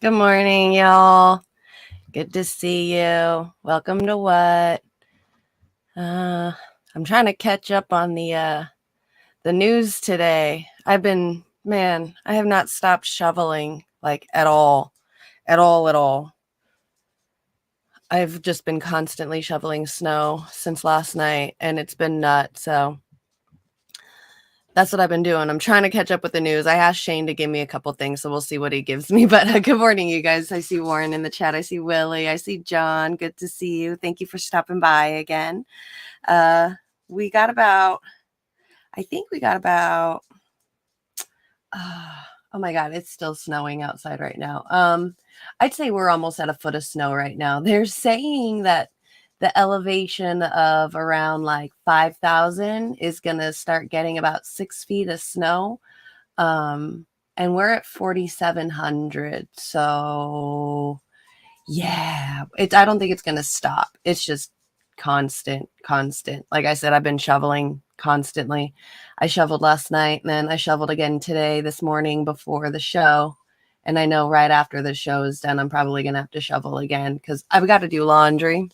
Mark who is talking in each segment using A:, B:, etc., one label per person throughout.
A: Good morning, y'all. Good to see you. Welcome to What. I'm trying to catch up on the news today. I have not stopped shoveling like at all, at all, at all. I've just been constantly shoveling snow since last night, and it's been nuts. So that's what I've been doing. I'm trying to catch up with the news. I asked Shane to give me a couple things, so we'll see what he gives me. But good morning, you guys. I see Warren in the chat. I see Willie. I see John. Good to see you. Thank you for stopping by again. We got about, I think we got about, oh my God, it's still snowing outside right now. I'd say we're almost at a foot of snow right now. They're saying that the elevation of around like 5,000 is going to start getting about 6 feet of snow. And we're at 4,700. So yeah, I don't think it's going to stop. It's just constant. Like I said, I've been shoveling constantly. I shoveled last night, and then I shoveled again today, this morning before the show. And I know right after the show is done, I'm probably going to have to shovel again because I've got to do laundry.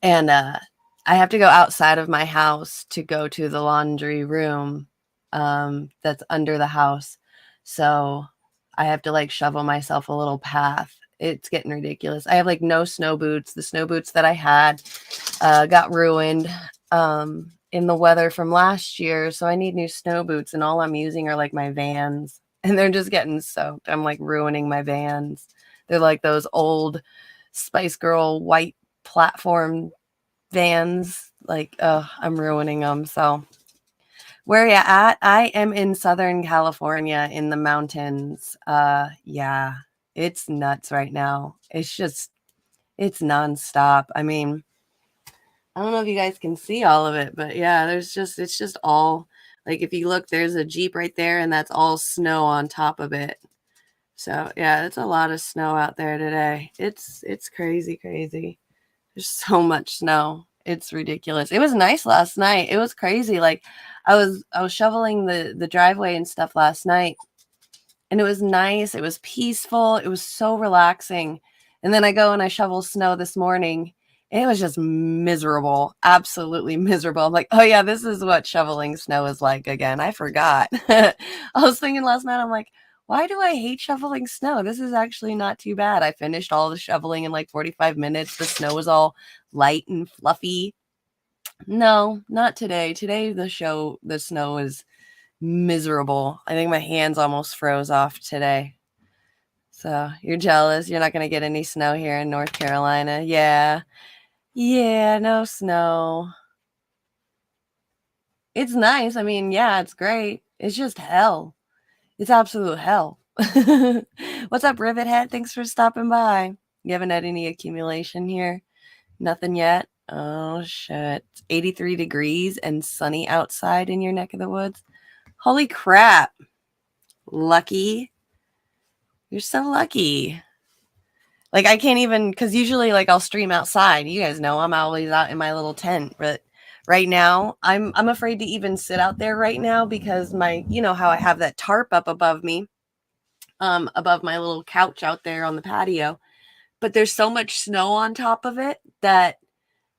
A: And I have to go outside of my house to go to the laundry room that's under the house. So I have to like shovel myself a little path. It's getting ridiculous. I have like no snow boots. The snow boots that I had got ruined in the weather from last year. So I need new snow boots, and all I'm using are like my Vans, and they're just getting soaked. I'm like ruining my Vans. They're like those old Spice Girl white platform Vans. Like, I'm ruining them. So where are you at? I am in Southern California in the mountains. Yeah, it's nuts right now. It's nonstop. I mean, I don't know if you guys can see all of it, but yeah, it's just all like, if you look, there's a Jeep right there, and that's all snow on top of it. So yeah, it's a lot of snow out there today. It's crazy. There's so much snow. It's ridiculous. It was nice last night. It was crazy. Like I was shoveling the driveway and stuff last night, and it was nice. It was peaceful. It was so relaxing. And then I go and I shovel snow this morning, and it was just miserable. Absolutely miserable. I'm like, "Oh yeah, this is what shoveling snow is like again. I forgot." I was thinking last night, I'm like, why do I hate shoveling snow? This is actually not too bad. I finished all the shoveling in like 45 minutes. The snow was all light and fluffy. No, not today. Today, the snow is miserable. I think my hands almost froze off today. So you're jealous. You're not going to get any snow here in North Carolina. Yeah. Yeah, no snow. It's nice. I mean, yeah, it's great. It's just hell. It's absolute hell. What's up, Rivet Head? Thanks for stopping by. You haven't had any accumulation here? Nothing yet? Oh, shit. It's 83 degrees and sunny outside in your neck of the woods. Holy crap. Lucky. You're so lucky. Like, I can't even, because usually, like, I'll stream outside. You guys know I'm always out in my little tent. But right now, I'm afraid to even sit out there right now because you know how I have that tarp up above me. Above my little couch out there on the patio, but there's so much snow on top of it that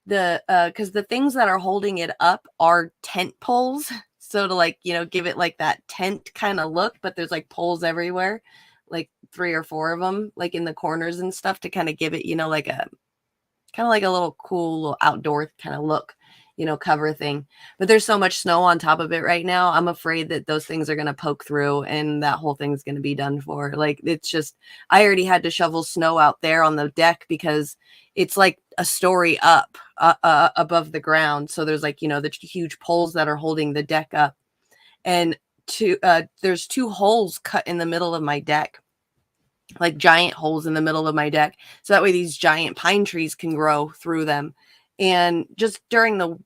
A: because the things that are holding it up are tent poles. So to like, give it like that tent kind of look, but there's like poles everywhere, like 3 or 4 of them, like in the corners and stuff, to kind of give it, like a kind of like a little cool little outdoor kind of look, cover thing. But there's so much snow on top of it right now. I'm afraid that those things are going to poke through and that whole thing's going to be done for. Like, it's just, I already had to shovel snow out there on the deck because it's like a story up above the ground. So there's like, the huge poles that are holding the deck up. And there's 2 holes cut in the middle of my deck, like giant holes in the middle of my deck. So that way these giant pine trees can grow through them. And just during the,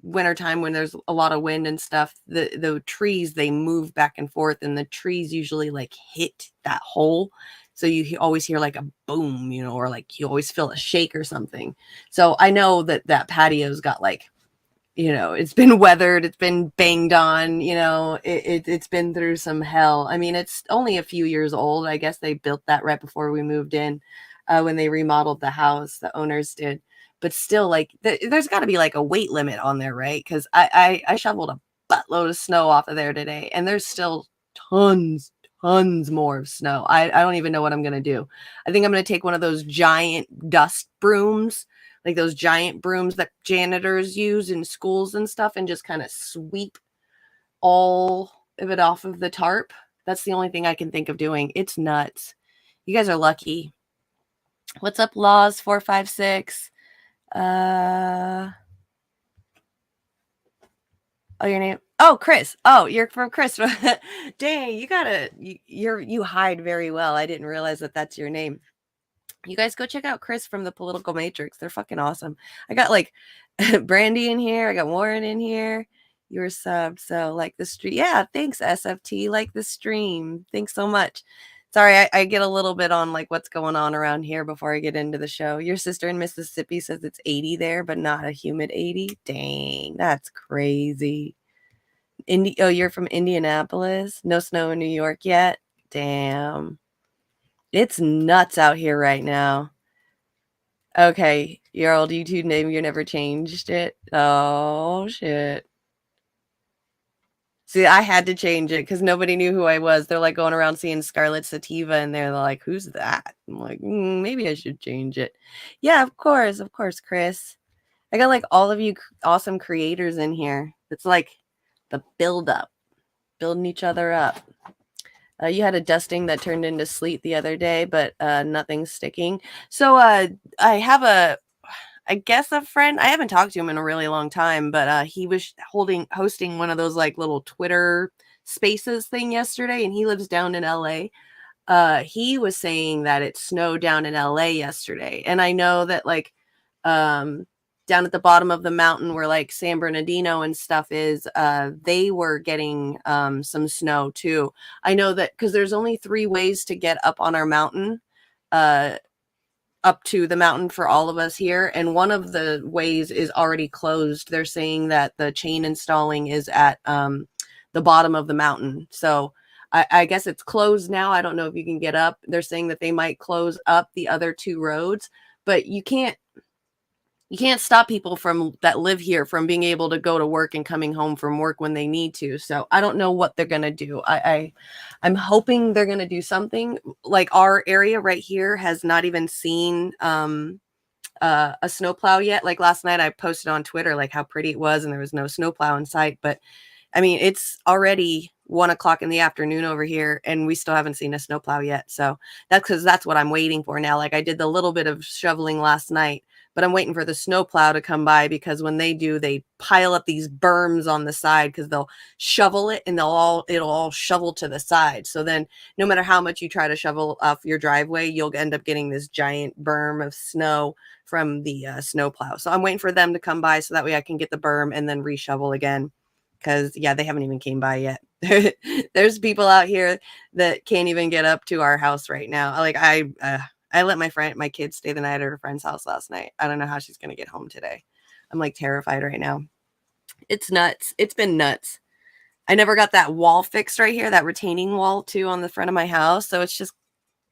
A: wintertime when there's a lot of wind and stuff, the trees, they move back and forth, and the trees usually like hit that hole. So you always hear like a boom, or like you always feel a shake or something. So I know that patio's got like it's been weathered, it's been banged on, it's been through some hell. I mean, it's only a few years old. I guess they built that right before we moved in, when they remodeled the house, the owners did. But still, like, there's got to be like a weight limit on there, right? Because I shoveled a buttload of snow off of there today, and there's still tons, tons more of snow. I don't even know what I'm going to do. I think I'm going to take one of those giant dust brooms, like those giant brooms that janitors use in schools and stuff, and just kind of sweep all of it off of the tarp. That's the only thing I can think of doing. It's nuts. You guys are lucky. What's up, Laws 456? Oh, your name? Oh, Chris. Oh, you're from Chris. Dang, you hide very well. I didn't realize that that's your name. You guys go check out Chris from the Political Matrix. They're fucking awesome. I got like Brandy in here. I got Warren in here. You're subbed. So like the stream. Yeah, thanks, SFT. Like the stream. Thanks so much. Sorry, I get a little bit on like what's going on around here before I get into the show. Your sister in Mississippi says it's 80 there, but not a humid 80. Dang, that's crazy. Oh, you're from Indianapolis? No snow in New York yet? Damn. It's nuts out here right now. Okay, your old YouTube name, you never changed it? Oh, shit. See, I had to change it because nobody knew who I was. They're like going around seeing Scarlet Sativa, and they're like, who's that? I'm like, maybe I should change it. Yeah, of course, Chris. I got like all of you awesome creators in here. It's like the build up, building each other up. You had a dusting that turned into sleet the other day, but nothing's sticking. So I have I guess a friend. I haven't talked to him in a really long time, but he was hosting one of those like little Twitter spaces thing yesterday, and he lives down in LA. He was saying that it snowed down in LA yesterday, and I know that like down at the bottom of the mountain where like San Bernardino and stuff is, they were getting some snow too. I know that because there's only 3 ways to get up on our mountain, up to the mountain for all of us here, and one of the ways is already closed. They're saying that the chain installing is at the bottom of the mountain. So I guess it's closed now. I don't know if you can get up. They're saying that they might close up the other 2 roads, but you can't stop people that live here from being able to go to work and coming home from work when they need to. So I don't know what they're going to do. I'm hoping they're going to do something. Like our area right here has not even seen a snowplow yet. Like last night I posted on Twitter like how pretty it was and there was no snowplow in sight. But I mean, it's already 1:00 in the afternoon over here and we still haven't seen a snowplow yet. So that's what I'm waiting for now. Like I did the little bit of shoveling last night, but I'm waiting for the snowplow to come by because when they do, they pile up these berms on the side because they'll shovel it and it'll all shovel to the side. So then no matter how much you try to shovel off your driveway, you'll end up getting this giant berm of snow from the snowplow. So I'm waiting for them to come by so that way I can get the berm and then reshovel again. Because yeah, they haven't even came by yet. There's people out here that can't even get up to our house right now. Like I let my kids stay the night at her friend's house last night. I don't know how she's gonna get home today. I'm like terrified right now. It's nuts. It's been nuts. I never got that wall fixed right here, that retaining wall too on the front of my house. So it's just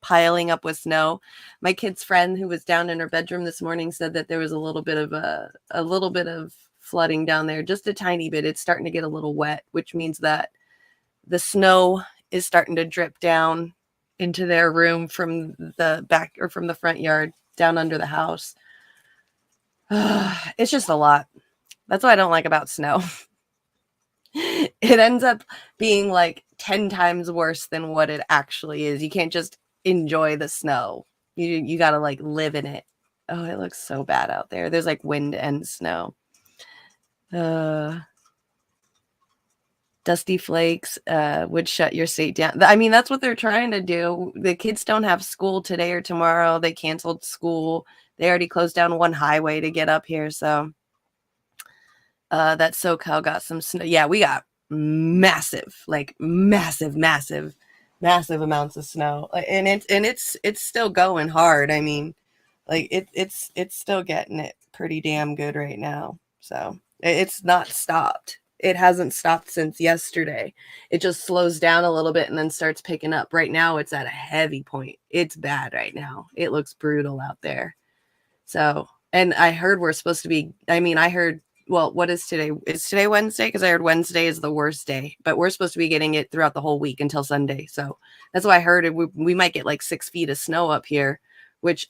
A: piling up with snow. My kid's friend who was down in her bedroom this morning said that there was a little bit of flooding down there, just a tiny bit. It's starting to get a little wet, which means that the snow is starting to drip down into their room from the back or from the front yard down under the house. It's just a lot. That's what I don't like about snow. It ends up being like 10 times worse than what it actually is. You can't just enjoy the snow. You got to like live in it. Oh, it looks so bad out there. There's like wind and snow. Dusty flakes would shut your state down. I mean, that's what they're trying to do. The kids don't have school today or tomorrow. They canceled school. They already closed down one highway to get up here. So that SoCal got some snow. Yeah, we got massive amounts of snow. And it's still going hard. I mean, like it's still getting it pretty damn good right now. So It's not stopped. It hasn't stopped since yesterday. It just slows down a little bit and then starts picking up. Right now, it's at a heavy point. It's bad right now. It looks brutal out there. So, and I heard we're supposed to be, I mean, I heard, well, what is today? Is today Wednesday? Because I heard Wednesday is the worst day, but we're supposed to be getting it throughout the whole week until Sunday. So that's why I heard it. We might get like 6 feet of snow up here, which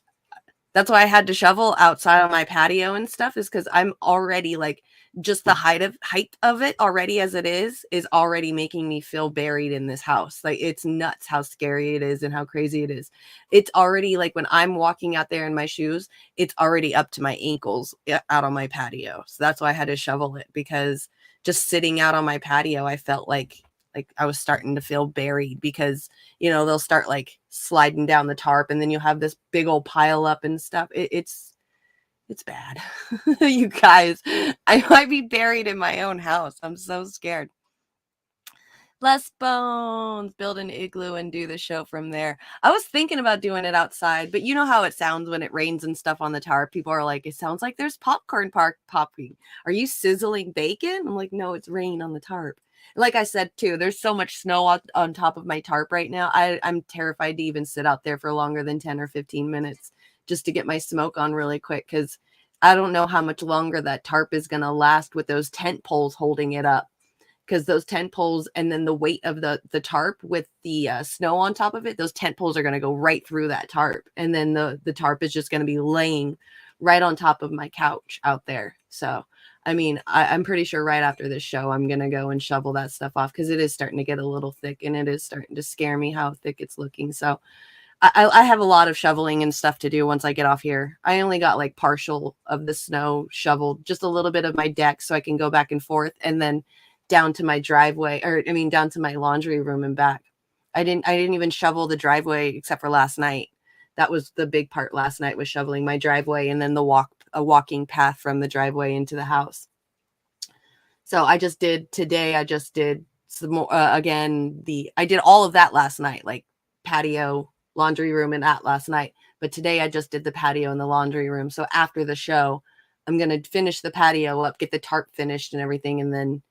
A: that's why I had to shovel outside on my patio and stuff, is because I'm already like, just the height of it already as it is already making me feel buried in this house. Like, it's nuts how scary it is and how crazy it is. It's already like when I'm walking out there in my shoes, it's already up to my ankles out on my patio. So that's why I had to shovel it, because just sitting out on my patio, I felt like I was starting to feel buried, because they'll start like sliding down the tarp and then you'll have this big old pile up and stuff. It's bad. You guys, I might be buried in my own house. I'm so scared. Less bones, build an igloo and do the show from there. I was thinking about doing it outside, but you know how it sounds when it rains and stuff on the tarp. People are like, it sounds like there's popcorn popping. Are you sizzling bacon? I'm like, no, it's rain on the tarp. Like I said, too, there's so much snow on top of my tarp right now. I'm terrified to even sit out there for longer than 10 or 15 minutes just to get my smoke on really quick, because I don't know how much longer that tarp is going to last with those tent poles holding it up. Because those tent poles and then the weight of the tarp with the snow on top of it, those tent poles are going to go right through that tarp. And then the tarp is just going to be laying right on top of my couch out there. So, I mean, I'm pretty sure right after this show, I'm going to go and shovel that stuff off, because it is starting to get a little thick and it is starting to scare me how thick it's looking. So I have a lot of shoveling and stuff to do once I get off here. I only got like partial of the snow shoveled, just a little bit of my deck so I can go back and forth, and then down to my driveway, down to my laundry room and back. I didn't even shovel the driveway except for last night. That was the big part last night, was shoveling my driveway and then a walking path from the driveway into the house. So I just did some more, again, I did all of that last night, like patio, laundry room, and that last night. But today I just did the patio and the laundry room. So after the show, I'm going to finish the patio up, get the tarp finished and everything, and then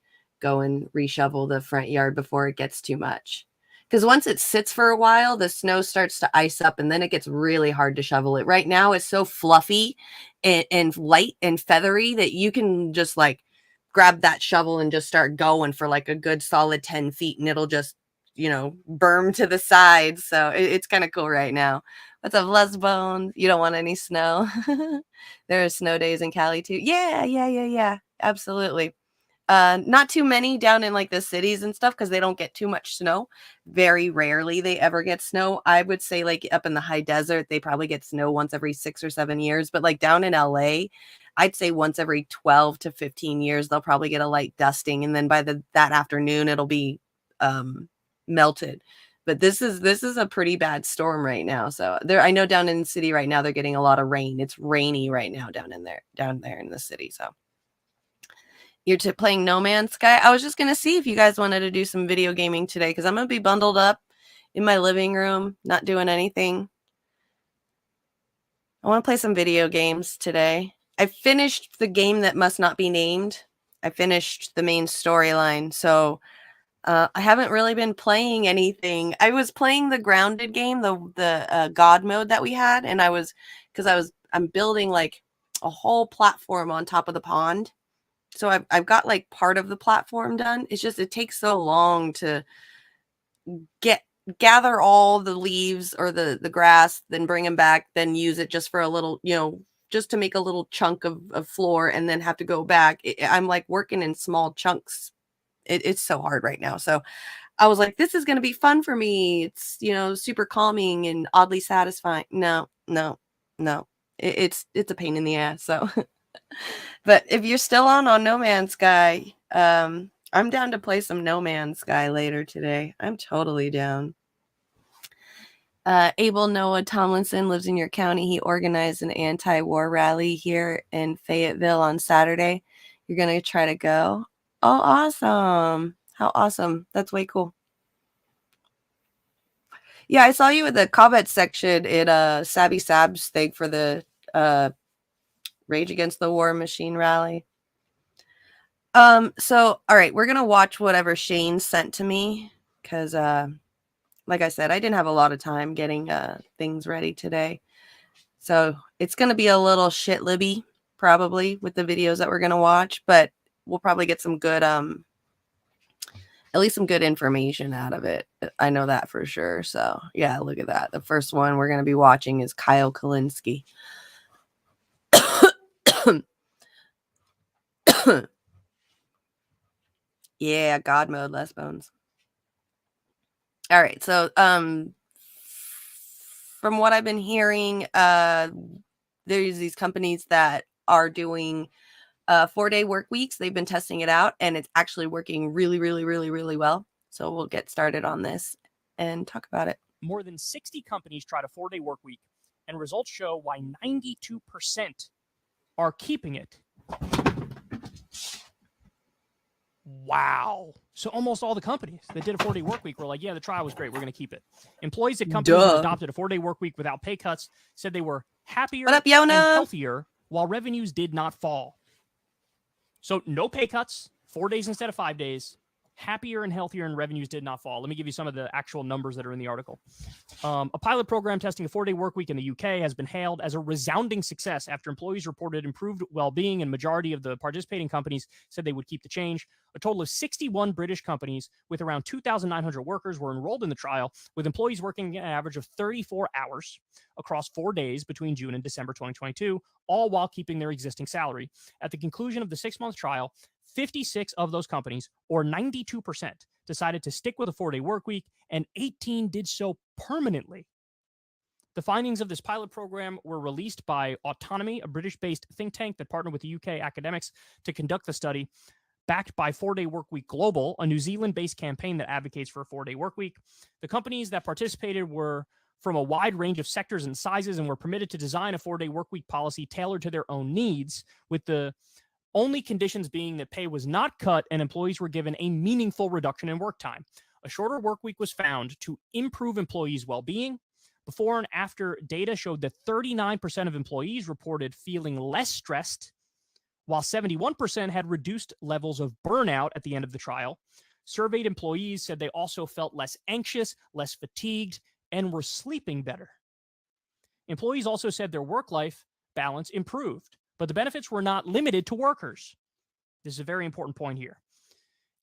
A: go and reshovel the front yard before it gets too much. Because once it sits for a while, the snow starts to ice up and then it gets really hard to shovel it. Right now, it's so fluffy and light and feathery that you can just like grab that shovel and just start going for like a good solid 10 feet and it'll just, berm to the sides. So it's kind of cool right now. What's up, Les Bones? You don't want any snow? There are snow days in Cali too. Yeah. Absolutely. Not too many down in like the cities and stuff, because they don't get too much snow. Very rarely they ever get snow. I would say like up in the high desert, they probably get snow once every 6 or 7 years. But like down in LA, I'd say once every 12 to 15 years, they'll probably get a light dusting. And then by that afternoon, it'll be melted. But this is a pretty bad storm right now. So I know down in the city right now, they're getting a lot of rain. It's rainy right now down there in the city. So you're playing No Man's Sky. I was just going to see if you guys wanted to do some video gaming today, because I'm going to be bundled up in my living room, not doing anything. I want to play some video games today. I finished the game that must not be named. I finished the main storyline, so I haven't really been playing anything. I was playing the Grounded game, the God mode that we had, and I'm building like a whole platform on top of the pond. So I've got like part of the platform done. It's just, it takes so long to gather all the leaves or the grass, then bring them back, then use it just for a little, just to make a little chunk of floor, and then have to go back. I'm like working in small chunks. It's so hard right now. So I was like, this is going to be fun for me. It's, super calming and oddly satisfying. No. It's a pain in the ass. So but if you're still on No Man's Sky, I'm down to play some No Man's Sky later today. I'm totally down. Abel Noah Tomlinson lives in your county. He organized an anti-war rally here in Fayetteville on Saturday. You're going to try to go? Oh, awesome. How awesome. That's way cool. Yeah, I saw you at the comment section in Sabby Sab's thing for the Rage Against the War Machine rally. So, all right, we're going to watch whatever Shane sent to me because, like I said, I didn't have a lot of time getting things ready today. So it's going to be a little shit libby probably with the videos that we're going to watch, but we'll probably get some good, at least some good information out of it. I know that for sure. So yeah, look at that. The first one we're going to be watching is Kyle Kalinske. Yeah, God mode, Les Bones. All right, so from what I've been hearing, there's these companies that are doing 4-day work weeks. They've been testing it out, and it's actually working really, really, really, really well. So we'll get started on this and talk about it.
B: More than 60 companies tried a 4-day work week, and results show why 92% are keeping it. Wow. So almost all the companies that did a 4-day work week were like, yeah, the trial was great. We're going to keep it. Employees at companies that adopted a 4-day work week without pay cuts said they were happier and healthier while revenues did not fall. So no pay cuts, 4 days instead of 5 days, happier and healthier, and revenues did not fall. Let me give you some of the actual numbers that are in the article. A pilot program testing a 4-day work week in the UK has been hailed as a resounding success after employees reported improved well-being, and majority of the participating companies said they would keep the change. A total of 61 British companies with around 2,900 workers were enrolled in the trial, with employees working an average of 34 hours across 4 days between June and December 2022, all while keeping their existing salary. At the conclusion of the 6-month trial, 56 of those companies, or 92%, decided to stick with a 4-day work week, and 18 did so permanently. The findings of this pilot program were released by Autonomy, a British-based think tank that partnered with the UK academics to conduct the study, backed by 4-Day Workweek Global, a New Zealand-based campaign that advocates for a 4-day work week. The companies that participated were from a wide range of sectors and sizes and were permitted to design a 4-day workweek policy tailored to their own needs, with the only conditions being that pay was not cut and employees were given a meaningful reduction in work time. A shorter work week was found to improve employees' well-being. Before and after data showed that 39% of employees reported feeling less stressed, while 71% had reduced levels of burnout at the end of the trial. Surveyed employees said they also felt less anxious, less fatigued, and were sleeping better. Employees also said their work-life balance improved, but the benefits were not limited to workers. This is a very important point here.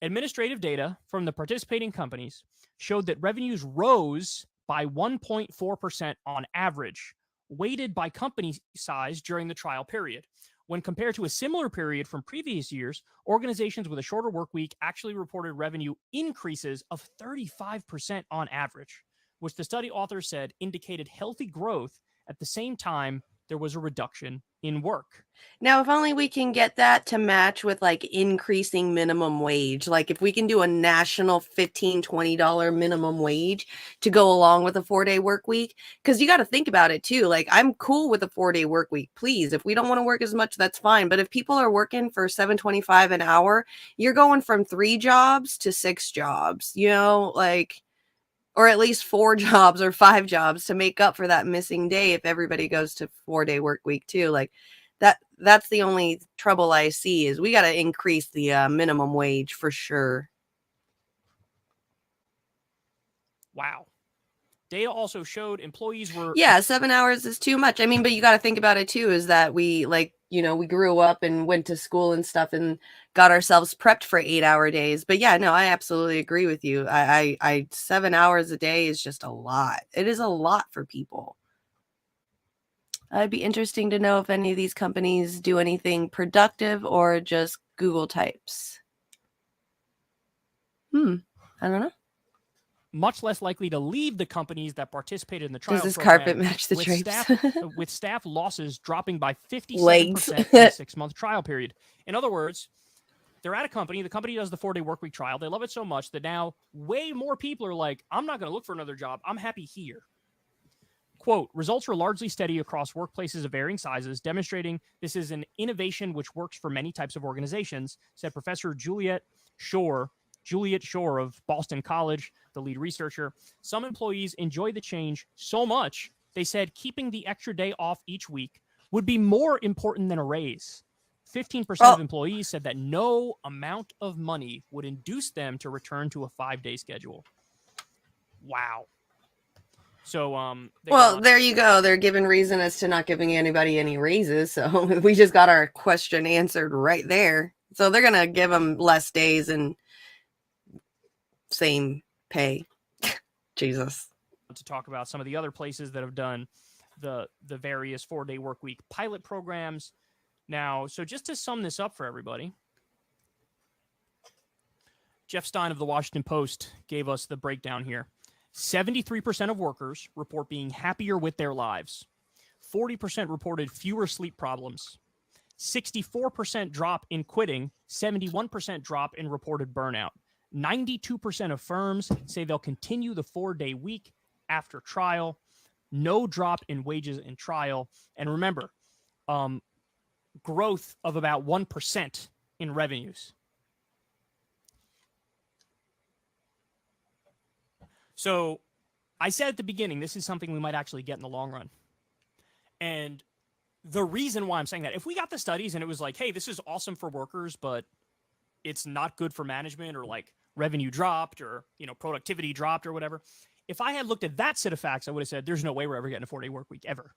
B: Administrative data from the participating companies showed that revenues rose by 1.4% on average, weighted by company size during the trial period. When compared to a similar period from previous years, organizations with a shorter work week actually reported revenue increases of 35% on average, which the study authors said indicated healthy growth. At the same time, there was a reduction in work.
A: Now, if only we can get that to match with like increasing minimum wage. Like if we can do a national $15, $20 minimum wage to go along with a 4-day work week, because you got to think about it too. Like I'm cool with a 4-day work week. Please, if we don't want to work as much, that's fine. But if people are working for $7.25 an hour, you're going from 3 jobs to 6 jobs, like, or at least 4 jobs or 5 jobs to make up for that missing day if everybody goes to 4-day work week too. Like that's the only trouble I see is we got to increase the minimum wage for sure.
B: Wow. Data also showed employees were...
A: Yeah, 7 hours is too much. I mean, but you got to think about it too, is that we we grew up and went to school and stuff and got ourselves prepped for 8-hour days. But yeah, no, I absolutely agree with you. I 7 hours a day is just a lot. It is a lot for people. It'd be interesting to know if any of these companies do anything productive or just Google types. I don't know.
B: Much less likely to leave the companies that participated in the trial.
A: Does this carpet match the drapes?
B: With staff losses dropping by 57% in the 6-month trial period. In other words, they're at a company. The company does the 4-day workweek trial. They love it so much that now way more people are like, I'm not going to look for another job. I'm happy here. Quote, results were largely steady across workplaces of varying sizes, demonstrating this is an innovation which works for many types of organizations, said Professor Juliet Shore of Boston College, the lead researcher. Some employees enjoy the change so much, they said keeping the extra day off each week would be more important than a raise. 15% of employees said that no amount of money would induce them to return to a 5-day schedule. Wow. So,
A: there you go. They're giving reason as to not giving anybody any raises. So we just got our question answered right there. So they're going to give them less days and same pay. Jesus.
B: To talk about some of the other places that have done the various 4-day work week pilot programs. Now, so just to sum this up for everybody, Jeff Stein of the Washington Post gave us the breakdown here. 73% of workers report being happier with their lives. 40% reported fewer sleep problems. 64% drop in quitting. 71% drop in reported burnout. 92% of firms say they'll continue the 4-day week after trial. No drop in wages in trial. And remember, growth of about 1% in revenues. So I said at the beginning, this is something we might actually get in the long run. And the reason why I'm saying that, if we got the studies and it was like, hey, this is awesome for workers, but it's not good for management, or like revenue dropped, or, productivity dropped, or whatever. If I had looked at that set of facts, I would have said, there's no way we're ever getting a 4-day work week ever.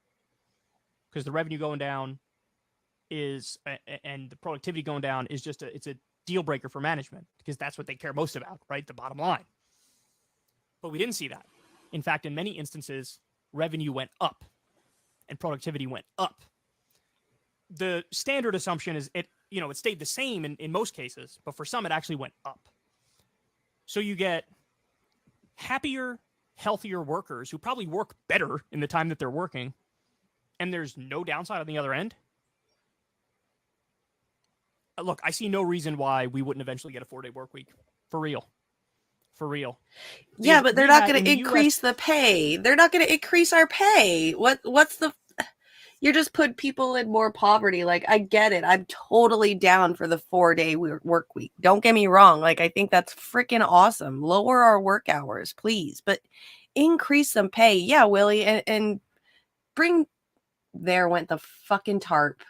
B: Because the revenue going down and the productivity going down is it's a deal breaker for management, because that's what they care most about, right? The bottom line. But we didn't see that. In fact, in many instances, revenue went up and productivity went up. The standard assumption is it stayed the same in most cases, but for some it actually went up. So you get happier, healthier workers who probably work better in the time that they're working, and there's no downside on the other end. Look, I see no reason why we wouldn't eventually get a 4-day work week. For real.
A: Yeah, but they're not going to increase the pay. They're not going to increase our pay. You're just putting people in more poverty. Like, I get it. I'm totally down for the 4-day work week. Don't get me wrong. Like, I think that's freaking awesome. Lower our work hours, please. But increase some pay. Yeah, Willie. And there went the fucking tarp.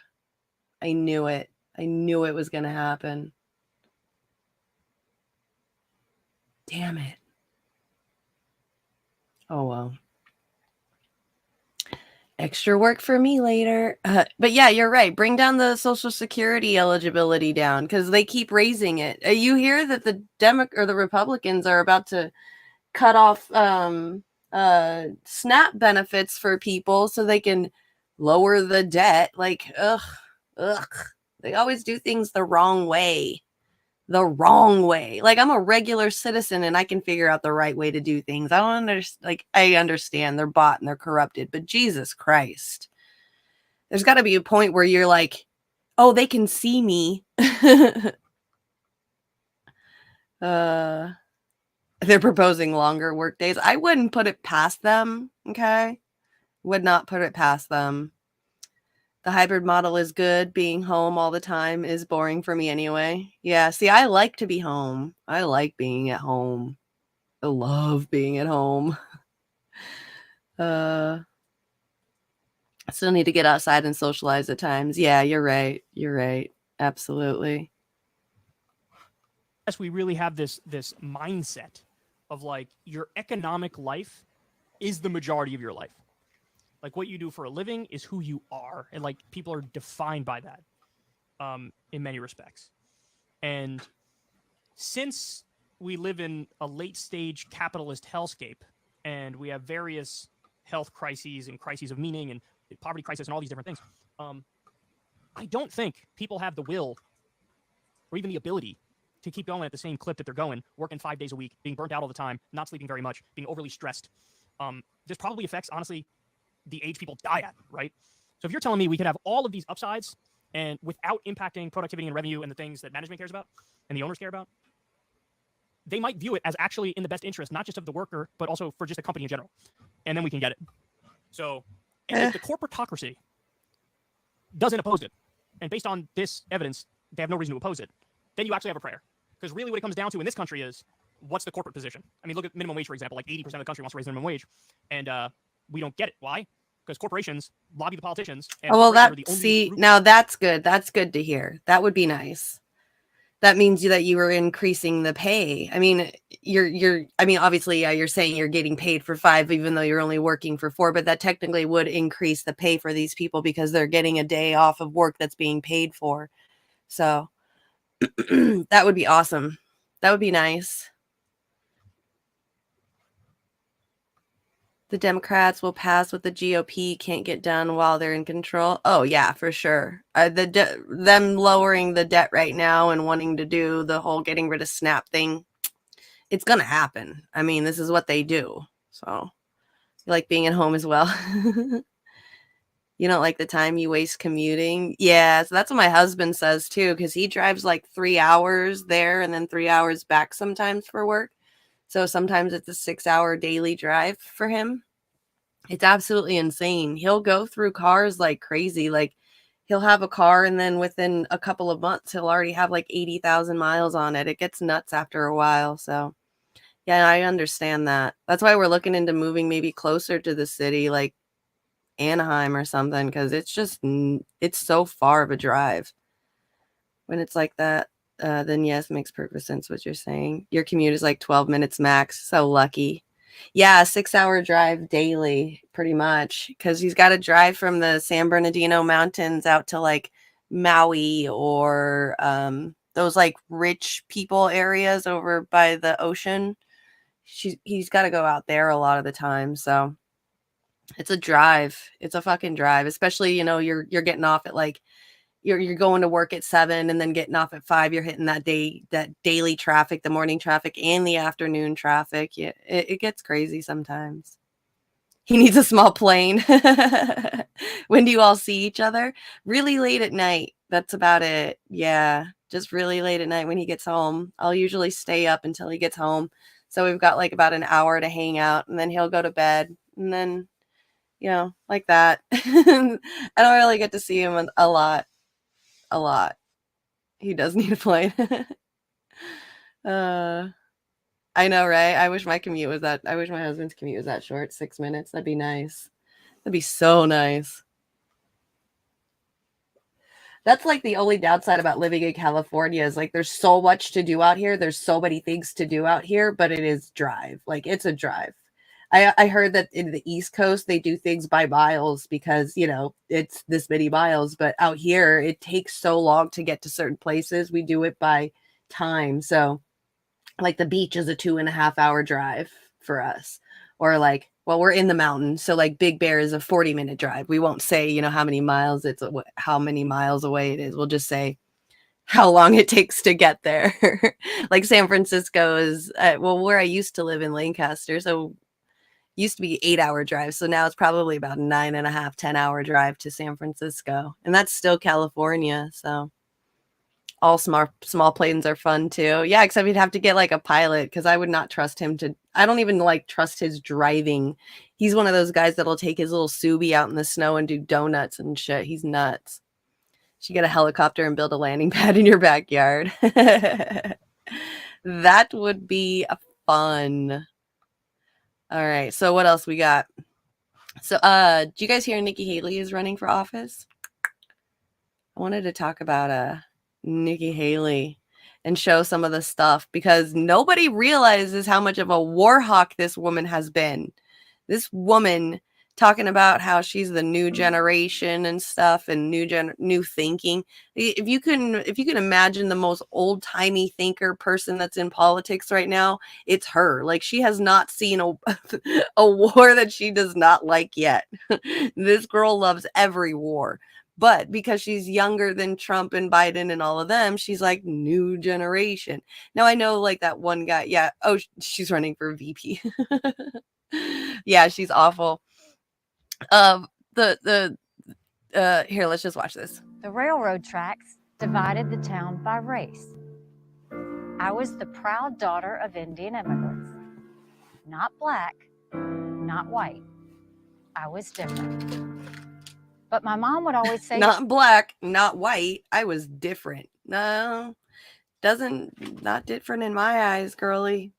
A: I knew it. I knew it was going to happen. Damn it. Oh, well. Extra work for me later. But yeah, you're right. Bring down the Social Security eligibility down, because they keep raising it. You hear that the Republicans are about to cut off SNAP benefits for people so they can lower the debt. Like, ugh. They always do things the wrong way. Like, I'm a regular citizen and I can figure out the right way to do things. I understand they're bought and they're corrupted, but Jesus Christ, there's got to be a point where you're like, oh, they can see me. They're proposing longer work days. I wouldn't put it past them. Okay. Would not put it past them. The hybrid model is good. Being home all the time is boring for me anyway. Yeah, see, I like to be home. I like being at home. I love being at home. I still need to get outside and socialize at times. Yeah, you're right. Absolutely.
B: Yes, we really have this mindset of like, your economic life is the majority of your life. Like, what you do for a living is who you are. And like, people are defined by that in many respects. And since we live in a late stage capitalist hellscape, and we have various health crises and crises of meaning and poverty crisis and all these different things, I don't think people have the will or even the ability to keep going at the same clip that they're going, working 5 days a week, being burnt out all the time, not sleeping very much, being overly stressed. This probably affects, honestly, the age people die at, right? So if you're telling me we could have all of these upsides and without impacting productivity and revenue and the things that management cares about and the owners care about, they might view it as actually in the best interest, not just of the worker, but also for just the company in general. And then we can get it. So if the corporatocracy doesn't oppose it, and based on this evidence, they have no reason to oppose it, then you actually have a prayer. Because really what it comes down to in this country is, what's the corporate position? I mean, look at minimum wage, for example. Like 80% of the country wants to raise the minimum wage, and we don't get it. Why? because corporations lobby the politicians.
A: And now that's good. That's good to hear. That would be nice. That means that you were increasing the pay. I mean, obviously, you're saying you're getting paid for 5, even though you're only working for 4, but that technically would increase the pay for these people because they're getting a day off of work that's being paid for. So that would be awesome. That would be nice. The Democrats will pass what the GOP can't get done while they're in control. Oh, yeah, for sure. Them lowering the debt right now and wanting to do the whole getting rid of SNAP thing, it's going to happen. I mean, this is what they do. So, you like being at home as well. You don't like the time you waste commuting? Yeah, so that's what my husband says too, because he drives like 3 hours there and then 3 hours back sometimes for work. So sometimes it's a 6-hour daily drive for him. It's absolutely insane. He'll go through cars like crazy. Like he'll have a car and then within a couple of months, he'll already have like 80,000 miles on it. It gets nuts after a while. So yeah, I understand that. That's why we're looking into moving maybe closer to the city, like Anaheim or something, because it's so far of a drive. When it's like that, then yes, makes perfect sense what you're saying. Your commute is like 12 minutes max. So lucky. Yeah, 6-hour drive daily, pretty much, because he's got to drive from the San Bernardino Mountains out to like Maui or those like rich people areas over by the ocean. He's got to go out there a lot of the time. So it's a drive. It's a fucking drive, especially, you're getting off at like, you're going to work at 7 and then getting off at 5. You're hitting that daily traffic, the morning traffic and the afternoon traffic. Yeah, it gets crazy sometimes. He needs a small plane. When do you all see each other? Really late at night. That's about it. Yeah, just really late at night when he gets home. I'll usually stay up until he gets home. So we've got like about an hour to hang out and then he'll go to bed and then, like that. I don't really get to see him a lot. He does need a plane. I know, right? I wish my husband's commute was that short. 6 minutes. That'd be nice. That'd be so nice. That's like the only downside about living in California is like there's so much to do out here. There's so many things to do out here, but it is drive. Like it's a drive. I heard that in the East Coast, they do things by miles because, it's this many miles. But out here, it takes so long to get to certain places. We do it by time. So like the beach is a 2.5-hour drive for us. Or like, well, we're in the mountains. So like Big Bear is a 40-minute drive. We won't say, how many miles how many miles away it is. We'll just say how long it takes to get there. Like San Francisco is, where I used to live in Lancaster. So used to be 8-hour drive. So now it's probably about 9.5, 10-hour drive to San Francisco. And that's still California. So all small planes are fun too. Yeah, except you'd have to get like a pilot because I would not trust him I don't even like trust his driving. He's one of those guys that'll take his little Subi out in the snow and do donuts and shit. He's nuts. You should get a helicopter and build a landing pad in your backyard. That would be fun. All right. So what else we got? So do you guys hear Nikki Haley is running for office? I wanted to talk about Nikki Haley and show some of the stuff because nobody realizes how much of a war hawk this woman has been. This woman talking about how she's the new generation and stuff and new thinking. If you can imagine the most old-timey thinker person that's in politics right now, it's her. Like she has not seen a war that she does not like yet. This girl loves every war. But because she's younger than Trump and Biden and all of them, she's like new generation. Now I know like that one guy. Yeah. Oh, she's running for VP. Yeah, she's awful. Here, let's just watch this.
C: The railroad tracks divided the town by race. I was the proud daughter of Indian immigrants. Not black, not white. I was different. But my mom would always say,
A: not black, not white. I was different. No, not different in my eyes, girlie.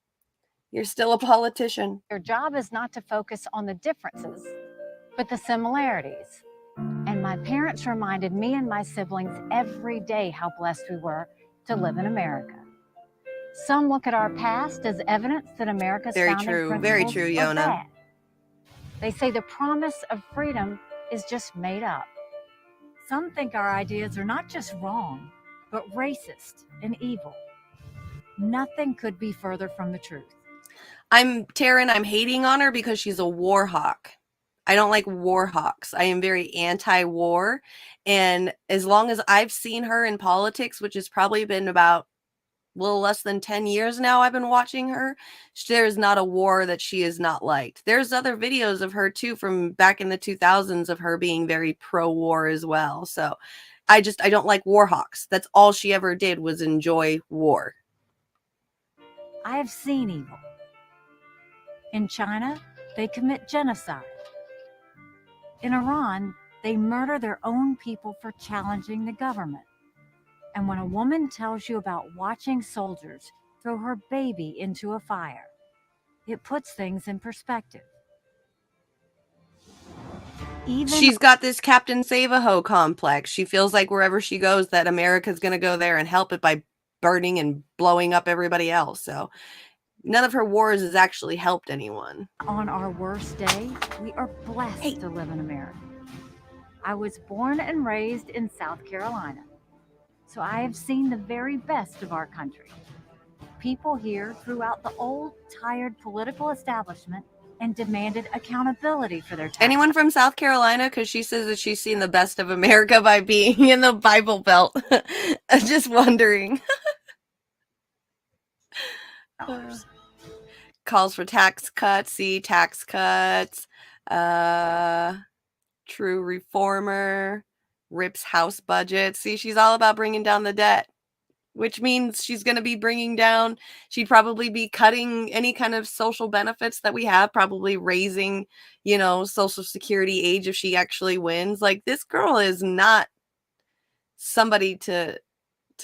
A: You're still a politician.
C: Your job is not to focus on the differences, but the similarities. And my parents reminded me and my siblings every day how blessed we were to live in America. Some look at our past as evidence that America's founding principles
A: very true,
C: are
A: Yona.
C: bad. They say the promise of freedom is just made up. Some think our ideas are not just wrong, but racist and evil. Nothing could be further from the truth.
A: Taryn, I'm hating on her because she's a war hawk. I don't like war hawks. I am very anti-war. And as long as I've seen her in politics, which has probably been about a little less than 10 years now I've been watching her, there's not a war that she is not liked. There's other videos of her too from back in the 2000s of her being very pro-war as well. So I don't like war hawks. That's all she ever did was enjoy war.
C: I have seen evil. In China, they commit genocide. In Iran, they murder their own people for challenging the government. And when a woman tells you about watching soldiers throw her baby into a fire, it puts things in perspective.
A: She's got this Captain Save-A-Ho complex. She feels like wherever she goes that America's going to go there and help it by burning and blowing up everybody else. So none of her wars has actually helped anyone.
C: On our worst day, we are blessed to live in America. I was born and raised in South Carolina, so I have seen the very best of our country. People here threw out the old, tired political establishment and demanded accountability for their taxes.
A: Anyone from South Carolina? Because she says that she's seen the best of America by being in the Bible Belt. I'm just wondering. Calls for tax cuts. See, tax cuts. True reformer. Rips house budget. See, she's all about bringing down the debt, which means she's going to be bringing down, she'd probably be cutting any kind of social benefits that we have, probably raising, Social Security age if she actually wins. Like, this girl is not somebody to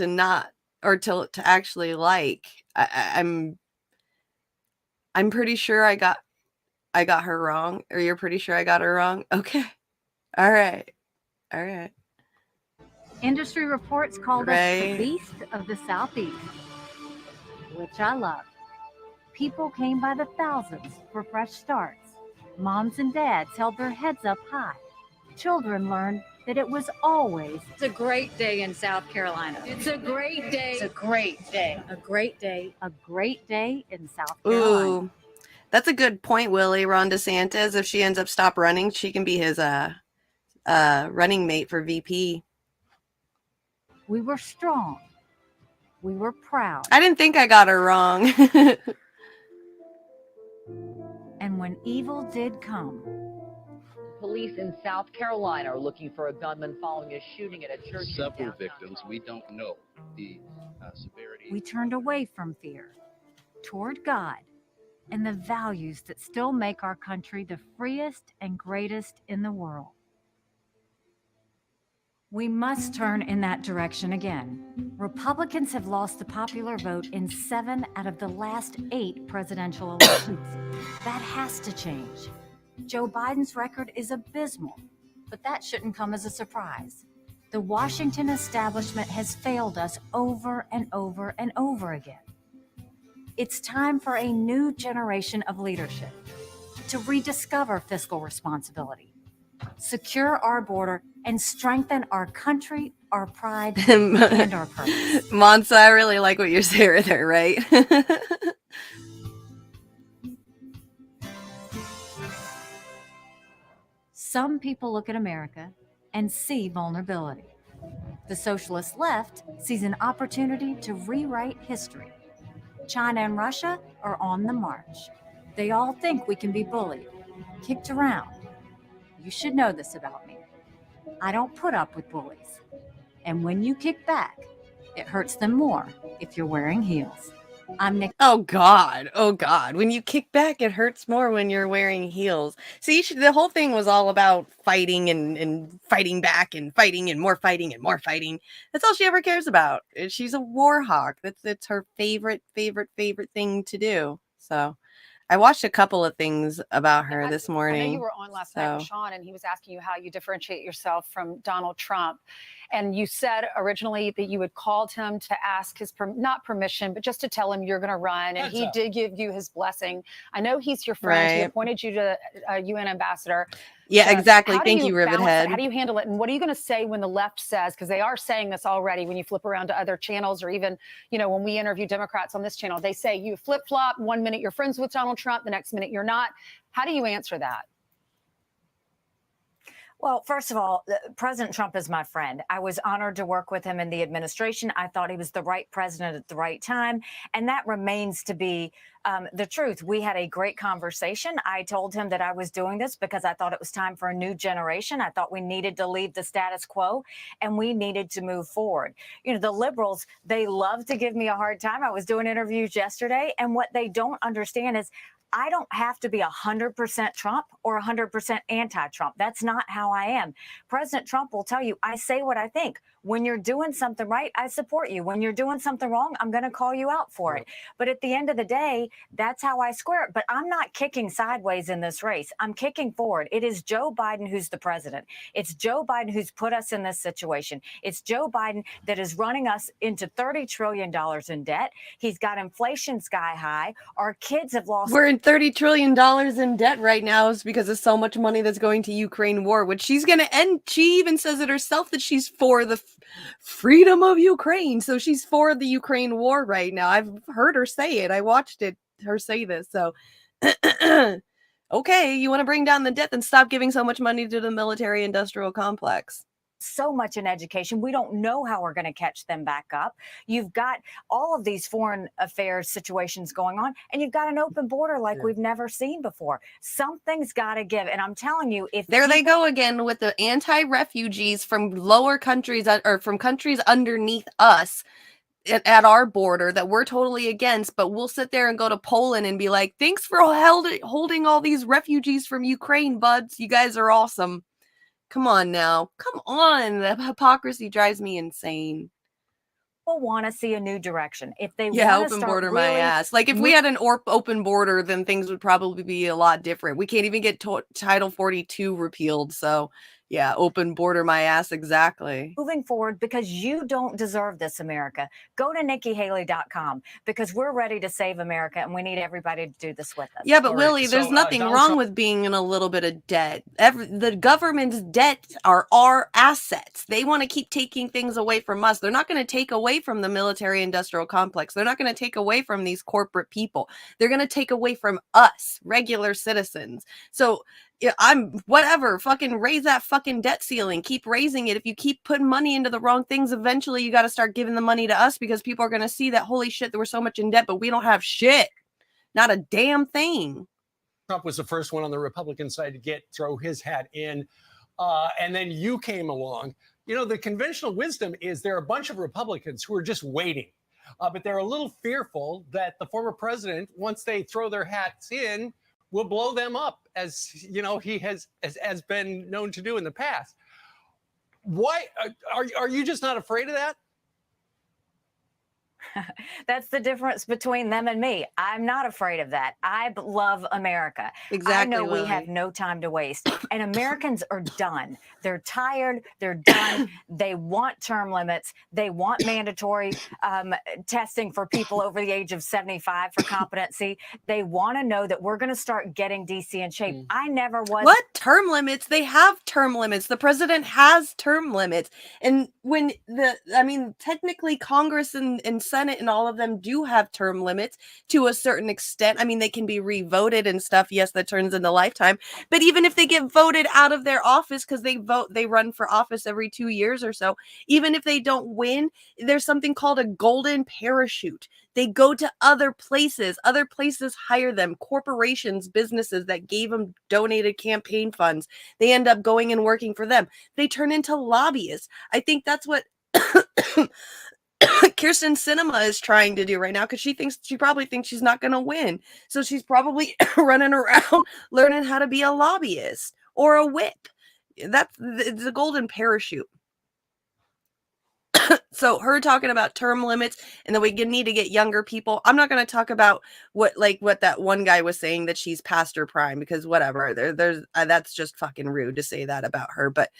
A: not, or to actually like. I'm pretty sure I got her wrong, or you're pretty sure I got her wrong. Okay. All right.
C: Industry reports called us the beast of the Southeast, which I love. People came by the thousands for fresh starts. Moms and dads held their heads up high. Children learned that it was always
D: It's a great day in South Carolina. It's a great day.
C: It's a great day. A great day. A great day in South Carolina.
A: Ooh, that's a good point, Willie. Ron DeSantis, if she ends up stop running, she can be his running mate for VP.
C: We were strong. We were proud.
A: I didn't think I got her wrong.
C: And when evil did come,
E: police in South Carolina are looking for a gunman following a shooting at a church.
F: Several victims. We don't know the severity.
C: We turned away from fear, toward God, and the values that still make our country the freest and greatest in the world. We must turn in that direction again. Republicans have lost the popular vote in 7 out of the last 8 presidential elections. That has to change. Joe Biden's record is abysmal, but that shouldn't come as a surprise. The Washington establishment has failed us over and over and over again. It's time for a new generation of leadership to rediscover fiscal responsibility, secure our border, and strengthen our country, our pride, and our purpose.
A: Monsa, I really like what you're saying there, right?
C: Some people look at America and see vulnerability. The socialist left sees an opportunity to rewrite history. China and Russia are on the march. They all think we can be bullied, kicked around. You should know this about me. I don't put up with bullies. And when you kick back, it hurts them more if you're wearing heels.
A: Oh God. When you kick back, it hurts more when you're wearing heels. See, the whole thing was all about fighting and fighting back and fighting and more fighting and more fighting. That's all she ever cares about. She's a war hawk. That's her favorite thing to do. So I watched a couple of things about her this morning.
G: I know you were on last night with Sean, and he was asking you how you differentiate yourself from Donald Trump. And you said originally that you had called him to ask his, not permission, but just to tell him you're going to run. And he did give you his blessing. I know he's your friend. He appointed you to UN ambassador.
A: Yeah, exactly. Thank you, Rivethead.
G: How do you handle it? And what are you going to say when the left says, because they are saying this already when you flip around to other channels, or even, you know, when we interview Democrats on this channel, they say you flip flop. 1 minute you're friends with Donald Trump, the next minute you're not. How do you answer that?
C: Well, first of all, President Trump is my friend. I was honored to work with him in the administration. I thought he was the right president at the right time. And that remains to be the truth. We had a great conversation. I told him that I was doing this because I thought it was time for a new generation. I thought we needed to leave the status quo and we needed to move forward. You know, the liberals, they love to give me a hard time. I was doing interviews yesterday, and what they don't understand is I don't have to be 100% Trump or 100% anti-Trump. That's not how I am. President Trump will tell you, I say what I think. When you're doing something right, I support you. When you're doing something wrong, I'm going to call you out for it. But at the end of the day, that's how I square it. But I'm not kicking sideways in this race. I'm kicking forward. It is Joe Biden who's the president. It's Joe Biden who's put us in this situation. It's Joe Biden that is running us into $30 trillion in debt. He's got inflation sky high. Our kids have lost.
A: We're in $30 trillion in debt right now is because of so much money that's going to Ukraine war, which she's going to end. She even says it herself that she's for the freedom of Ukraine. So she's for the Ukraine war right now. I've heard her say it. I watched her say this. So, okay, you want to bring down the debt, then stop giving so much money to the military industrial complex.
C: So much in education. We don't know how we're going to catch them back up. You've got all of these foreign affairs situations going on, and you've got an open border like we've never seen before. Something's got to give. And I'm telling you, if
A: they go again with the anti-refugees from lower countries or from countries underneath us at our border that we're totally against, but we'll sit there and go to Poland and be like, thanks for holding all these refugees from Ukraine, buds. You guys are awesome. Come on now. Come on. The hypocrisy drives me insane.
C: People want to see a new direction. If they
A: open border my ass. Like if we had an open border, then things would probably be a lot different. We can't even get Title 42 repealed. So yeah, open border my ass. Exactly.
C: Moving forward, because you don't deserve this, America. Go to NikkiHaley.com because we're ready to save America and we need everybody to do this with us.
A: Yeah, but Willie, there's nothing wrong with being in a little bit of debt. The government's debt are our assets. They want to keep taking things away from us. They're not going to take away from the military industrial complex. They're not going to take away from these corporate people. They're going to take away from us, regular citizens. So yeah, I'm whatever. Fucking raise that fucking debt ceiling. Keep raising it. If you keep putting money into the wrong things, eventually you got to start giving the money to us because people are going to see that, holy shit, we're so much in debt, but we don't have shit. Not a damn thing.
H: Trump was the first one on the Republican side to throw his hat in. And then you came along. You know, the conventional wisdom is there are a bunch of Republicans who are just waiting. But they're a little fearful that the former president, once they throw their hats in, will blow them up, as you know he has been known to do in the past. Why are you just not afraid of that?
C: That's the difference between them and me. I'm not afraid of that. I love America.
A: Exactly.
C: I know we have no time to waste. And Americans are done. They're tired. They're done. They want term limits. They want mandatory testing for people over the age of 75 for competency. They want to know that we're going to start getting DC in shape. I never was.
A: What term limits? They have term limits. The president has term limits. And when technically Congress and Senate and all of them do have term limits to a certain extent. I mean, they can be re-voted and stuff. Yes, that turns into lifetime. But even if they get voted out of their office because they run for office every 2 years or so, even if they don't win, there's something called a golden parachute. They go to other places. Other places hire them. Corporations, businesses that gave them donated campaign funds. They end up going and working for them. They turn into lobbyists. I think that's what Kirsten Sinema is trying to do right now because she probably thinks she's not going to win. So she's probably running around learning how to be a lobbyist or a whip. That's the golden parachute. So her talking about term limits and that we need to get younger people. I'm not going to talk about what that one guy was saying that she's past her prime, because whatever. There's that's just fucking rude to say that about her. But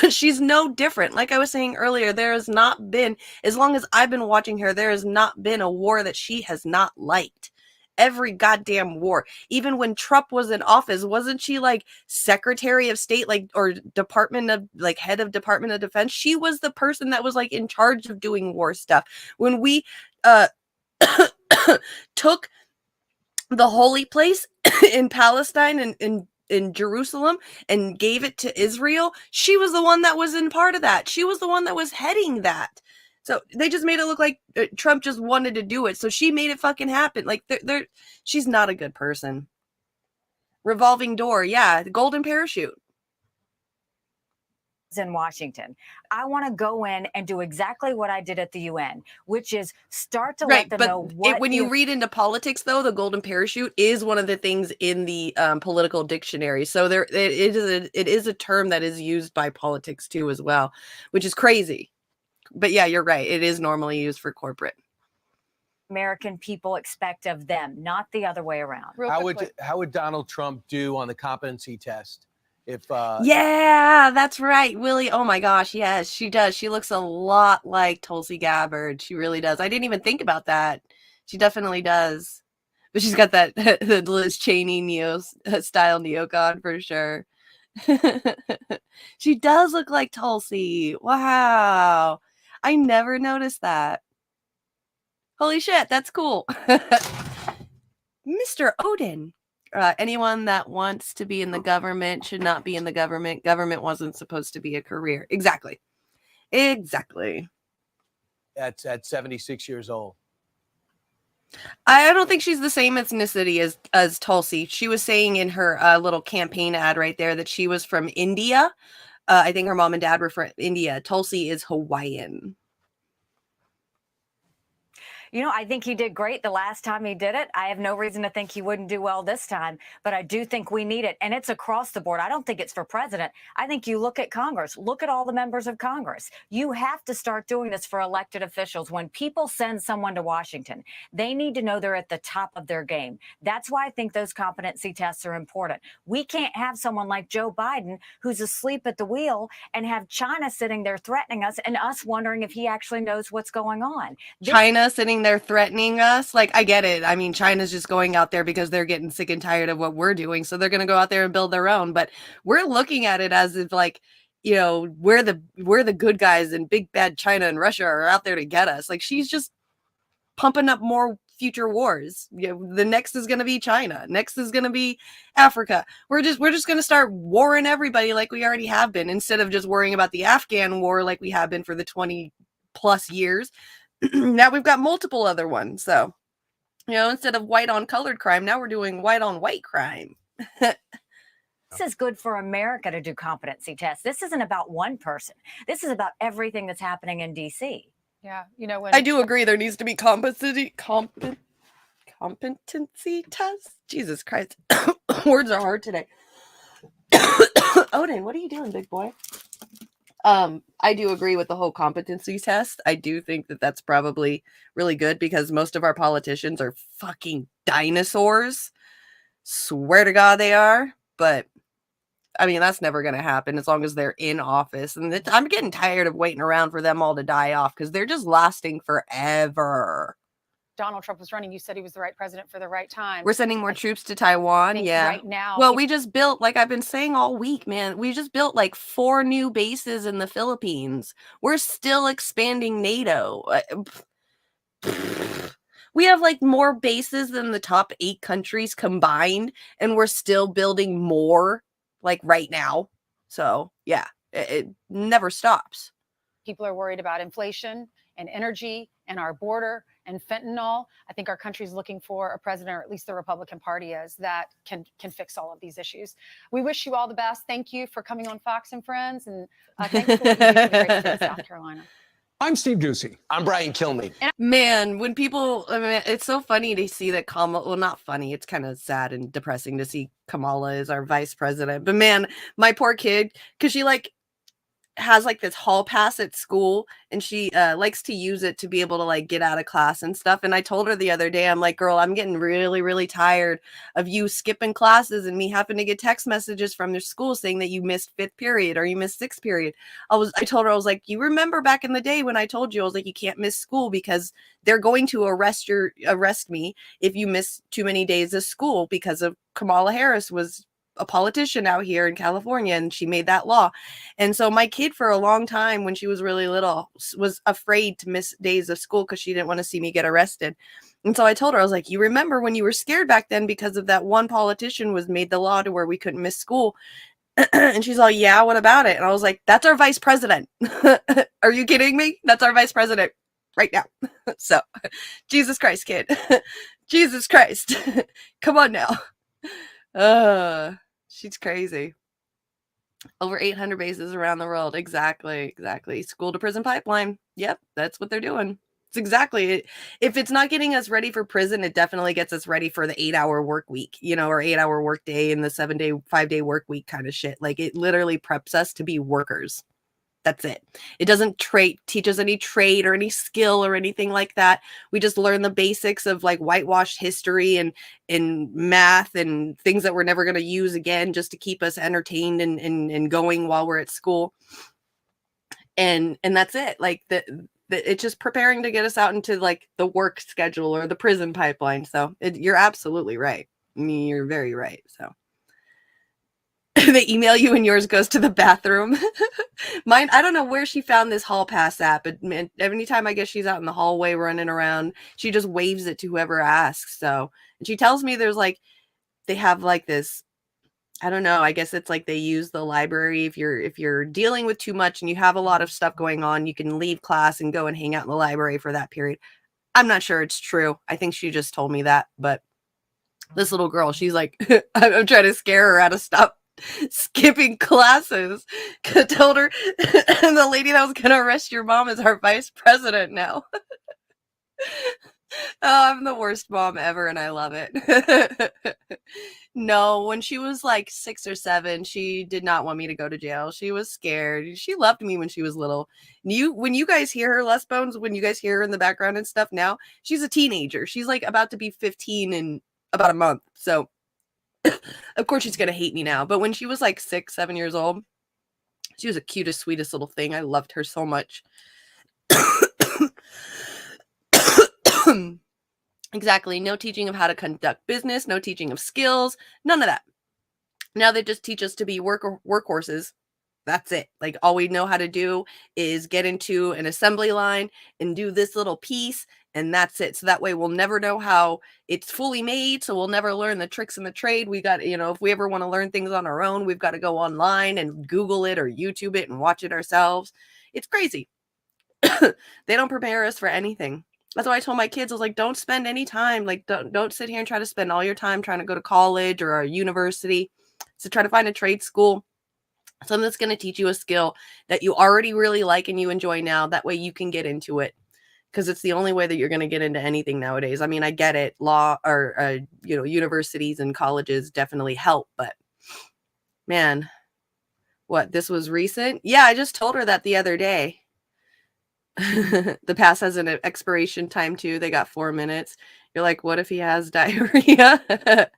A: she's no different. Like I was saying earlier, there has not been, as long as I've been watching her, there has not been a war that she has not liked. Every goddamn war. Even when Trump was in office, wasn't she like Secretary of State, like, or Department of, like, head of Department of Defense? She was the person that was like in charge of doing war stuff. When we took the holy place in Palestine and in Jerusalem and gave it to Israel, she was the one that was in part of that. She was the one that was heading that. So they just made it look like Trump just wanted to do it. So she made it fucking happen. Like, she's not a good person. Revolving door. Yeah. The golden parachute.
C: In Washington. I want to go in and do exactly what I did at the UN, which is start to let them know what.
A: When you read into politics, though, the golden parachute is one of the things in the political dictionary. So it is a term that is used by politics too, as well, which is crazy. But yeah, you're right. It is normally used for corporate.
C: American people expect of them, not the other way around.
I: How would Donald Trump do on the competency test? If
A: yeah, that's right, Willie. Oh my gosh, yes, she does. She looks a lot like Tulsi Gabbard. She really does. I didn't even think about that. She definitely does. But she's got that the Liz Cheney style neocon for sure. She does look like Tulsi. Wow. I never noticed that. Holy shit, that's cool. Mr. Odin. Anyone that wants to be in the government should not be in the government. Government wasn't supposed to be a career. Exactly.
I: At 76 years old.
A: I don't think she's the same ethnicity as Tulsi. She was saying in her little campaign ad right there that she was from India. I think her mom and dad were from India. Tulsi is Hawaiian.
C: You know, I think he did great the last time he did it. I have no reason to think he wouldn't do well this time, but I do think we need it. And it's across the board. I don't think it's for president. I think you look at Congress, look at all the members of Congress. You have to start doing this for elected officials. When people send someone to Washington, they need to know they're at the top of their game. That's why I think those competency tests are important. We can't have someone like Joe Biden who's asleep at the wheel and have China sitting there threatening us and us wondering if he actually knows what's going on.
A: China sitting there threatening us. Like, I get it. I mean, China's just going out there because they're getting sick and tired of what we're doing. So they're going to go out there and build their own. But we're looking at it as if, like, you know, we're the good guys and big bad China and Russia are out there to get us. Like, she's just pumping up more future wars. You know, the next is going to be China. Next is going to be Africa. We're just going to start warring everybody like we already have been, instead of just worrying about the Afghan war like we have been for the 20 plus years. Now we've got multiple other ones. So, you know, instead of white on colored crime, now we're doing white on white crime.
C: This is good for America to do competency tests. This isn't about one person. This is about everything that's happening in D.C.
G: Yeah, you know,
A: I do agree there needs to be competency tests. Jesus Christ. Words are hard today. Odin, what are you doing, big boy? I do agree with the whole competency test. I do think that that's probably really good because most of our politicians are fucking dinosaurs. Swear to God they are. But I mean, that's never going to happen as long as they're in office. And I'm getting tired of waiting around for them all to die off because they're just lasting forever.
G: Donald Trump was running, you said he was the right president for the right time.
A: We're sending more troops to Taiwan. Yeah.
G: Right now.
A: Well, we just built, like I've been saying all week, man, we just built like 4 new bases in the Philippines. We're still expanding NATO. We have like more bases than the top 8 countries combined, and we're still building more like right now. So yeah, it never stops.
G: People are worried about inflation and energy and our border and fentanyl. I think our country's looking for a president, or at least the Republican Party is, that can fix all of these issues. We wish you all the best. Thank you for coming on Fox and Friends, and thanks for what you do for the great state of South Carolina.
H: I'm Steve Doocy.
I: I'm Brian Kilmeade.
A: Man, when people, I mean, it's so funny to see that Kamala, well, not funny, it's kind of sad and depressing to see Kamala as our vice president. But man, my poor kid, because she like has like this hall pass at school, and she likes to use it to be able to like get out of class and stuff. And I told her the other day, I'm like, girl, I'm getting really, really tired of you skipping classes and me having to get text messages from your school saying that you missed 5th period or you missed 6th period. I told her, I was like, you remember back in the day when I told you, I was like, you can't miss school because they're going to arrest me if you miss too many days of school, because of Kamala Harris was a politician out here in California, and she made that law. And so my kid, for a long time when she was really little, was afraid to miss days of school because she didn't want to see me get arrested. And so I told her, I was like, you remember when you were scared back then because of that one politician was made the law to where we couldn't miss school? And she's like, yeah, what about it? And I was like, that's our vice president. Are you kidding me? That's our vice president right now. So Jesus Christ, kid. Jesus Christ. Come on now. She's crazy. Over 800 bases around the world. Exactly. School to prison pipeline. Yep, that's what they're doing. It's exactly it. If it's not getting us ready for prison, it definitely gets us ready for the 8-hour work week, or 8-hour work day and the 5-day work week kind of shit. Like, it literally preps us to be workers. That's it. It doesn't teach us any trade or any skill or anything like that. We just learn the basics of like whitewashed history and math and things that we're never going to use again, just to keep us entertained and going while we're at school. And that's it. Like it's just preparing to get us out into like the work schedule or the prison pipeline. So you're absolutely right. I mean, you're very right. So they email you and yours goes to the bathroom. Mine, I don't know where she found this hall pass app, but anytime I guess she's out in the hallway running around, she just waves it to whoever asks. So, and she tells me there's like, they have like this, I don't know, I guess it's like they use the library. If you're dealing with too much and you have a lot of stuff going on, you can leave class and go and hang out in the library for that period. I'm not sure it's true. I think she just told me that, but this little girl, she's like, I'm trying to scare her out of stuff. Skipping classes. I told her the lady that was going to arrest your mom is our vice president now. Oh, I'm the worst mom ever, and I love it. No, when she was like 6 or 7, she did not want me to go to jail. She was scared. She loved me when she was little. When you guys hear her, Les Bones, when you guys hear her in the background and stuff now, she's a teenager. She's like about to be 15 in about a month. So of course she's gonna hate me now, but when she was like 6, 7 years old, she was the cutest, sweetest little thing. I loved her so much. Exactly. No teaching of how to conduct business, no teaching of skills, none of that. Now they just teach us to be workhorses. That's it. Like, all we know how to do is get into an assembly line and do this little piece, and that's it. So that way we'll never know how it's fully made. So we'll never learn the tricks in the trade. We got, if we ever want to learn things on our own, we've got to go online and Google it or YouTube it and watch it ourselves. It's crazy. They don't prepare us for anything. That's why I told my kids, I was like, don't spend any time. Like, don't sit here and try to spend all your time trying to go to college or a university. So try to find a trade school, something that's going to teach you a skill that you already really like and you enjoy now. That way you can get into it, because it's the only way that you're going to get into anything nowadays. I mean, I get it. Law or, universities and colleges definitely help. But, man, what? This was recent? Yeah, I just told her that the other day. The pass has an expiration time, too. They got 4 minutes. You're like, what if he has diarrhea?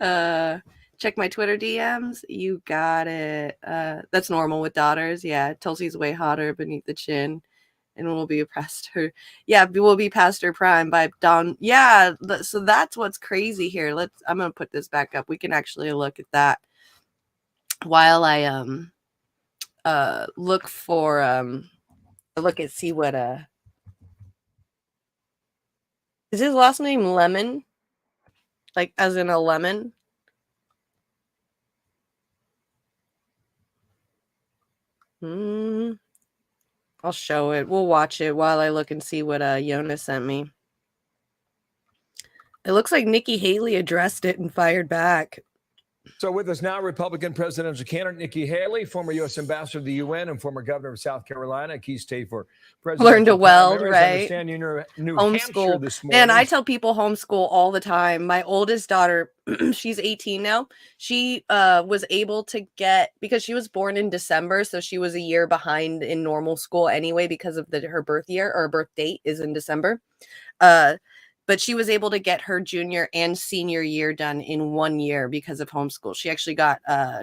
A: Check my Twitter DMs. You got it. That's normal with daughters. Yeah, Tulsi's way hotter beneath the chin, and will be past her. Yeah, will be past her prime by Dawn. Yeah, so that's what's crazy here. I'm gonna put this back up. We can actually look at that while I see what is his last name Lemon? Like as in a lemon? I'll show it. We'll watch it while I look and see what Yona sent me. It looks like Nikki Haley addressed it and fired back.
J: So with us now, Republican presidential candidate Nikki Haley, former U.S. ambassador to the UN and former governor of South Carolina, a key state for presidential
A: Learn to weld,
J: primaries.
A: right?
J: I understand you're in New Hampshire this morning.
A: Man, I tell people homeschool all the time. My oldest daughter, she's 18 now. She was able to get, because she was born in December, so she was a year behind in normal school anyway because of her birth year, or birth date is in December. But she was able to get her junior and senior year done in 1 year because of homeschool. She actually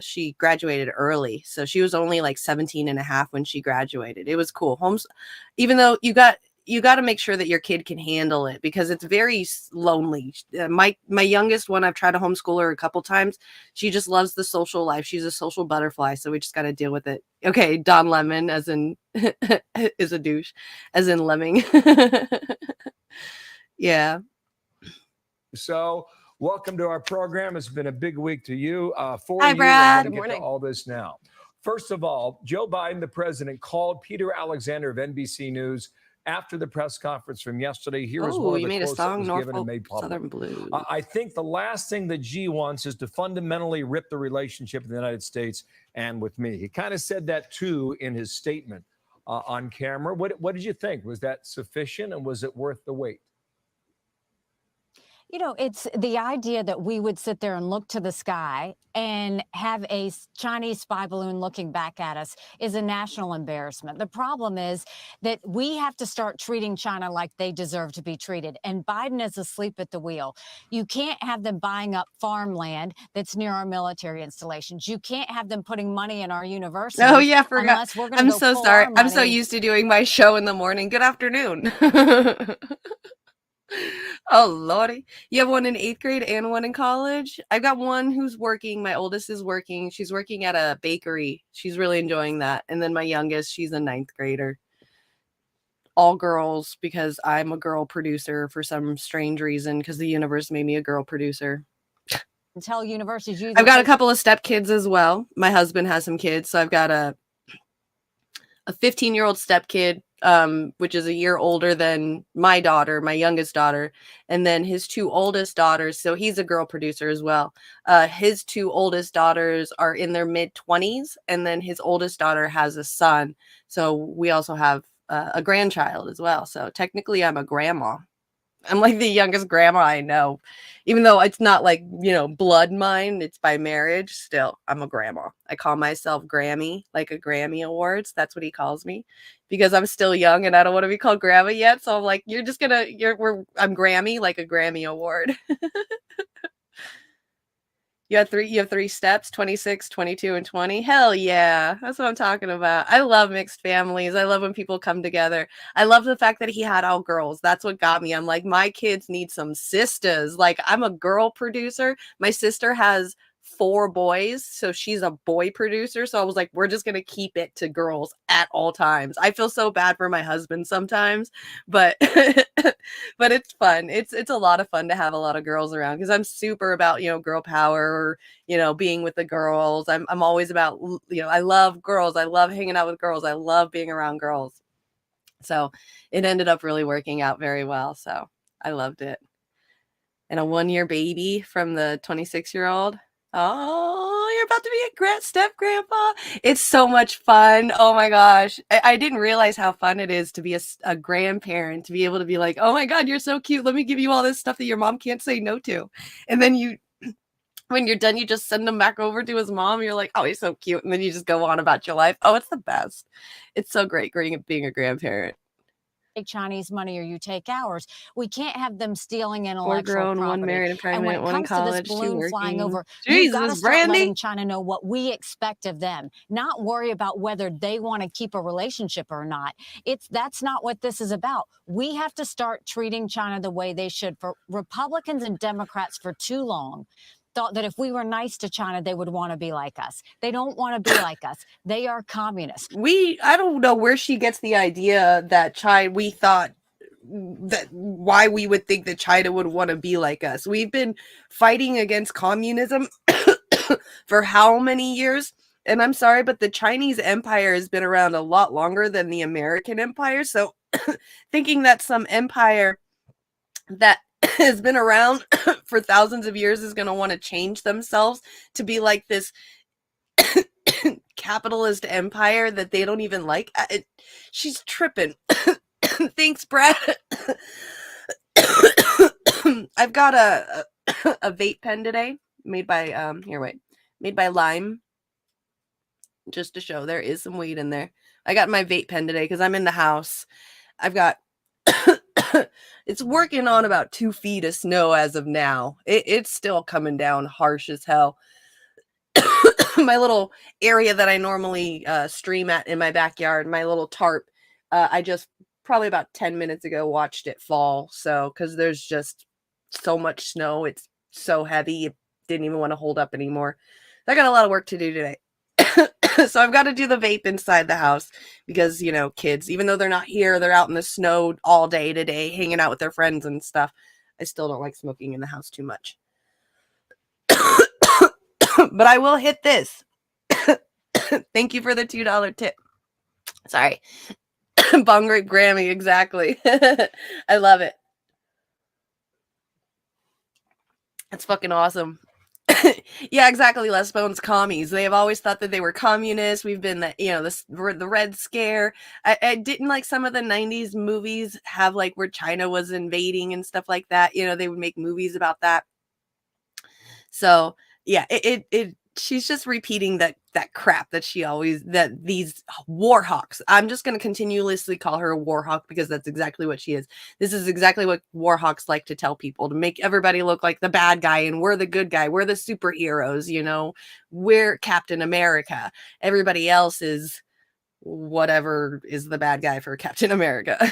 A: she graduated early. So she was only like 17 and a half when she graduated. It was cool. Even though you got to make sure that your kid can handle it because it's very lonely. My youngest one, I've tried to homeschool her a couple times. She just loves the social life. She's a social butterfly. So we just got to deal with it. Okay. Don Lemon as in is a douche, as in lemming. Yeah.
J: So welcome to our program. It's been a big week to you.
A: Hi, Brad.
J: Good morning. All this now. First of all, Joe Biden, the president, called Peter Alexander of NBC News after the press conference from yesterday. Here is one of the quotes that was given and made public.
A: Southern Blues.
J: I think the last thing that G wants is to fundamentally rip the relationship with the United States and with me. He kind of said that too in his statement on camera. What did you think? Was that sufficient and was it worth the wait?
C: You know, it's the idea that we would sit there and look to the sky and have a Chinese spy balloon looking back at us is a national embarrassment. The problem is that we have to start treating China like they deserve to be treated. And Biden is asleep at the wheel. You can't have them buying up farmland that's near our military installations. You can't have them putting money in our universities.
A: Oh, yeah, forgot. I'm so sorry. I'm so
C: money.
A: used to doing my show in the morning. Good afternoon. Oh, Lordy. You have one in 8th grade and one in college? I've got one who's working. My oldest is working. She's working at a bakery. She's really enjoying that. And then my youngest, she's a 9th grader. All girls because I'm a girl producer for some strange reason because the universe made me a girl producer.
C: Tell universities use
A: I've got a couple of stepkids as well. My husband has some kids. So I've got a 15-year-old stepkid, which is a year older than my daughter, my youngest daughter, and then his 2 oldest daughters. So he's a girl producer as well. His 2 oldest daughters are in their mid-20s, and then his oldest daughter has a son. So we also have a grandchild as well. So technically, I'm a grandma. I'm like the youngest grandma I know, even though it's not like, blood mine, it's by marriage. Still, I'm a grandma. I call myself Grammy, like a Grammy Awards. That's what he calls me because I'm still young and I don't want to be called grandma yet. So I'm like, I'm Grammy, like a Grammy Award. You have 3 steps, 26, 22, and 20. Hell yeah. That's what I'm talking about. I love mixed families. I love when people come together. I love the fact that he had all girls. That's what got me. I'm like, my kids need some sisters. Like, I'm a girl producer. My sister has 4 boys, so she's a boy producer. So I was like, we're just going to keep it to girls at all times. I feel so bad for my husband sometimes, but but it's fun. It's a lot of fun to have a lot of girls around because I'm super about, girl power or, being with the girls. I'm always about, I love girls. I love hanging out with girls. I love being around girls. So it ended up really working out very well. So I loved it. And a 1-year baby from the 26-year-old. Oh, you're about to be a step-grandpa. It's so much fun. Oh, my gosh. I didn't realize how fun it is to be a grandparent, to be able to be like, oh, my God, you're so cute. Let me give you all this stuff that your mom can't say no to. And then when you're done, you just send them back over to his mom. You're like, oh, he's so cute. And then you just go on about your life. Oh, it's the best. It's so great being a grandparent.
C: Take Chinese money or you take ours. We can't have them stealing
A: 4
C: intellectual
A: grown,
C: property.
A: 1 married and pregnant, 1 in college, 2 working.
C: Balloon flying over,
A: Jesus,
C: you got to start
A: Brandy.
C: letting China know what we expect of them. Not worry about whether they want to keep a relationship or not. That's not what this is about. We have to start treating China the way they should. For Republicans and Democrats for too long thought that if we were nice to China, they would want to be like us. They don't want to be like us. They are communists.
A: I don't know where she gets the idea that we thought that why we would think that China would want to be like us. We've been fighting against communism for how many years? And I'm sorry, but the Chinese empire has been around a lot longer than the American empire. So thinking that some empire that has been around for thousands of years is going to want to change themselves to be like this capitalist empire that they don't even like. She's tripping. Thanks, Brad. I've got a vape pen today made by made by Lime, just to show there is some weed in there. I got my vape pen today because I'm in the house. I've got it's working on about 2 feet of snow as of now. It's still coming down harsh as hell. My little area that I normally stream at in my backyard, my little tarp, I just probably about 10 minutes ago watched it fall. So, because there's just so much snow, it's so heavy, it didn't even want to hold up anymore. I got a lot of work to do today. So I've got to do the vape inside the house because, you know, kids, even though they're not here, they're out in the snow all day today, hanging out with their friends and stuff. I still don't like smoking in the house too much. But I will hit this. Thank you for the $2 tip. Sorry. Bong Rape Grammy, exactly. I love it. That's fucking awesome. Yeah, exactly. Les Bones commies. They have always thought that they were communists. We've been, the Red Scare. I didn't like some of the 90s movies have like where China was invading and stuff like that. You know, they would make movies about that. So yeah, she's just repeating that crap that these war hawks. I'm just going to continuously call her a war hawk because that's exactly what she is. This is exactly what war hawks like to tell people, to make everybody look like the bad guy and we're the good guy. We're the superheroes, you know, we're Captain America. Everybody else is whatever is the bad guy for Captain America.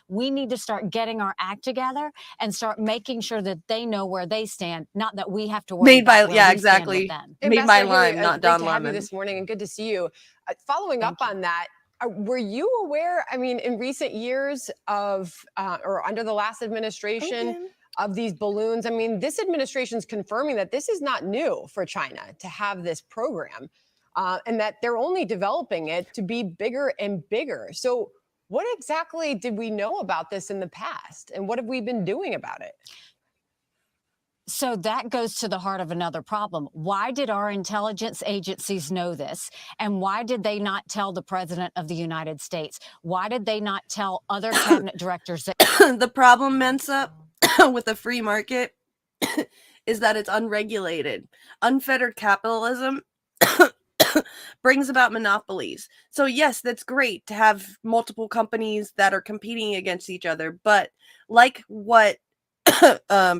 C: We need to start getting our act together and start making sure that they know where they stand, not that we have to worry
A: Made by
C: about where
A: yeah
C: we
A: exactly
C: stand with them.
A: made by
K: Ambassador Hillary,
A: Lime, not
K: great
A: Don
K: to have you
A: Lemon.
K: this morning and good to see you. Following up on that, were you aware, I mean, in recent years of, or under the last administration, of these balloons? I mean, this administration's confirming that this is not new for China to have this program, and that they're only developing it to be bigger and bigger. So what exactly did we know about this in the past, and what have we been doing about it?
C: So that goes to the heart of another problem. Why did our intelligence agencies know this? And why did they not tell the President of the United States? Why did they not tell other cabinet directors that
A: the problem, Mensa, with the free market is that it's unregulated. Unfettered capitalism brings about monopolies. So yes, that's great to have multiple companies that are competing against each other. But like what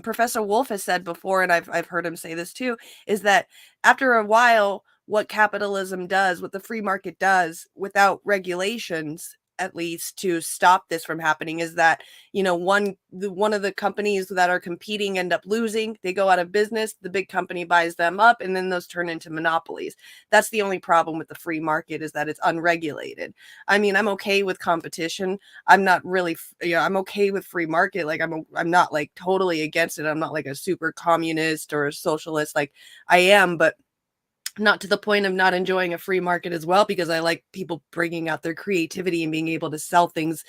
A: Professor Wolf has said before, and I've heard him say this too, is that after a while, what capitalism does, what the free market does without regulations, at least to stop this from happening, is that, you know, one of the companies that are competing end up losing. They go out of business, the big company buys them up, and then those turn into monopolies. That's the only problem with the free market, is that it's unregulated. I mean, I'm okay with competition. I'm not really, I'm okay with free market. Like I'm not like totally against it. I'm not like a super communist or a socialist like I am, but not to the point of not enjoying a free market as well, because I like people bringing out their creativity and being able to sell things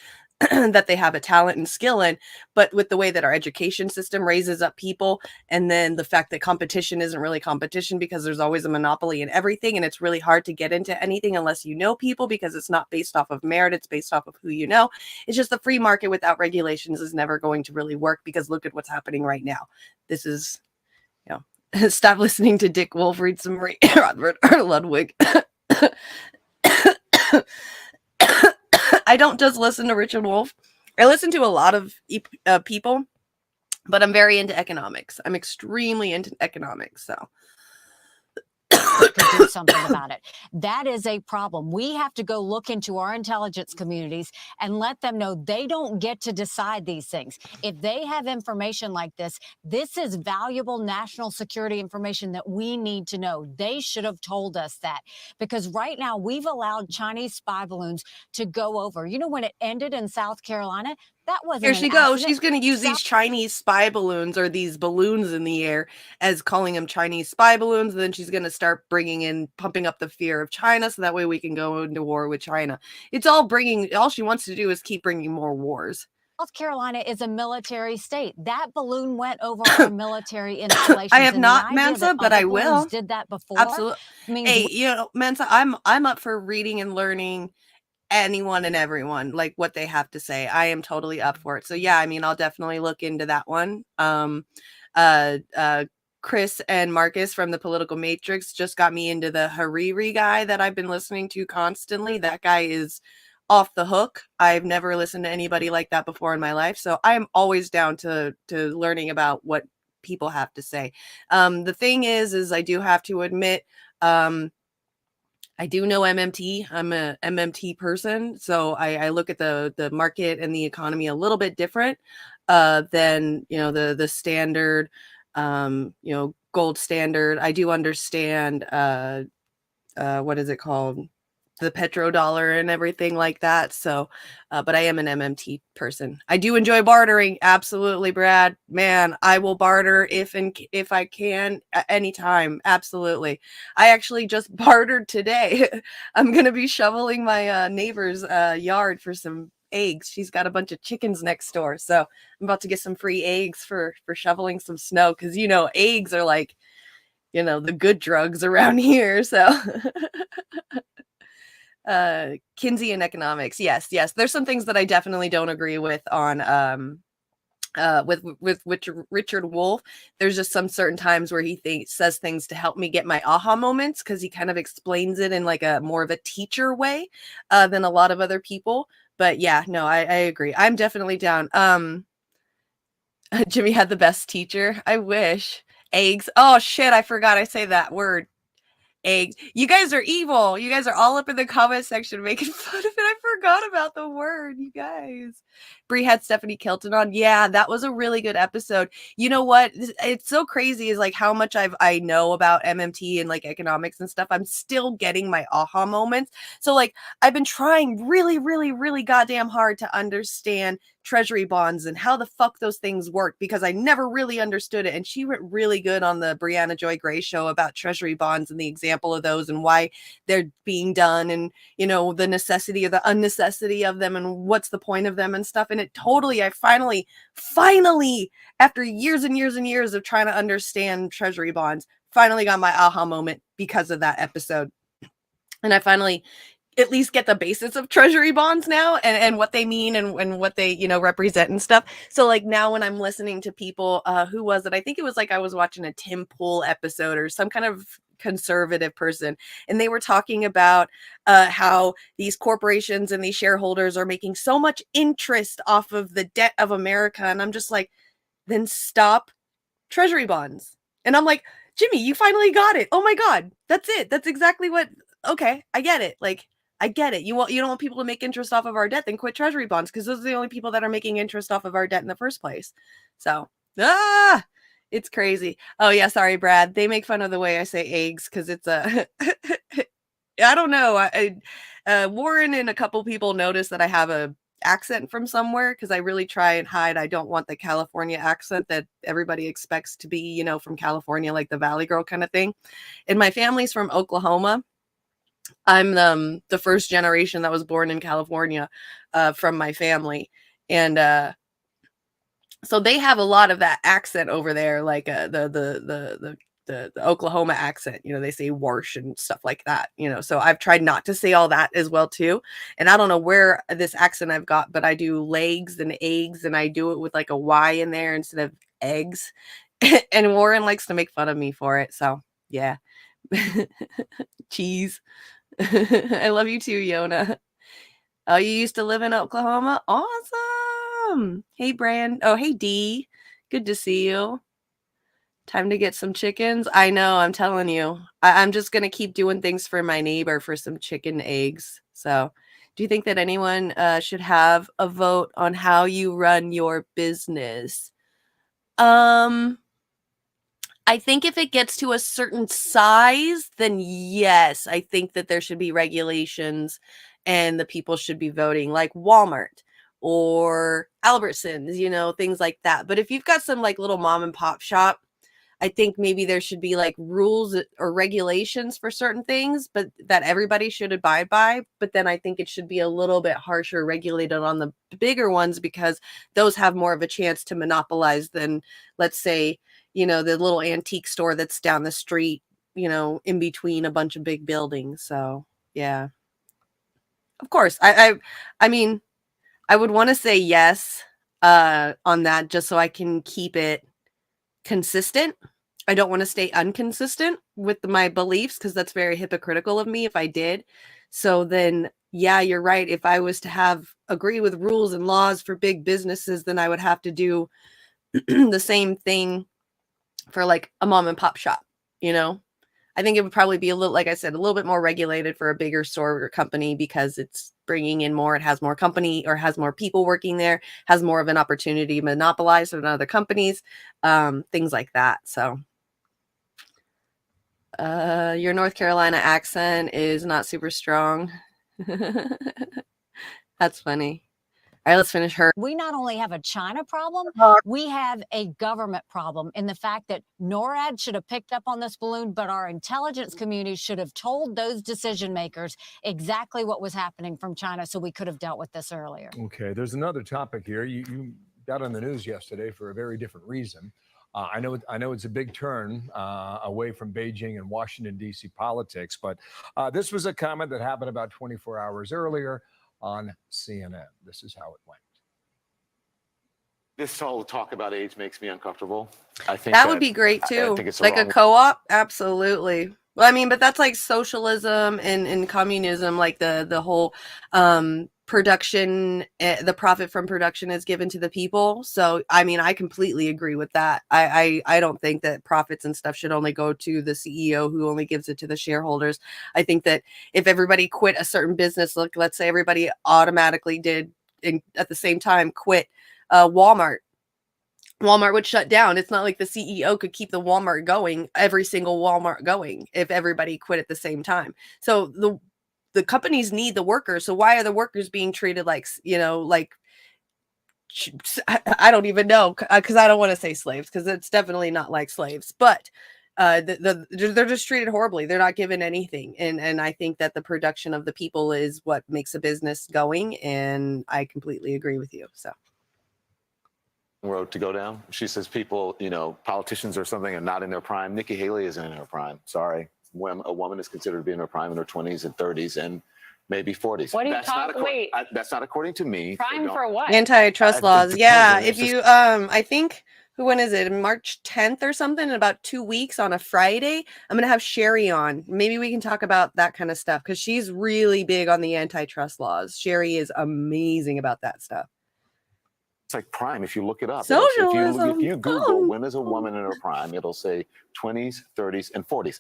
A: that they have a talent and skill in. But with the way that our education system raises up people, and then the fact that competition isn't really competition because there's always a monopoly in everything, and it's really hard to get into anything unless you know people, because it's not based off of merit, it's based off of who you know. It's just the free market without regulations is never going to really work, because look at what's happening right now. This is, you know, stop listening to Dick Wolf, read some Robert R. Ludwig. I don't just listen to Richard Wolf. I listen to a lot of people, but I'm very into economics. I'm extremely into economics, so.
C: could do something about it. That is a problem. We have to go look into our intelligence communities and let them know they don't get to decide these things. If they have information like this, this is valuable national security information that we need to know. They should have told us that, because right now we've allowed Chinese spy balloons to go over. You know, when it ended in South Carolina, that wasn't
A: Here she
C: an
A: goes.
C: accident.
A: She's going to use these Chinese spy balloons, or these balloons in the air, as calling them Chinese spy balloons. And then she's going to start pumping up the fear of China, so that way we can go into war with China. It's all she wants to do is keep bringing more wars.
C: South Carolina is a military state. That balloon went over our military installations.
A: I have
C: and
A: not,
C: the idea
A: Mensa,
C: that
A: but
C: other
A: I
C: balloons
A: will.
C: did that before
A: Absolutely.
C: means
A: Hey, you know, Mensa, I'm up for reading and learning anyone and everyone, like what they have to say. I am totally up for it. So yeah, I mean, I'll definitely look into that one. Chris and Marcus from the Political Matrix just got me into the Hariri guy that I've been listening to constantly. That guy is off the hook. I've never listened to anybody like that before in my life. So I am always down to learning about what people have to say. The thing is I do have to admit, I do know MMT. I'm a MMT person, so I look at the market and the economy a little bit different than the standard, gold standard. I do understand what is it called? The petrodollar and everything like that. So, but I am an MMT person. I do enjoy bartering. Absolutely, Brad. Man, I will barter if I can at any time. Absolutely. I actually just bartered today. I'm going to be shoveling my neighbor's yard for some eggs. She's got a bunch of chickens next door. So I'm about to get some free eggs for shoveling some snow. Cause eggs are like, the good drugs around here. So Keynesian economics. Yes. There's some things that I definitely don't agree with on with Richard Wolff. There's just some certain times where he says things to help me get my aha moments because he kind of explains it in like a more of a teacher way than a lot of other people. But yeah, no, I agree. I'm definitely down. Jimmy had the best teacher. I wish. Eggs. Oh shit, I forgot I say that word. Eggs. You guys are evil. You guys are all up in the comment section making fun of it. I forgot about the word, you guys. Bree had Stephanie Kilton on. Yeah, that was a really good episode. You know what? It's so crazy is like how much I know about MMT and like economics and stuff. I'm still getting my aha moments. So like I've been trying really, really, really goddamn hard to understand treasury bonds and how the fuck those things work because I never really understood it. And she went really good on the Brianna Joy Gray show about treasury bonds and the example of those and why they're being done and, the necessity or the unnecessity of them and what's the point of them and stuff. And it totally, I finally, after years and years and years of trying to understand treasury bonds, finally got my aha moment because of that episode. And I finally at least get the basis of treasury bonds now and what they mean and what they, represent and stuff. So like now when I'm listening to people, who was it? I think it was like I was watching a Tim Pool episode or some kind of conservative person. And they were talking about how these corporations and these shareholders are making so much interest off of the debt of America. And I'm just like, then stop treasury bonds. And I'm like, Jimmy, you finally got it. Oh my God. That's it. That's exactly what, okay, I get it. Like, I get it. You don't want people to make interest off of our debt, then quit treasury bonds because those are the only people that are making interest off of our debt in the first place. So, it's crazy. Oh yeah, sorry, Brad. They make fun of the way I say eggs because it's a. I don't know. Warren and a couple people noticed that I have a accent from somewhere because I really try and hide. I don't want the California accent that everybody expects to be, from California, like the Valley Girl kind of thing. And my family's from Oklahoma. I'm the first generation that was born in California from my family. And so they have a lot of that accent over there, like the Oklahoma accent, they say wash and stuff like that, so I've tried not to say all that as well too. And I don't know where this accent I've got, but I do legs and eggs and I do it with like a Y in there instead of eggs. And Warren likes to make fun of me for it. So yeah. Cheese. I love you too, Yona. Oh, you used to live in Oklahoma? Awesome. Hey, Brand. Oh, hey, Dee. Good to see you. Time to get some chickens. I know, I'm telling you. I'm just going to keep doing things for my neighbor for some chicken eggs. So, do you think that anyone should have a vote on how you run your business? I think if it gets to a certain size, then yes, I think that there should be regulations and the people should be voting, like Walmart or Albertsons, things like that. But if you've got some like little mom and pop shop, I think maybe there should be like rules or regulations for certain things, but that everybody should abide by. But then I think it should be a little bit harsher regulated on the bigger ones, because those have more of a chance to monopolize than, let's say, the little antique store that's down the street, in between a bunch of big buildings. So yeah, of course, I mean, I would want to say yes on that, just so I can keep it consistent. I don't want to stay inconsistent with my beliefs, because that's very hypocritical of me if I did. So then, yeah, you're right. If I was to agree with rules and laws for big businesses, then I would have to do the same thing for like a mom and pop shop, I think it would probably be a little, like I said, a little bit more regulated for a bigger store or company, because it's bringing in more. It has more company, or has more people working there, has more of an opportunity to monopolize than other companies, things like that. So your North Carolina accent is not super strong. That's funny. All right, let's finish her.
C: We not only have a China problem, we have a government problem in the fact that NORAD should have picked up on this balloon, but our intelligence community should have told those decision makers exactly what was happening from China, so we could have dealt with this earlier.
J: Okay, there's another topic here. You got on the news yesterday for a very different reason. I know it's a big turn away from Beijing and Washington, D.C. politics, but this was a comment that happened about 24 hours earlier on CNN. This is how it went.
L: This whole talk about age makes me uncomfortable. I think
A: that would be great too. I think it's like a co-op. Absolutely. Well, I mean, but that's like socialism and communism, like the whole production, the profit from production is given to the people. So, I mean, I completely agree with that. I don't think that profits and stuff should only go to the CEO who only gives it to the shareholders. I think that if everybody quit a certain business, like let's say everybody automatically did at the same time quit Walmart would shut down. It's not like the CEO could keep the Walmart going, every single Walmart going, if everybody quit at the same time. So the companies need the workers. So why are the workers being treated like, like, I don't even know, because I don't want to say slaves, because it's definitely not like slaves, but they're just treated horribly. They're not given anything. And I think that the production of the people is what makes a business going. And I completely agree with you. So.
L: Road to go down. She says people, politicians or something are not in their prime. Nikki Haley isn't in her prime. Sorry. When a woman is considered to be in her prime in her 20s and 30s and maybe 40s.
D: What are you talking? Wait,
L: that's not according to me.
D: Prime for what?
A: Antitrust laws. Yeah. If you, I think, when is it? March 10th or something? In about 2 weeks on a Friday, I'm going to have Sherry on. Maybe we can talk about that kind of stuff, because she's really big on the antitrust laws. Sherry is amazing about that stuff.
L: It's like prime. If you look it up,
A: socialism.
L: If you Google when is a woman in her prime, it'll say 20s, 30s, and 40s.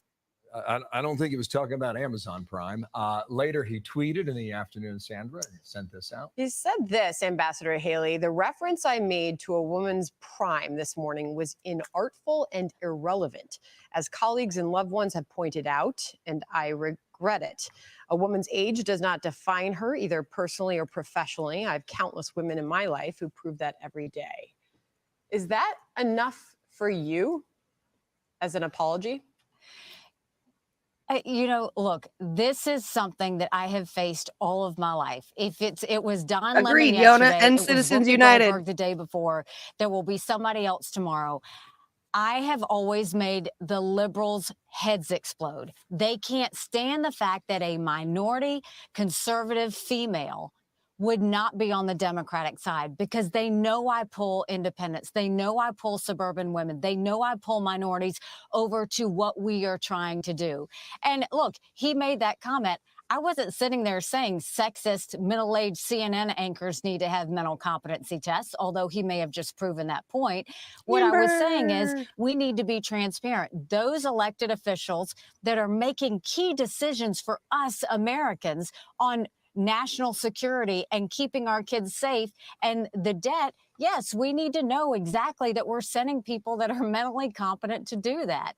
J: I don't think he was talking about Amazon Prime. Later, he tweeted in the afternoon, Sandra, and sent this out.
K: He said this, Ambassador Haley, the reference I made to a woman's prime this morning was inartful and irrelevant, as colleagues and loved ones have pointed out, and I regret it. A woman's age does not define her, either personally or professionally. I have countless women in my life who prove that every day. Is that enough for you as an apology?
C: Look, this is something that I have faced all of my life. If it was Don
A: Agreed,
C: Lemon
A: Yona, and Citizens United
C: the day before, there will be somebody else tomorrow. I have always made the liberals' heads explode. They can't stand the fact that a minority conservative female would not be on the Democratic side, because they know I pull independents. They know I pull suburban women. They know I pull minorities over to what we are trying to do. And look, he made that comment. I wasn't sitting there saying sexist middle-aged CNN anchors need to have mental competency tests, although he may have just proven that point. What I was saying is we need to be transparent. Those elected officials that are making key decisions for us Americans on national security and keeping our kids safe and the debt, yes, we need to know exactly that we're sending people that are mentally competent to do that.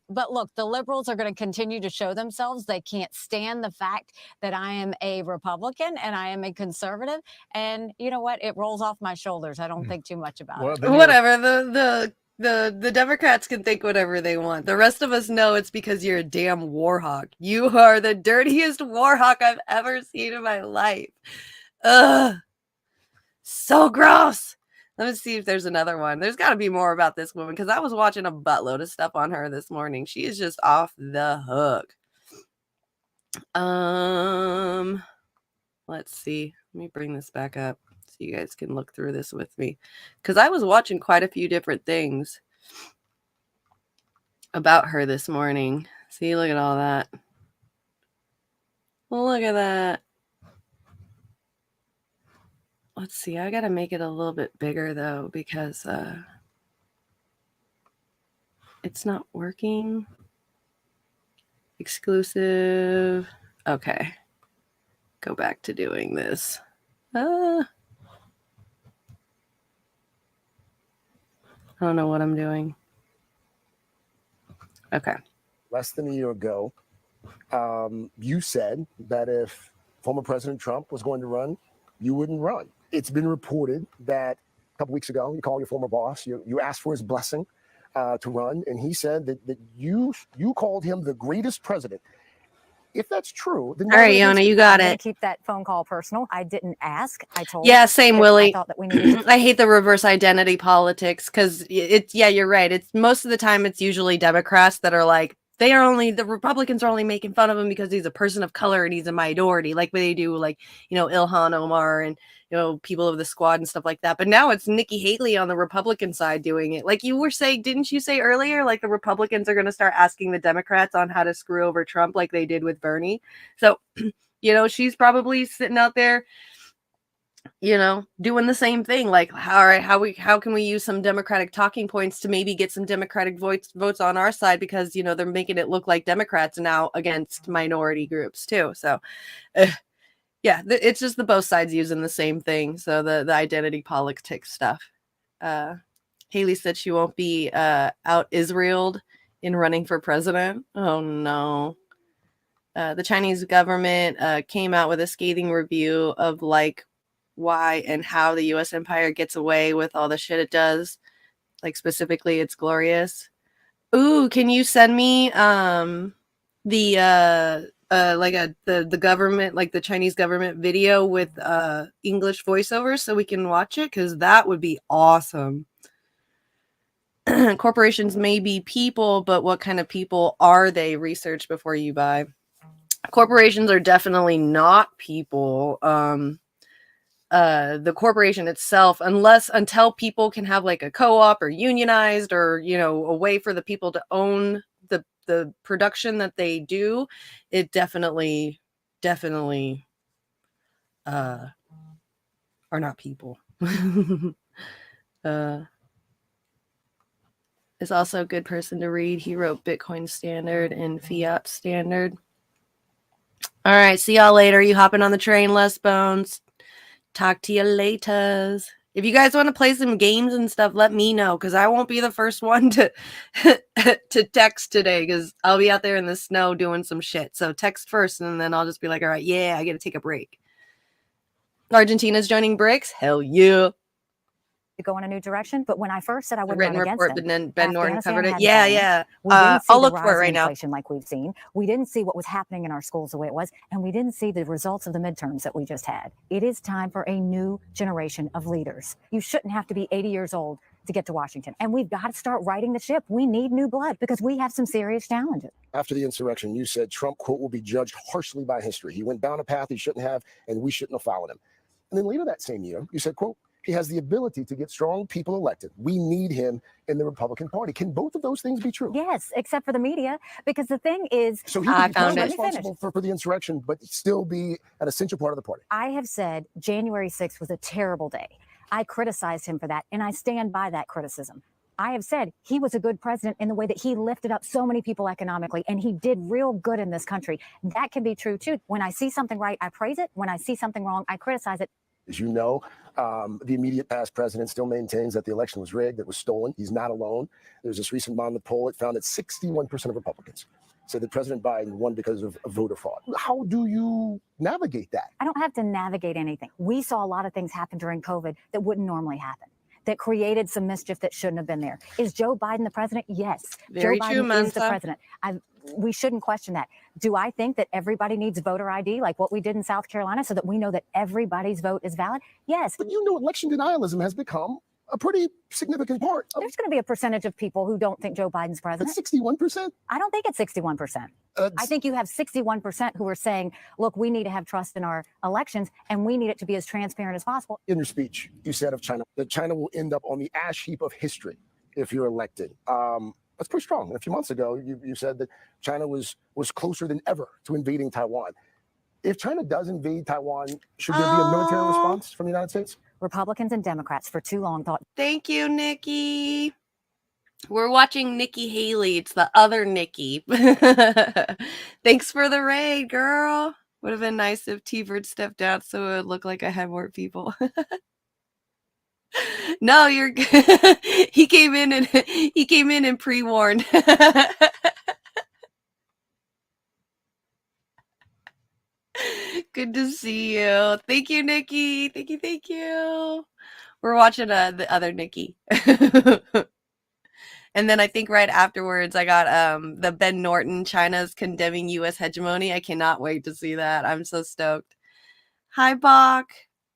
C: But look, the liberals are going to continue to show themselves. They can't stand the fact that I am a Republican and I am a conservative. And you know what? It rolls off my shoulders. I don't think too much about it.
A: Whatever. The The Democrats can think whatever they want. The rest of us know it's because you're a damn war hawk. You are the dirtiest war hawk I've ever seen in my life. Ugh. So gross. Let me see if there's another one. There's got to be more about this woman because I was watching a buttload of stuff on her this morning. She is just off the hook. Let's see. Let me bring this back up so you guys can look through this with me because I was watching quite a few different things about her this morning. See, look at all that. Look at that. Let's see. I got to make it a little bit bigger though because it's not working. Exclusive. Okay. Go back to doing this. I don't know what I'm doing. Okay.
M: Less than a year ago, you said that if former President Trump was going to run, you wouldn't run. It's been reported that a couple weeks ago, you called your former boss, you asked for his blessing to run, and he said that you called him the greatest president. If that's true, then
A: all right, Yona, you got it.
C: Keep that phone call personal. I didn't ask. I told.
A: Yeah, same, Willie.
C: I thought that we needed.
A: I hate the reverse identity politics because it's. Yeah, you're right. It's most of the time it's usually Democrats that are like the Republicans are only making fun of him because he's a person of color and he's a minority, like they do, like Ilhan Omar and people of the squad and stuff like that. But now it's Nikki Haley on the Republican side doing it. Like you were saying, didn't you say earlier, like the Republicans are going to start asking the Democrats on how to screw over Trump like they did with Bernie? So, she's probably sitting out there, doing the same thing. Like, all right, how can we use some Democratic talking points to maybe get some Democratic votes on our side because, they're making it look like Democrats now against minority groups too. So, yeah, it's just the both sides using the same thing. So the identity politics stuff. Haley said she won't be out Israeled in running for president. Oh, no. The Chinese government came out with a scathing review of why and how the U.S. empire gets away with all the shit it does. Like specifically, it's glorious. Ooh, can you send me the government, like the Chinese government video with English voiceovers so we can watch it? Because that would be awesome. Corporations may be people, but what kind of people are they? Research before you buy. Corporations are definitely not people. The corporation itself, until people can have like a co-op or unionized or, a way for the people to own the production that they do, it definitely are not people. Is also a good person to read. He wrote Bitcoin Standard and Fiat Standard. All right, see y'all later. You hopping on the train, Les Bones? Talk to you later. If you guys want to play some games and stuff, let me know because I won't be the first one to to text today because I'll be out there in the snow doing some shit. So text first and then I'll just be like, all right, yeah, I got to take a break. Argentina's joining BRICS? Hell yeah.
C: To go in a new direction, but when I first said I wouldn't run against
A: report,
C: them,
A: but then Ben Norton covered it.
C: Yeah. We didn't see
A: I'll
C: the
A: look for it right now.
C: inflation like we've seen. We didn't see what was happening in our schools the way it was, and we didn't see the results of the midterms that we just had. It is time for a new generation of leaders. You shouldn't have to be 80 years old to get to Washington, and we've got to start righting the ship. We need new blood because we have some serious challenges.
M: After the insurrection, you said Trump, quote, will be judged harshly by history. He went down a path he shouldn't have, and we shouldn't have followed him. And then later that same year, you said, quote, he has the ability to get strong people elected. We need him in the Republican Party. Can both of those things be true?
C: Yes, except for the media, because the thing is,
M: so he could be responsible for the insurrection, but still be an essential part of the party.
C: I have said January 6th was a terrible day. I criticized him for that, and I stand by that criticism. I have said he was a good president in the way that he lifted up so many people economically, and he did real good in this country. That can be true, too. When I see something right, I praise it. When I see something wrong, I criticize it.
M: As you know, the immediate past president still maintains that the election was rigged, it was stolen. He's not alone. There's this recent Monmouth poll. It found that 61% of Republicans said that President Biden won because of voter fraud. How do you navigate that?
C: I don't have to navigate anything. We saw a lot of things happen during COVID that wouldn't normally happen. that created some mischief that shouldn't have been there. Is Joe Biden the president? Yes.
A: Very
C: Joe
A: true,
C: Biden is the
A: Mensa.
C: president. We shouldn't question that. Do I think that everybody needs voter ID like what we did in South Carolina so that we know that everybody's vote is valid? Yes.
M: But you know, election denialism has become a pretty significant part.
C: There's going to be a percentage of people who don't think Joe Biden's president.
M: 61%?
C: I don't think it's 61%. I think you have 61% who are saying, look, we need to have trust in our elections and we need it to be as transparent as possible.
M: In your speech, you said of China that China will end up on the ash heap of history if you're elected. That's pretty strong. A few months ago, you said that China was closer than ever to invading Taiwan. If China does invade Taiwan, should there be a military response from the United States?
C: Republicans and Democrats for too long thought.
A: Thank you, Nikki. We're watching Nikki Haley. It's the other Nikki. Thanks for the raid, girl. Would have been nice if T-Bird stepped out so it would look like I had more people. No, you're good. He came in and pre-warned. Good to see you. Thank you, Nikki. Thank you. We're watching the other Nikki. And then I think right afterwards I got the Ben Norton, China's condemning U.S. hegemony. I cannot wait to see that. I'm so stoked. Hi, Bach.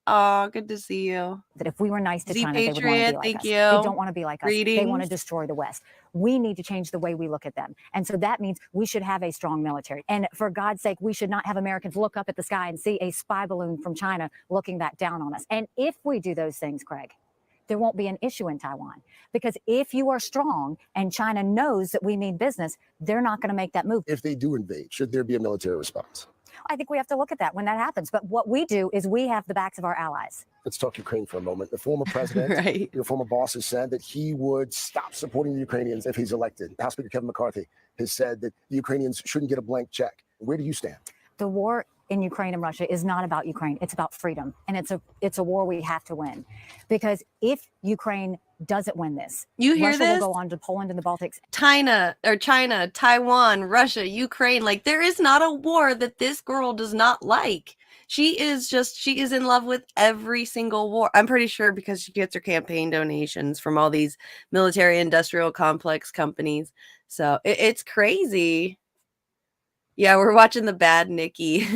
A: Oh, good to see you.
C: That if we were nice to
A: Z
C: China, they would want to
A: Patriot,
C: be like
A: thank
C: us.
A: you.
C: They don't want to be like us. They want to
A: Greetings.
C: destroy the West. We need to change the way we look at them. And so that means we should have a strong military. And for God's sake, we should not have Americans look up at the sky and see a spy balloon from China looking back down on us. And if we do those things, Craig, there won't be an issue in Taiwan. Because if you are strong and China knows that we mean business, they're not going to make that move.
M: If they do invade, should there be a military response?
C: I think we have to look at that when that happens. But what we do is we have the backs of our allies.
M: Let's talk Ukraine for a moment. The former president,
A: Right.
M: your former boss, has said that he would stop supporting the Ukrainians if he's elected. House Speaker Kevin McCarthy has said that the Ukrainians shouldn't get a blank check. Where do you stand?
C: The war in Ukraine and Russia is not about Ukraine. It's about freedom. And it's a war we have to win. Because if Ukraine doesn't win this,
A: You hear
C: Russia
A: this?
C: will go on to Poland and the Baltics.
A: China, Taiwan, Russia, Ukraine. Like, there is not a war that this girl does not like. She is in love with every single war. I'm pretty sure because she gets her campaign donations from all these military industrial complex companies. So it's crazy. Yeah, we're watching the bad Nikki.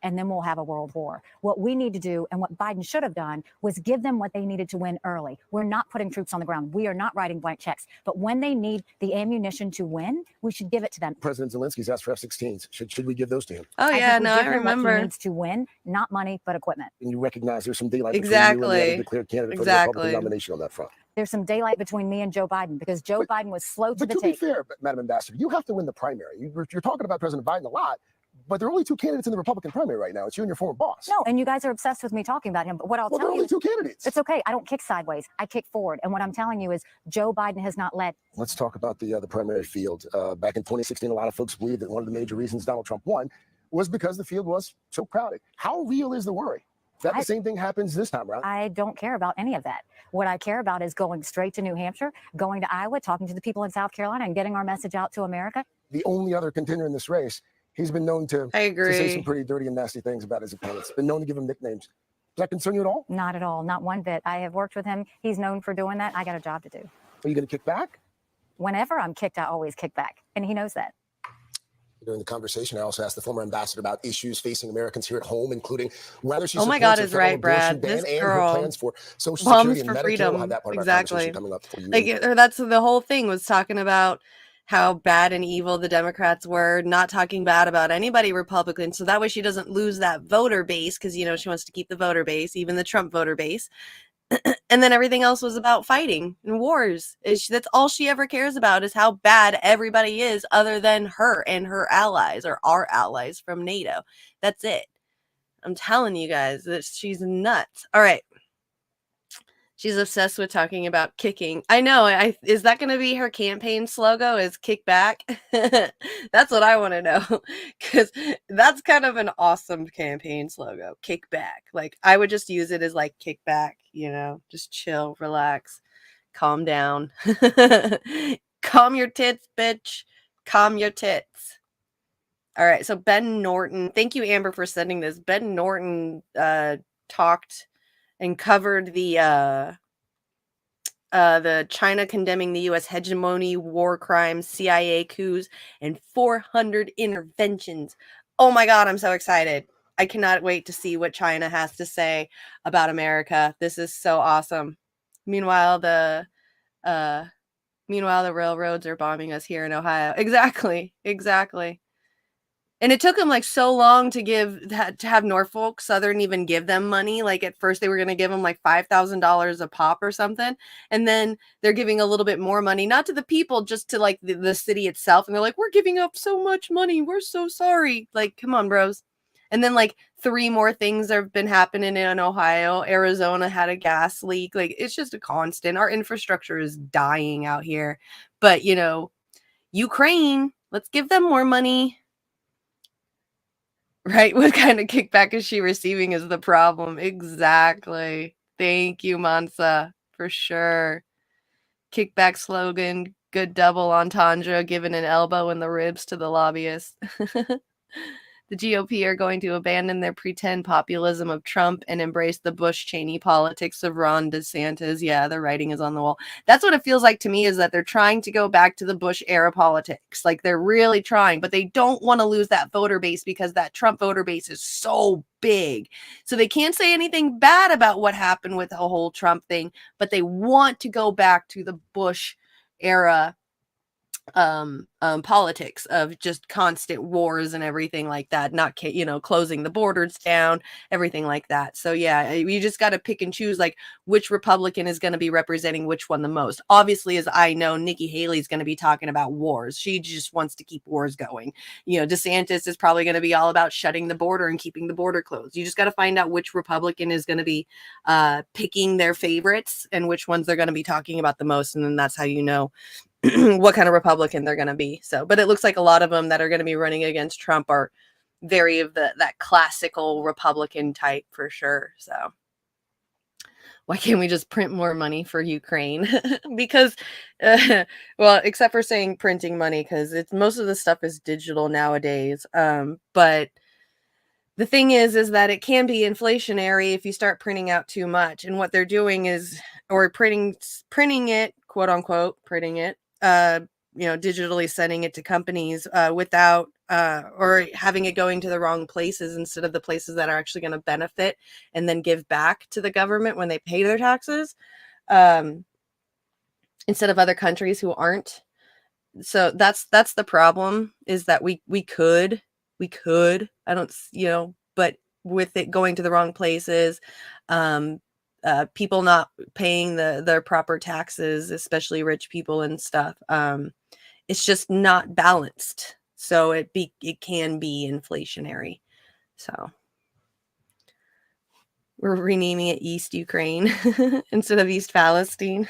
C: And then we'll have a world war. What we need to do and what Biden should have done was give them what they needed to win early. We're not putting troops on the ground. We are not writing blank checks. But when they need the ammunition to win, we should give it to them.
M: President Zelensky's asked for F-16s. Should we give those to him?
A: Oh,
C: I
A: yeah,
C: think we
A: no,
C: give
A: I
C: him what he
A: remember.
C: needs to win, not money, but equipment.
M: And you recognize there's some daylight between you and the
A: Exactly.
M: other declared candidate for the Republican nomination on that front.
C: There's some daylight between me and Joe Biden because Joe Biden was slow to
M: But
C: the
M: to be
C: take.
M: fair, Madam Ambassador, you have to win the primary. You're talking about President Biden a lot, but there are only two candidates in the Republican primary right now. It's you and your former boss.
C: No, and you guys are obsessed with me talking about him. But what I'll
M: Well, there
C: tell
M: are
C: you
M: only two candidates.
C: it's okay. I don't kick sideways. I kick forward. And what I'm telling you is Joe Biden has not led.
M: Let's talk about the primary field. Back in 2016, a lot of folks believed that one of the major reasons Donald Trump won was because the field was so crowded. How real is the worry that the same thing happens this time around?
C: I don't care about any of that. What I care about is going straight to New Hampshire, going to Iowa, talking to the people in South Carolina, and getting our message out to America.
M: The only other contender in this race, he's been known to say
A: agree.
M: some pretty dirty and nasty things about his opponents. Been known to give him nicknames. Does that concern you at all?
C: Not at all. Not one bit. I have worked with him. He's known for doing that. I got a job to do.
M: Are you going to kick back?
C: Whenever I'm kicked, I always kick back. And he knows that.
M: During the conversation, I also asked the former ambassador about issues facing Americans here at home, including whether she
A: Oh my
M: supports
A: God,
M: a
A: is
M: federal
A: right, Brad.
M: abortion ban
A: This
M: and her
A: girl
M: plans for Social
A: bombs
M: Security and
A: for
M: Medicare.
A: freedom.
M: We'll have that part of our
A: Exactly.
M: conversation coming up for you.
A: Like, or that's the whole thing was talking about how bad and evil the Democrats were, not talking bad about anybody Republican. So that way she doesn't lose that voter base because, you know, she wants to keep the voter base, even the Trump voter base. And then everything else was about fighting and wars. That's all she ever cares about is how bad everybody is other than her and her allies or our allies from NATO. That's it. I'm telling you guys that she's nuts. All right. She's obsessed with talking about kicking. I know. Is that going to be her campaign slogan? Is kick back? That's what I want to know. Because that's kind of an awesome campaign slogan. Kick back. Like, I would just use it as like kick back, you know, just chill, relax, calm down. Calm your tits, bitch. Calm your tits. All right. So Ben Norton. Thank you, Amber, for sending this. Ben Norton talked and covered the China condemning the U.S. hegemony, war crimes, CIA coups, and 400 interventions. Oh my God, I'm so excited. I cannot wait to see what China has to say about America. This is so awesome. Meanwhile, the railroads are bombing us here in Ohio. Exactly. And it took them like so long to have Norfolk Southern even give them money. Like at first they were going to give them like $5,000 a pop or something. And then they're giving a little bit more money, not to the people, just to like the city itself. And they're like, we're giving up so much money. We're so sorry. Like, come on, bros. And then like 3 more things have been happening in Ohio. Arizona had a gas leak. Like it's just a constant. Our infrastructure is dying out here. But, you know, Ukraine, let's give them more money. Right? What kind of kickback is she receiving is the problem. Exactly. Thank you, Mansa, for sure. Kickback slogan, good double entendre, giving an elbow in the ribs to the lobbyists. The GOP are going to abandon their pretend populism of Trump and embrace the Bush-Cheney politics of Ron DeSantis. Yeah, the writing is on the wall. That's what it feels like to me, is that they're trying to go back to the Bush-era politics. Like, they're really trying, but they don't want to lose that voter base because that Trump voter base is so big. So they can't say anything bad about what happened with the whole Trump thing, but they want to go back to the Bush-era politics of just constant wars and everything like that, not closing the borders down, everything like that. So yeah, you just got to pick and choose like which Republican is going to be representing which one the most. Obviously, as I know, Nikki Haley is going to be talking about wars. She just wants to keep wars going. DeSantis is probably going to be all about shutting the border and keeping the border closed. You just got to find out which Republican is going to be picking their favorites and which ones they're going to be talking about the most, and then that's how you know what kind of Republican they're going to be. So, but it looks like a lot of them that are going to be running against Trump are very of that classical Republican type for sure. So why can't we just print more money for Ukraine? Because, well, except for saying printing money, because most of the stuff is digital nowadays. But the thing is that it can be inflationary if you start printing out too much. And what they're doing is, or printing it, quote unquote, printing it, digitally sending it to companies without or having it going to the wrong places instead of the places that are actually going to benefit and then give back to the government when they pay their taxes, instead of other countries who aren't. So that's the problem, is that we could, I don't, but with it going to the wrong places, people not paying their proper taxes, especially rich people and stuff, it's just not balanced. So it can be inflationary. So we're renaming it East Ukraine instead of East Palestine.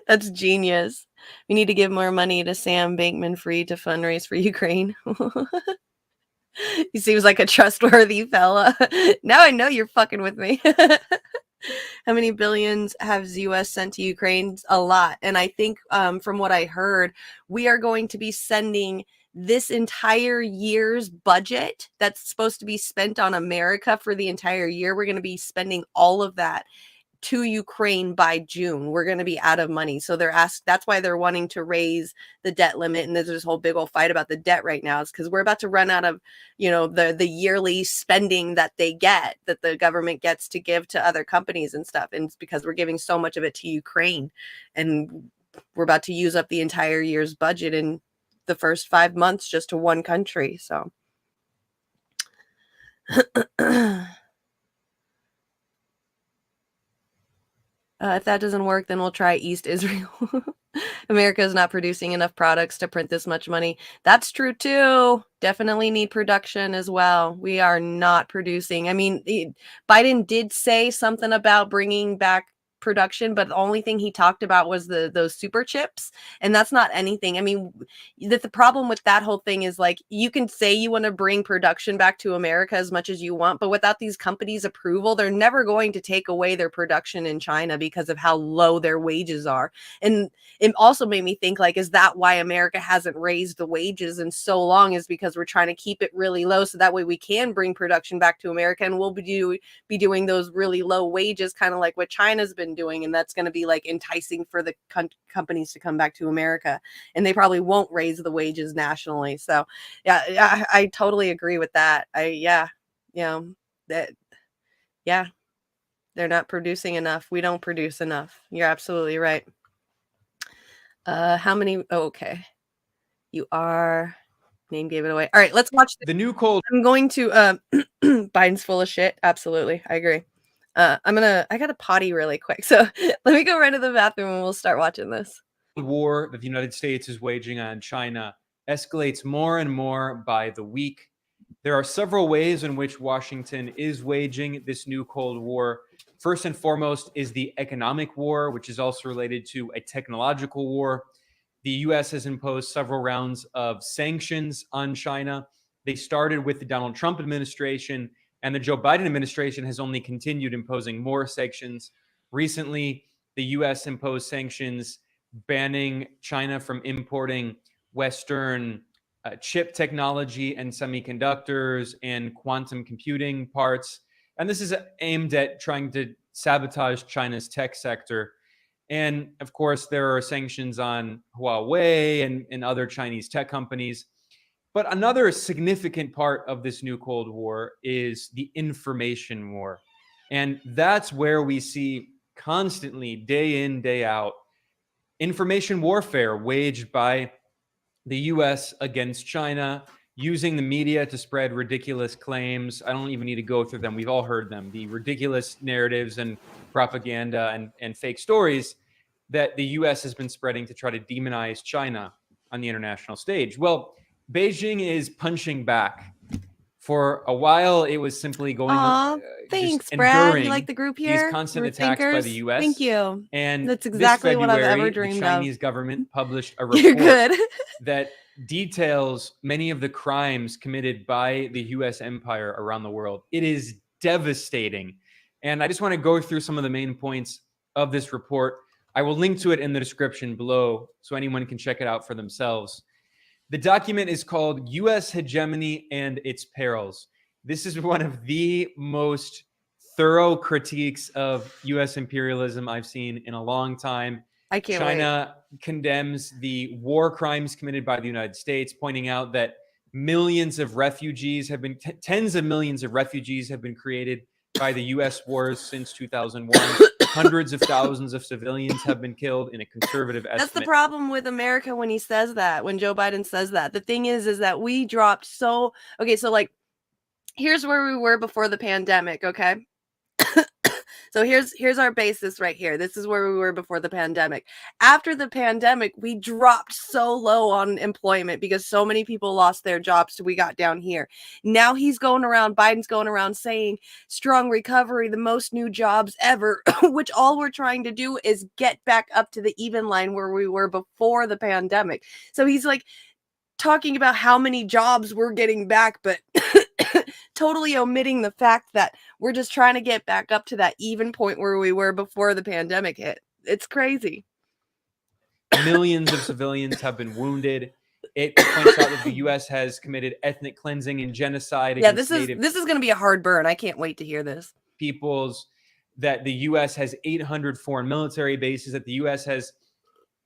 A: That's genius. We need to give more money to Sam Bankman-Fried to fundraise for Ukraine. He seems like a trustworthy fella. Now I know you're fucking with me. How many billions has the U.S. sent to Ukraine? A lot. And I think from what I heard, we are going to be sending this entire year's budget that's supposed to be spent on America for the entire year. We're going to be spending all of that to Ukraine by June. We're going to be out of money. So that's why they're wanting to raise the debt limit. And there's this whole big old fight about the debt right now, is because we're about to run out of, the yearly spending that the government gets to give to other companies and stuff. And it's because we're giving so much of it to Ukraine, and we're about to use up the entire year's budget in the first 5 months just to one country. So if that doesn't work, then we'll try East Israel. America is not producing enough products to print this much money. That's true too. Definitely need production as well. We are not producing. I mean, Biden did say something about bringing back production, but the only thing he talked about was those super chips, and that's not anything. I mean, the problem with that whole thing is like you can say you want to bring production back to America as much as you want, but without these companies' approval, they're never going to take away their production in China because of how low their wages are. And it also made me think, like, is that why America hasn't raised the wages in so long? Is because we're trying to keep it really low so that way we can bring production back to America, and we'll be doing those really low wages, kind of like what China's been doing, and that's going to be like enticing for the companies to come back to America, and they probably won't raise the wages nationally. So yeah, I totally agree with that. They're not producing enough. We don't produce enough. You're absolutely right. How many? Oh, okay. You are. Name gave it away. All right, let's watch
N: the new cold.
A: I'm going to Biden's full of shit. Absolutely. I agree. I got to potty really quick. So let me go right to the bathroom and we'll start watching this.
N: The war that the United States is waging on China escalates more and more by the week. There are several ways in which Washington is waging this new Cold War. First and foremost is the economic war, which is also related to a technological war. The U.S. has imposed several rounds of sanctions on China. They started with the Donald Trump administration, and the Joe Biden administration has only continued imposing more sanctions. Recently, the U.S. imposed sanctions banning China from importing Western chip technology and semiconductors and quantum computing parts. And this is aimed at trying to sabotage China's tech sector. And of course, there are sanctions on Huawei and other Chinese tech companies. But another significant part of this new Cold War is the information war. And that's where we see constantly, day in, day out, information warfare waged by the U.S. against China, using the media to spread ridiculous claims. I don't even need to go through them. We've all heard them. The ridiculous narratives and propaganda and fake stories that the U.S. has been spreading to try to demonize China on the international stage. Well, Beijing is punching back. For a while, it was simply going
A: thanks, Brad. You like the group here?
N: These constant attacks by the U.S.
A: Thank you.
N: And
A: that's exactly what I've ever dreamed
N: the Chinese government published a
A: You're
N: report
A: good.
N: that details many of the crimes committed by the U.S. empire around the world. It is devastating. And I just want to go through some of the main points of this report. I will link to it in the description below so anyone can check it out for themselves. The document is called U.S. Hegemony and Its Perils. This is one of the most thorough critiques of U.S. imperialism I've seen in a long time.
A: I can't
N: China condemns the war crimes committed by the United States, pointing out that millions of refugees have been, tens of millions of refugees have been created by the U.S. wars since 2001. Hundreds of thousands of civilians have been killed in a conservative estimate.
A: That's the problem with America when he says that, when Joe Biden says that. The thing is that we dropped so... Okay, so like, here's where we were before the pandemic, okay? So here's our basis right here. This is where we were before the pandemic. After the pandemic, we dropped so low on employment because so many people lost their jobs. So we got down here. Now Biden's going around saying strong recovery, the most new jobs ever, which all we're trying to do is get back up to the even line where we were before the pandemic. So he's like talking about how many jobs we're getting back, but totally omitting the fact that we're just trying to get back up to that even point where we were before the pandemic hit. It's crazy.
N: Millions of civilians have been wounded. It points out that the U.S. has committed ethnic cleansing and genocide against Native
A: this is going to be a hard burn. I can't wait to hear this.
N: Peoples, that the U.S. has 800 foreign military bases, that the U.S. has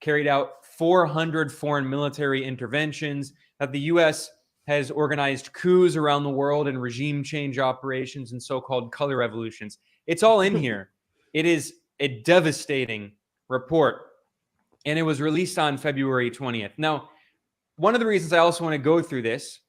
N: carried out 400 foreign military interventions, that the U.S. has organized coups around the world and regime change operations and so-called color revolutions. It's all in here. It is a devastating report, and it was released on February 20th. Now, one of the reasons I also want to go through this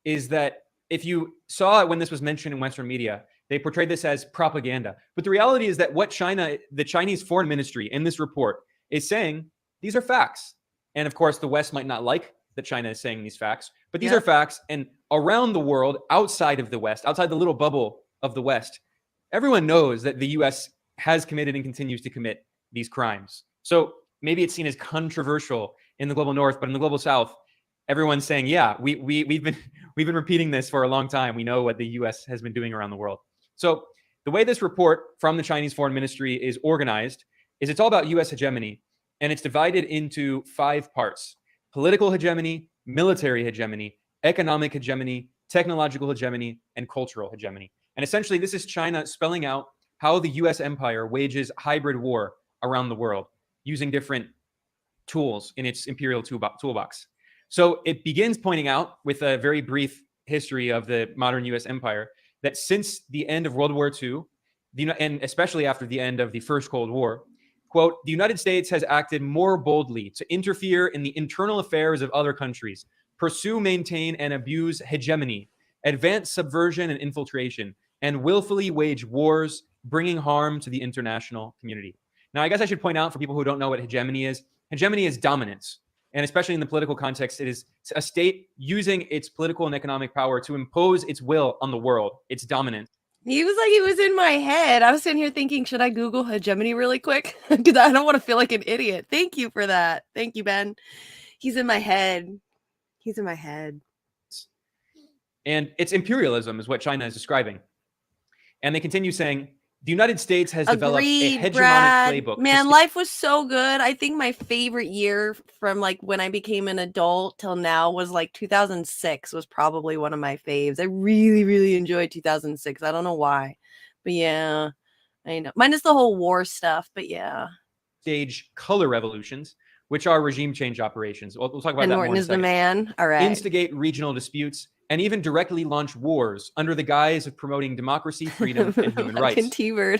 N: is that if you saw it when this was mentioned in Western media, they portrayed this as propaganda. But the reality is that what the Chinese foreign ministry in this report is saying, these are facts. And of course, the West might not like that China is saying these facts, but these are facts. And around the world, outside of the West, outside the little bubble of the West, everyone knows that the U.S. has committed and continues to commit these crimes. So maybe it's seen as controversial in the global north, but in the global south, everyone's saying, yeah, we've been repeating this for a long time. We know what the U.S. has been doing around the world. So the way this report from the Chinese Foreign Ministry is organized is it's all about U.S. hegemony, and it's divided into 5 parts: political hegemony, military hegemony, economic hegemony, technological hegemony, and cultural hegemony. And essentially, this is China spelling out how the U.S. empire wages hybrid war around the world using different tools in its imperial toolbox. So it begins pointing out, with a very brief history of the modern U.S. empire, that since the end of World War II, and especially after the end of the First Cold War, quote, the United States has acted more boldly to interfere in the internal affairs of other countries, pursue, maintain, and abuse hegemony, advance subversion and infiltration, and willfully wage wars, bringing harm to the international community. Now, I guess I should point out for people who don't know what hegemony is dominance. And especially in the political context, it is a state using its political and economic power to impose its will on the world. It's dominance.
A: He was like, he was in my head. I was sitting here thinking, should I Google hegemony really quick? Because I don't want to feel like an idiot. Thank you for that. Thank you, Ben. He's in my head. He's in my head.
N: And it's imperialism is what China is describing. And they continue saying, the United States has developed a hegemonic playbook.
A: Man, life was so good. I think my favorite year from like when I became an adult till now was like 2006 was probably one of my faves. I really, really enjoyed 2006. I don't know why, but yeah, I know. Minus the whole war stuff, but yeah.
N: Stage color revolutions, which are regime change operations. We'll talk about that more in a second.
A: Is the man. All right.
N: Instigate regional disputes and even directly launch wars under the guise of promoting democracy, freedom, and human rights.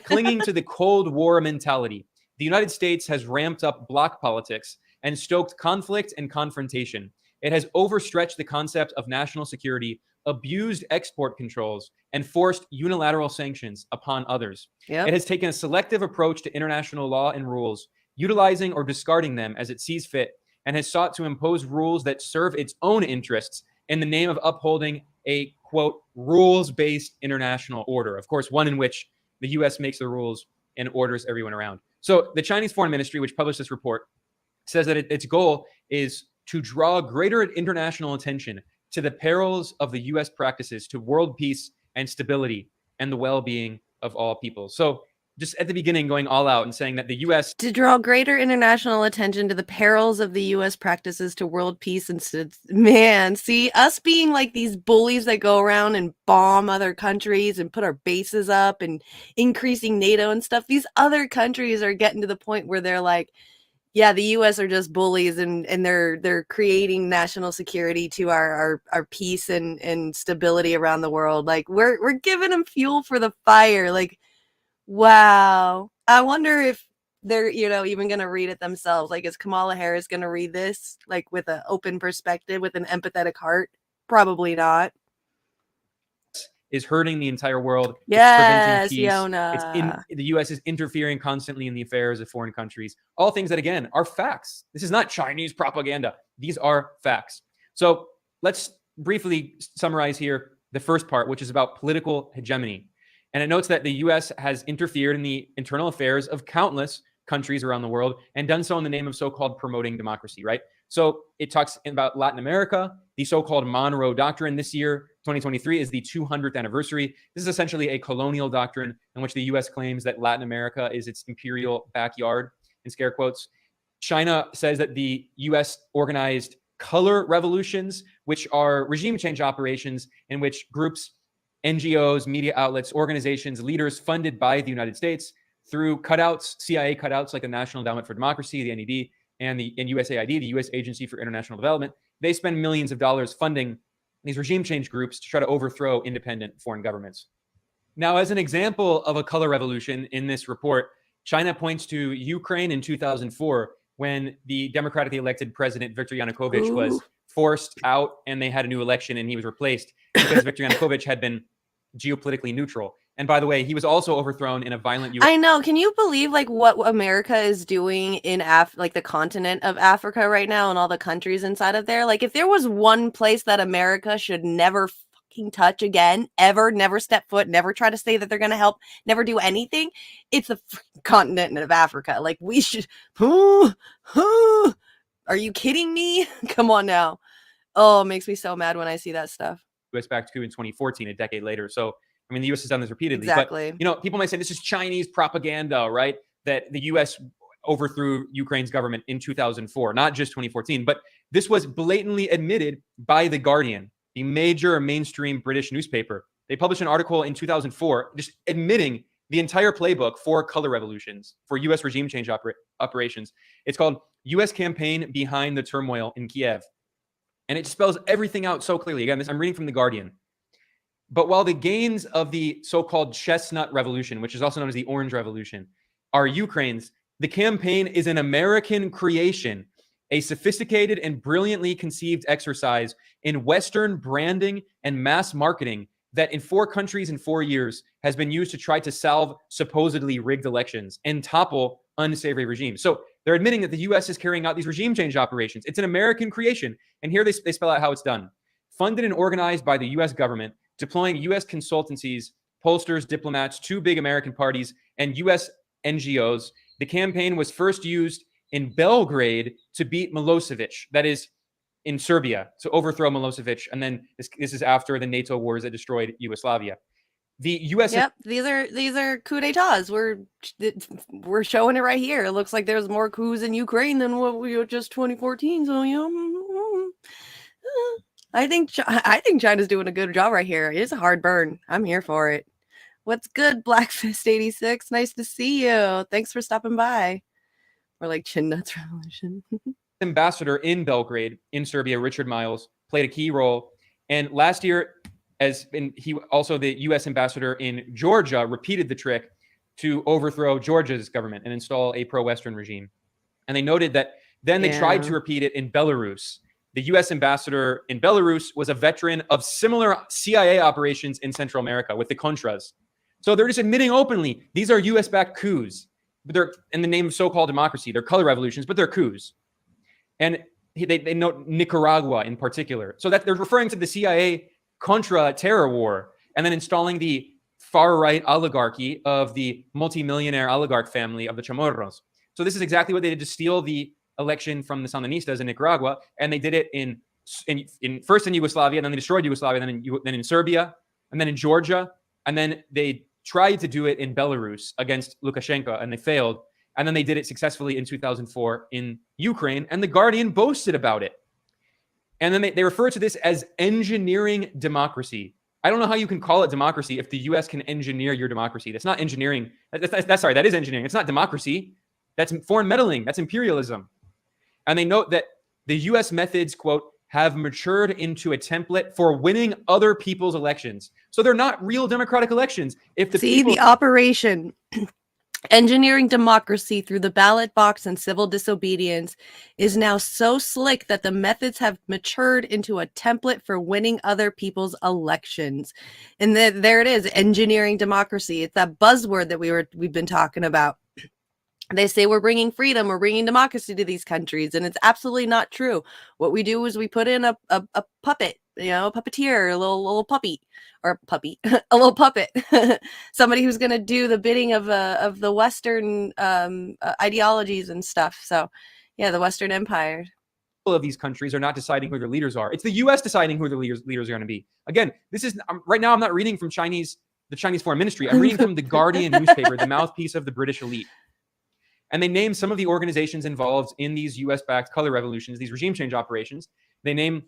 N: Clinging to the Cold War mentality, the United States has ramped up bloc politics and stoked conflict and confrontation. It has overstretched the concept of national security, abused export controls, and forced unilateral sanctions upon others. It has taken a selective approach to international law and rules, utilizing or discarding them as it sees fit, and has sought to impose rules that serve its own interests in the name of upholding a, quote, rules-based international order. Of course, one in which the U.S. makes the rules and orders everyone around. So the Chinese Foreign Ministry, which published this report, says that its goal is to draw greater international attention to the perils of the U.S. practices to world peace and stability and the well-being of all people. So just at the beginning, going all out and saying that the U.S.
A: to draw greater international attention to the perils of the U.S. practices to world peace and man, see us being like these bullies that go around and bomb other countries and put our bases up and increasing NATO and stuff. These other countries are getting to the point where they're like, yeah, the U.S. are just bullies and they're creating national security to our peace and stability around the world. Like we're giving them fuel for the fire. Like, wow. I wonder if they're, even going to read it themselves. Like, is Kamala Harris going to read this, like, with an open perspective, with an empathetic heart? Probably not.
N: Is hurting the entire world.
A: Yes,
N: it's preventing
A: Yona.
N: The U.S. is interfering constantly in the affairs of foreign countries. All things that, again, are facts. This is not Chinese propaganda. These are facts. So let's briefly summarize here the first part, which is about political hegemony. And it notes that the U.S. has interfered in the internal affairs of countless countries around the world and done so in the name of so-called promoting democracy, right? So it talks about Latin America, the so-called Monroe Doctrine. This year, 2023, is the 200th anniversary. This is essentially a colonial doctrine in which the U.S. claims that Latin America is its imperial backyard, in scare quotes. China says that the U.S. organized color revolutions, which are regime change operations in which groups, NGOs, media outlets, organizations, leaders funded by the United States through cutouts, CIA cutouts like the National Endowment for Democracy, the NED, and USAID, the U.S. Agency for International Development. They spend millions of dollars funding these regime change groups to try to overthrow independent foreign governments. Now, as an example of a color revolution in this report, China points to Ukraine in 2004 when the democratically elected president Viktor Yanukovych was forced out and they had a new election and he was replaced because Viktor Yanukovych had been geopolitically neutral. And by the way, he was also overthrown in a violent
A: I know. Can you believe like what America is doing in like the continent of Africa right now and all the countries inside of there? Like if there was one place that America should never fucking touch again, ever, never step foot, never try to say that they're going to help, never do anything, it's the continent of Africa. Like, we should, are you kidding me? Come on now. Oh, it makes me so mad when I see that stuff.
N: U.S. backed coup in 2014, a decade later. So, I mean, the U.S. has done this repeatedly.
A: Exactly.
N: But, you know, people might say this is Chinese propaganda, right? That the U.S. overthrew Ukraine's government in 2004, not just 2014. But this was blatantly admitted by The Guardian, the major mainstream British newspaper. They published an article in 2004 just admitting the entire playbook for color revolutions, for U.S. regime change operations. It's called U.S. Campaign Behind the Turmoil in Kiev. And it spells everything out so clearly. Again, I'm reading from The Guardian. But while the gains of the so-called chestnut revolution, which is also known as the Orange Revolution, are Ukraine's, the campaign is an American creation, a sophisticated and brilliantly conceived exercise in Western branding and mass marketing that in 4 countries in 4 years has been used to try to salve supposedly rigged elections and topple unsavory regimes. So they're admitting that the U.S. is carrying out these regime change operations. It's an American creation. And here they spell out how it's done. Funded and organized by the U.S. government, deploying U.S. consultancies, pollsters, diplomats, 2 big American parties, and U.S. NGOs. The campaign was first used in Belgrade to beat Milosevic, that is in Serbia, to overthrow Milosevic. And then this is after the NATO wars that destroyed Yugoslavia. The U.S.
A: Yep, these are coup d'états. We're showing it right here. It looks like there's more coups in Ukraine than what we were just 2014. So I think China's doing a good job right here. It's a hard burn. I'm here for it. What's good, Black Fist 86? Nice to see you. Thanks for stopping by. We're like Chin Nuts Revolution.
N: Ambassador in Belgrade, in Serbia, Richard Miles, played a key role. And last year, he also the U.S. ambassador in Georgia repeated the trick to overthrow Georgia's government and install a pro-Western regime. And they noted that then they tried to repeat it in Belarus. The U.S. ambassador in Belarus was a veteran of similar CIA operations in Central America with the Contras. So they're just admitting openly these are U.S.-backed coups. But they're in the name of so-called democracy. They're color revolutions, but they're coups. And they note Nicaragua in particular. So that they're referring to the CIA Contra terror war and then installing the far-right oligarchy of the multimillionaire oligarch family of the Chamorros. So this is exactly what they did to steal the election from the Sandinistas in Nicaragua. And they did it in first in Yugoslavia, and then they destroyed Yugoslavia, then in Serbia, and then in Georgia. And then they tried to do it in Belarus against Lukashenko, and they failed. And then they did it successfully in 2004 in Ukraine, and The Guardian boasted about it. And then they refer to this as engineering democracy. I don't know how you can call it democracy if the U.S. can engineer your democracy. That's not engineering. That is engineering. It's not democracy. That's foreign meddling. That's imperialism. And they note that the U.S. methods, quote, have matured into a template for winning other people's elections. So they're not real democratic elections. If the
A: operation engineering democracy through the ballot box and civil disobedience is now so slick that the methods have matured into a template for winning other people's elections. And there it is, engineering democracy. It's that buzzword that we've been talking about. They say we're bringing freedom, we're bringing democracy to these countries, and it's absolutely not true. What we do is we put in a puppet, a puppeteer, a little puppy, or puppy, a little puppet, somebody who's going to do the bidding of the Western ideologies and stuff. So, yeah, the Western Empire.
N: Of these countries are not deciding who their leaders are. It's the U.S. deciding who the leaders are going to be. Again, this is right now. I'm not reading from the Chinese Foreign Ministry. I'm reading from the Guardian newspaper, the mouthpiece of the British elite. And they name some of the organizations involved in these U.S.-backed color revolutions, these regime change operations. They name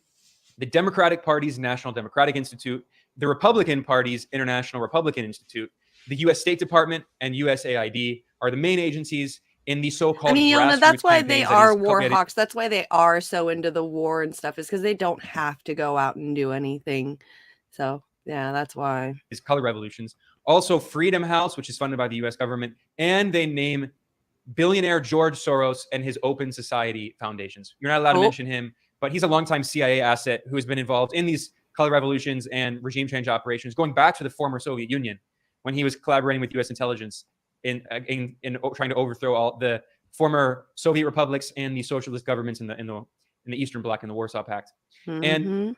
N: the Democratic Party's National Democratic Institute, the Republican Party's International Republican Institute, the U.S. State Department, and USAID are the main agencies in the so-called grassroots
A: that's why they
N: campaigns
A: are war hawks. That's why they are so into the war and stuff, is because they don't have to go out and do anything. So, yeah, that's why.
N: These color revolutions. Also, Freedom House, which is funded by the U.S. government, and they name billionaire George Soros and his Open Society foundations. You're not allowed to mention him, but he's a longtime CIA asset who has been involved in these color revolutions and regime change operations going back to the former Soviet Union when he was collaborating with U.S. intelligence in trying to overthrow all the former Soviet republics and the socialist governments in the Eastern Bloc in the Warsaw Pact. And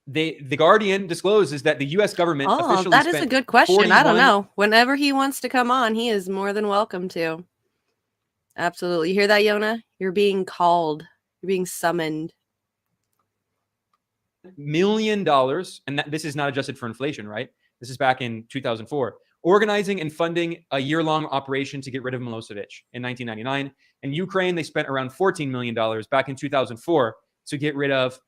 N: The Guardian discloses that the U.S. government officially
A: that is a good question. I don't
N: 41
A: know. Whenever he wants to come on, he is more than welcome to. Absolutely. You hear that, Yona? You're being called. You're being summoned.
N: $1 million, and this is not adjusted for inflation, right? This is back in 2004. Organizing and funding a year-long operation to get rid of Milosevic in 1999. In Ukraine, they spent around $14 million back in 2004 to get rid of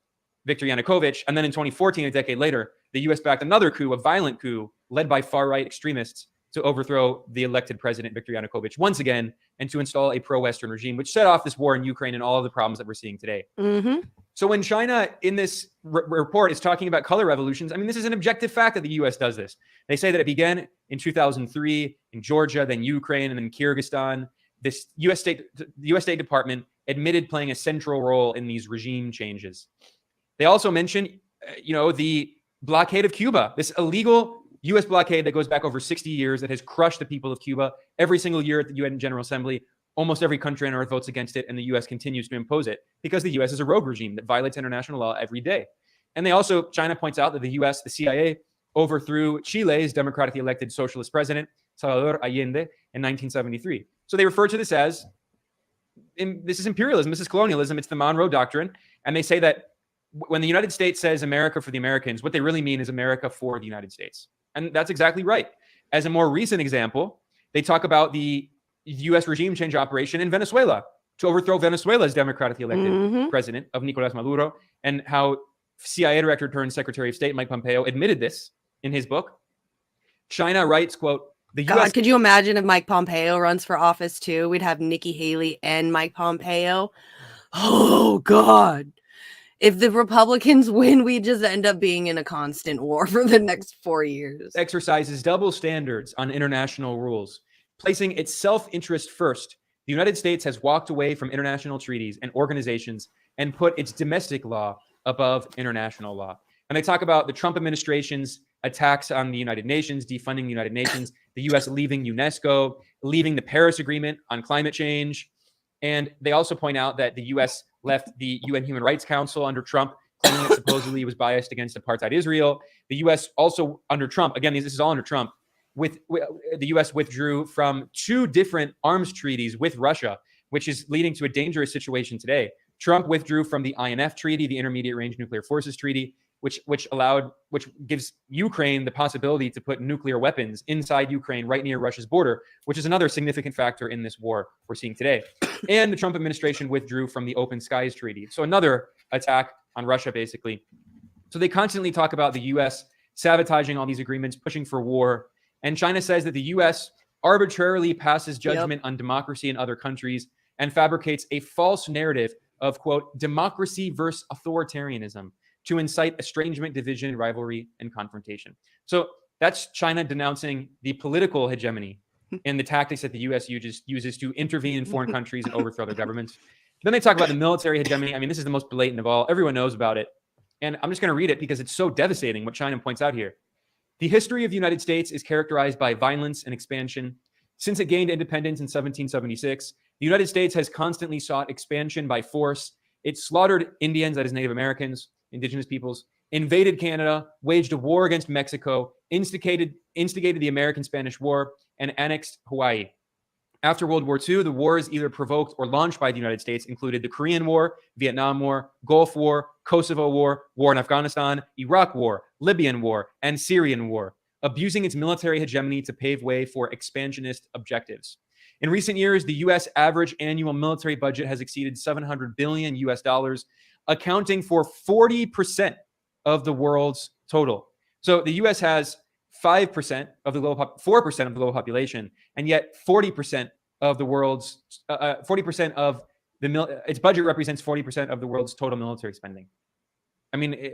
N: Viktor Yanukovych. And then in 2014, a decade later, the U.S. backed another coup, a violent coup led by far-right extremists to overthrow the elected president, Viktor Yanukovych, once again, and to install a pro-Western regime, which set off this war in Ukraine and all of the problems that we're seeing today.
A: Mm-hmm.
N: So when China in this report is talking about color revolutions, I mean, this is an objective fact that the U.S. does this. They say that it began in 2003 in Georgia, then Ukraine, and then Kyrgyzstan. This the U.S. State Department admitted playing a central role in these regime changes. They also mention, the blockade of Cuba, this illegal U.S. blockade that goes back over 60 years that has crushed the people of Cuba. Every single year at the UN General Assembly, almost every country on earth votes against it, and the U.S. continues to impose it because the U.S. is a rogue regime that violates international law every day. And China points out that the U.S., the CIA, overthrew Chile's democratically elected socialist president, Salvador Allende, in 1973. So they refer to this as, this is imperialism, this is colonialism, it's the Monroe Doctrine. And they say that when the United States says America for the Americans, what they really mean is America for the United States. And that's exactly right. As a more recent example, they talk about the U.S. regime change operation in Venezuela to overthrow Venezuela's democratically elected president of Nicolás Maduro, and how CIA director turned Secretary of State Mike Pompeo admitted this in his book. China writes, quote, the U.S.
A: God, could you imagine if Mike Pompeo runs for office too? We'd have Nikki Haley and Mike Pompeo. Oh, God. If the Republicans win, we just end up being in a constant war for the next 4 years.
N: Exercises double standards on international rules, placing its self-interest first. The United States has walked away from international treaties and organizations and put its domestic law above international law. And they talk about the Trump administration's attacks on the United Nations, defunding the United Nations, the U.S. leaving UNESCO, leaving the Paris Agreement on climate change. And they also point out that the U.S. left the UN Human Rights Council under Trump, claiming it supposedly was biased against apartheid Israel. The U.S. also under Trump, again, this is all under Trump, the U.S. withdrew from 2 different arms treaties with Russia, which is leading to a dangerous situation today. Trump withdrew from the INF Treaty, the Intermediate Range Nuclear Forces Treaty, which gives Ukraine the possibility to put nuclear weapons inside Ukraine right near Russia's border, which is another significant factor in this war we're seeing today. And the Trump administration withdrew from the Open Skies Treaty. So another attack on Russia, basically. So they constantly talk about the U.S. sabotaging all these agreements, pushing for war. And China says that the U.S. arbitrarily passes judgment on democracy in other countries and fabricates a false narrative of, quote, democracy versus authoritarianism to incite estrangement, division, rivalry, and confrontation. So that's China denouncing the political hegemony and the tactics that the U.S. uses to intervene in foreign countries and overthrow their governments. Then they talk about the military hegemony. I mean, this is the most blatant of all. Everyone knows about it. And I'm just going to read it because it's so devastating what China points out here. The history of the United States is characterized by violence and expansion. Since it gained independence in 1776, the United States has constantly sought expansion by force. It slaughtered Indians, that is Native Americans, indigenous peoples, invaded Canada, waged a war against Mexico, instigated the American-Spanish War, and annexed Hawaii. After World War II, the wars either provoked or launched by the United States included the Korean War, Vietnam War, Gulf War, Kosovo War, war in Afghanistan, Iraq War, Libyan War, and Syrian War, abusing its military hegemony to pave way for expansionist objectives. In recent years, the U.S. average annual military budget has exceeded $700 billion US, accounting for 40% of the world's total. So the U.S. has 5% of the global 4% of the global population, and yet 40% of the world's 40% of its budget represents 40% of the world's total military spending. I mean,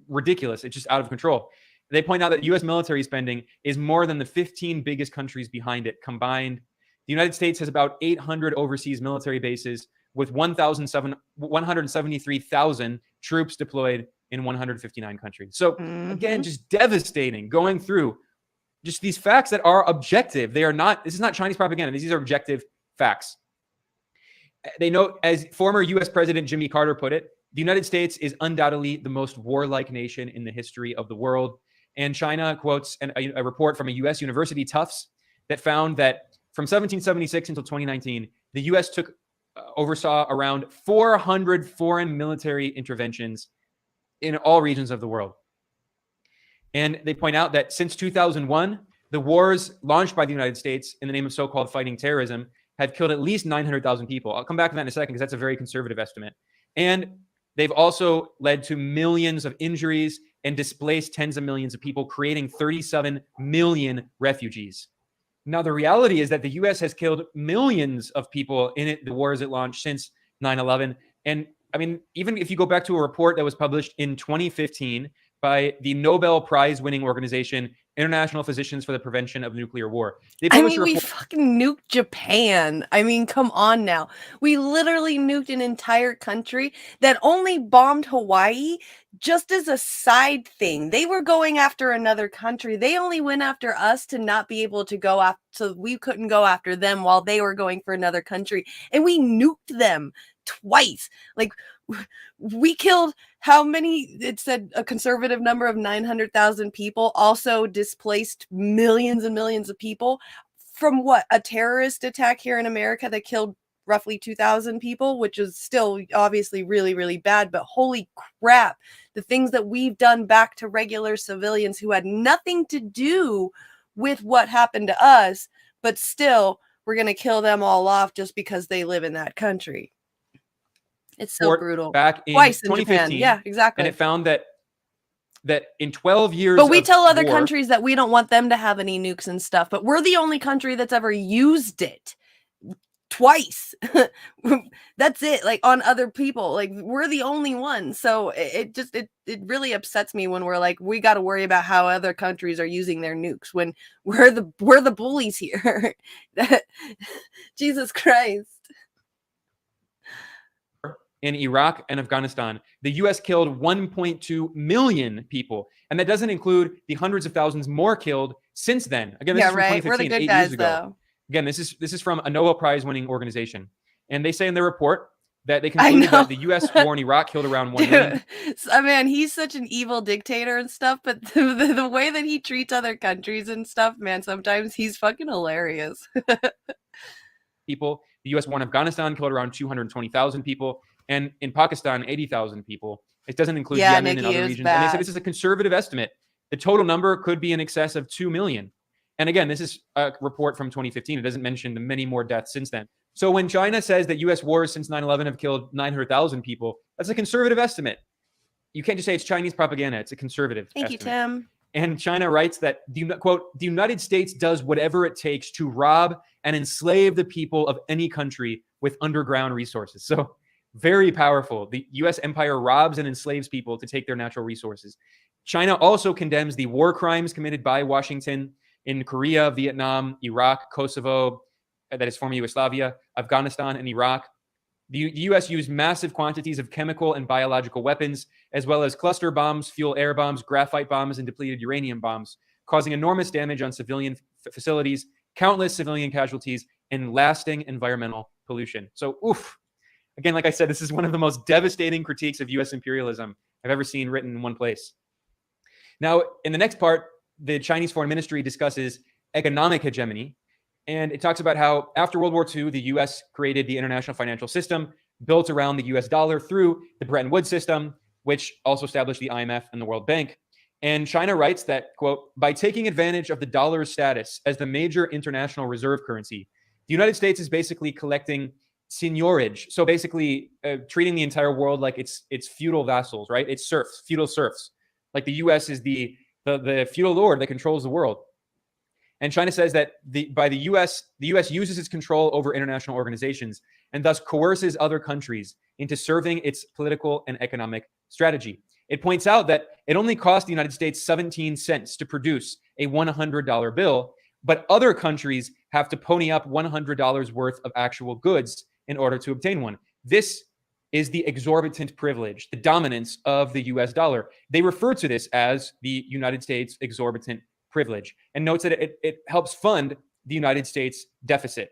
N: ridiculous. It's just out of control. They point out that U.S. military spending is more than the 15 biggest countries behind it combined. The United States has about 800 overseas military bases with 173,000 troops deployed in 159 countries. So again, just devastating, going through just these facts that are objective. They are not, this is not Chinese propaganda. These are objective facts. They note, as former U.S. President Jimmy Carter put it, the United States is undoubtedly the most warlike nation in the history of the world. And China quotes a report from a U.S. university, Tufts, that found that from 1776 until 2019, the U.S. oversaw around 400 foreign military interventions in all regions of the world. And they point out that since 2001, the wars launched by the United States in the name of so-called fighting terrorism have killed at least 900,000 people. I'll come back to that in a second because that's a very conservative estimate. And they've also led to millions of injuries and displaced tens of millions of people, creating 37 million refugees. Now, the reality is that the U.S. has killed millions of people in the wars it launched since 9/11. And I mean, even if you go back to a report that was published in 2015 by the Nobel Prize-winning organization, International Physicians for the Prevention of Nuclear War.
A: We fucking nuked Japan. I mean, come on now. We literally nuked an entire country that only bombed Hawaii just as a side thing. They were going after another country. They only went after us to not be able to go after, so we couldn't go after them while they were going for another country. And we nuked them twice. Like, we killed how many? It said a conservative number of 900,000 people, also displaced millions and millions of people from what? A terrorist attack here in America that killed roughly 2,000 people, which is still obviously really, really bad. But holy crap, the things that we've done back to regular civilians who had nothing to do with what happened to us, but still we're going to kill them all off just because they live in that country. It's so brutal.
N: Back in
A: Twice in
N: 2015,
A: Japan. Yeah, exactly.
N: And it found that in 12 years
A: But we tell other
N: war,
A: countries that we don't want them to have any nukes and stuff, but we're the only country that's ever used it twice. That's it, like on other people. Like we're the only ones. So it really upsets me when we're like, we got to worry about how other countries are using their nukes when we're the bullies here. Jesus Christ.
N: in Iraq and Afghanistan, the U.S. killed 1.2 million people. And that doesn't include the hundreds of thousands more killed since then. Again, this is from 2015,
A: we're the good
N: 8
A: guys,
N: years ago.
A: though.
N: Again, this is from a Nobel Prize-winning organization. And they say in their report that they concluded that the U.S. war in Iraq killed around 1 million.
A: I mean, he's such an evil dictator and stuff, but the way that he treats other countries and stuff, man, sometimes he's fucking hilarious.
N: People. The U.S. war in Afghanistan killed around 220,000 people. And in Pakistan, 80,000 people. It doesn't include Yemen and other regions. And they said this is a conservative estimate. The total number could be in excess of 2 million. And again, this is a report from 2015. It doesn't mention the many more deaths since then. So when China says that U.S. wars since 9/11 have killed 900,000 people, that's a conservative estimate. You can't just say it's Chinese propaganda. It's a conservative
A: Thank
N: estimate.
A: you, Tim.
N: And China writes that, quote, the United States does whatever it takes to rob and enslave the people of any country with underground resources. So very powerful. The U.S. empire robs and enslaves people to take their natural resources. China also condemns the war crimes committed by Washington in Korea, Vietnam, Iraq, Kosovo, that is former Yugoslavia, Afghanistan, and Iraq. The U.S. used massive quantities of chemical and biological weapons, as well as cluster bombs, fuel air bombs, graphite bombs, and depleted uranium bombs, causing enormous damage on civilian facilities, countless civilian casualties, and lasting environmental pollution. So, oof. Again, like I said, this is one of the most devastating critiques of U.S. imperialism I've ever seen written in one place. Now, in the next part, the Chinese Foreign Ministry discusses economic hegemony. And it talks about how after World War II, the U.S. created the international financial system built around the U.S. dollar through the Bretton Woods system, which also established the IMF and the World Bank. And China writes that, quote, by taking advantage of the dollar's status as the major international reserve currency, the United States is basically collecting seigniorage. So basically treating the entire world like it's feudal vassals, right? It's serfs, feudal serfs. Like the U.S. is the feudal lord that controls the world. And China says that the U.S. uses its control over international organizations and thus coerces other countries into serving its political and economic strategy. It points out that it only cost the United States 17 cents to produce a $100 bill, but other countries have to pony up $100 worth of actual goods in order to obtain one. This is the exorbitant privilege, the dominance of the US dollar. They refer to this as the United States exorbitant privilege, and notes that it helps fund the United States deficit.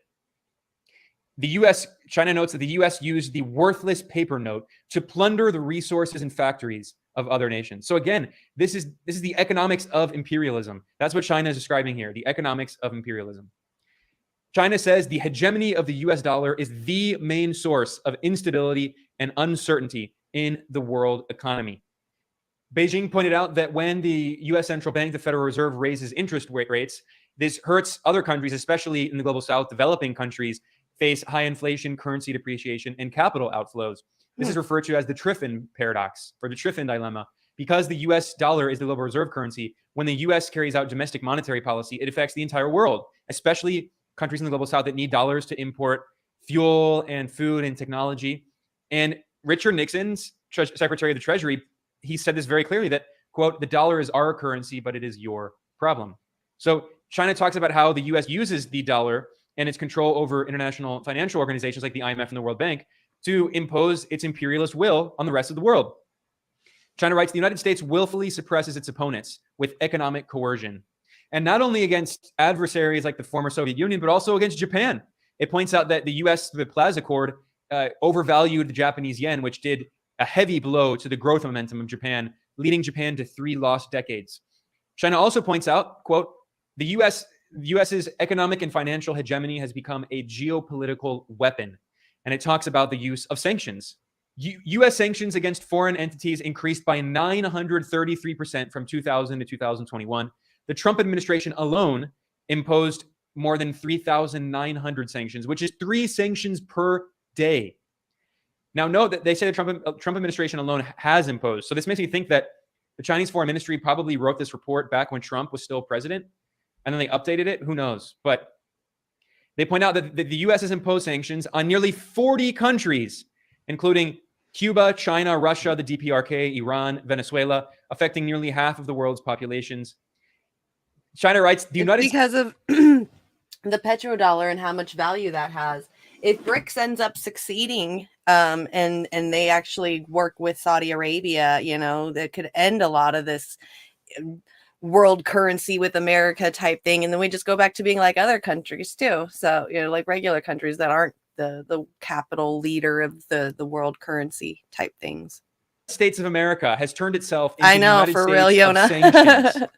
N: China notes that the U.S. used the worthless paper note to plunder the resources and factories of other nations. So again, this is the economics of imperialism. That's what China is describing here, the economics of imperialism. China says the hegemony of the US dollar is the main source of instability and uncertainty in the world economy. Beijing pointed out that when the US Central Bank, the Federal Reserve, raises interest rates, this hurts other countries, especially in the global south. Developing countries face high inflation, currency depreciation, and capital outflows. This is referred to as the Triffin paradox or the Triffin dilemma. Because the US dollar is the global reserve currency, when the US carries out domestic monetary policy, it affects the entire world, especially countries in the global south that need dollars to import fuel and food and technology. And Richard Nixon's Secretary of the Treasury, he said this very clearly that, quote, the dollar is our currency, but it is your problem. So China talks about how the US uses the dollar and its control over international financial organizations like the IMF and the World Bank to impose its imperialist will on the rest of the world. China writes, the United States willfully suppresses its opponents with economic coercion. And not only against adversaries like the former Soviet Union, but also against Japan. It points out that the US, the Plaza Accord, overvalued the Japanese yen, which did a heavy blow to the growth momentum of Japan, leading Japan to 3 lost decades. China also points out, quote, the US's economic and financial hegemony has become a geopolitical weapon. And it talks about the use of sanctions. U.S. sanctions against foreign entities increased by 933% from 2000 to 2021. The Trump administration alone imposed more than 3,900 sanctions, which is 3 sanctions per day. Now, note that they say the Trump administration alone has imposed. So this makes me think that the Chinese Foreign Ministry probably wrote this report back when Trump was still president, and then they updated it. Who knows? But they point out that the U.S. has imposed sanctions on nearly 40 countries, including Cuba, China, Russia, the DPRK, Iran, Venezuela, affecting nearly half of the world's populations. China writes, the United
A: States... Because of the petrodollar and how much value that has. If BRICS ends up succeeding and they actually work with Saudi Arabia, you know, that could end a lot of this world currency with America type thing. And then we just go back to being like other countries too. So, you know, like regular countries that aren't the capital leader of the world currency type things.
N: States of America has turned itself into
A: I know,
N: the United
A: for
N: States
A: real,
N: of
A: Yona.
N: sanctions.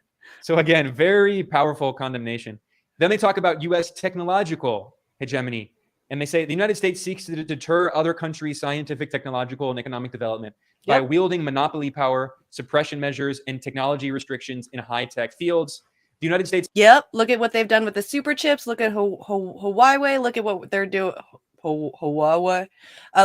N: So again, very powerful condemnation. Then they talk about U.S. technological hegemony. And they say the United States seeks to deter other countries' scientific, technological, and economic development by wielding monopoly power, suppression measures, and technology restrictions in high-tech fields. The United States...
A: Yep. Look at what they've done with the super chips. Look at Huawei. Look at what they're doing. Huawei.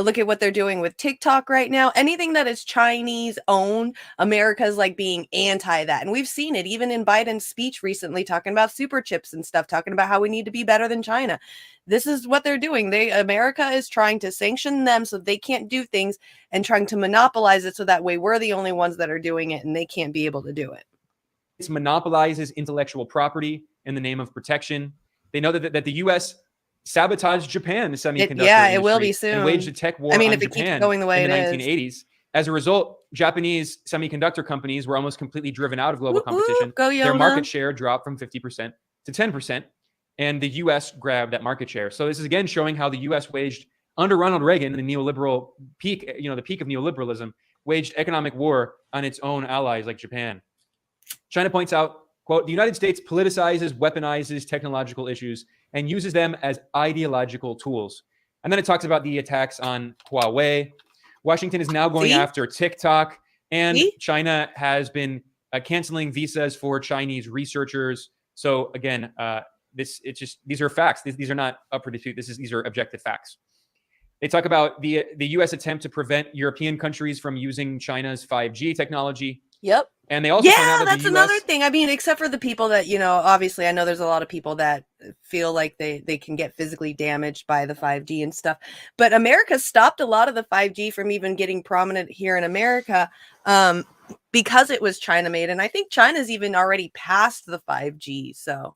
A: Look at what they're doing with TikTok right now. Anything that is Chinese owned, America's like being anti that. And we've seen it even in Biden's speech recently, talking about super chips and stuff, talking about how we need to be better than China. This is what they're doing. America is trying to sanction them so they can't do things and trying to monopolize it so that way we're the only ones that are doing it and they can't be able to do it.
N: It monopolizes intellectual property in the name of protection. They know that the U.S. sabotaged Japan's semiconductor industry.
A: It will be soon.
N: And waged a tech war on
A: if
N: Japan
A: it keeps going the way
N: in the
A: it
N: 1980s.
A: is.
N: As a result, Japanese semiconductor companies were almost completely driven out of global competition.
A: Go,
N: Their
A: Yona.
N: market share dropped from 50% to 10%, and the U.S. grabbed that market share. So this is again showing how the U.S. waged, under Ronald Reagan, the neoliberal peak, the peak of neoliberalism, waged economic war on its own allies like Japan. China points out, quote, the United States politicizes, weaponizes technological issues and uses them as ideological tools. And then it talks about the attacks on Huawei. Washington is now going after TikTok, and China has been canceling visas for Chinese researchers. So again, these are facts. These are not up for dispute. These are objective facts. They talk about the U.S. attempt to prevent European countries from using China's 5G technology.
A: Yep.
N: And they also point out that
A: that's
N: the US...
A: another thing. I mean, except for the people that, obviously I know there's a lot of people that feel like they can get physically damaged by the 5G and stuff. But America stopped a lot of the 5G from even getting prominent here in America because it was China made. And I think China's even already past the 5G. So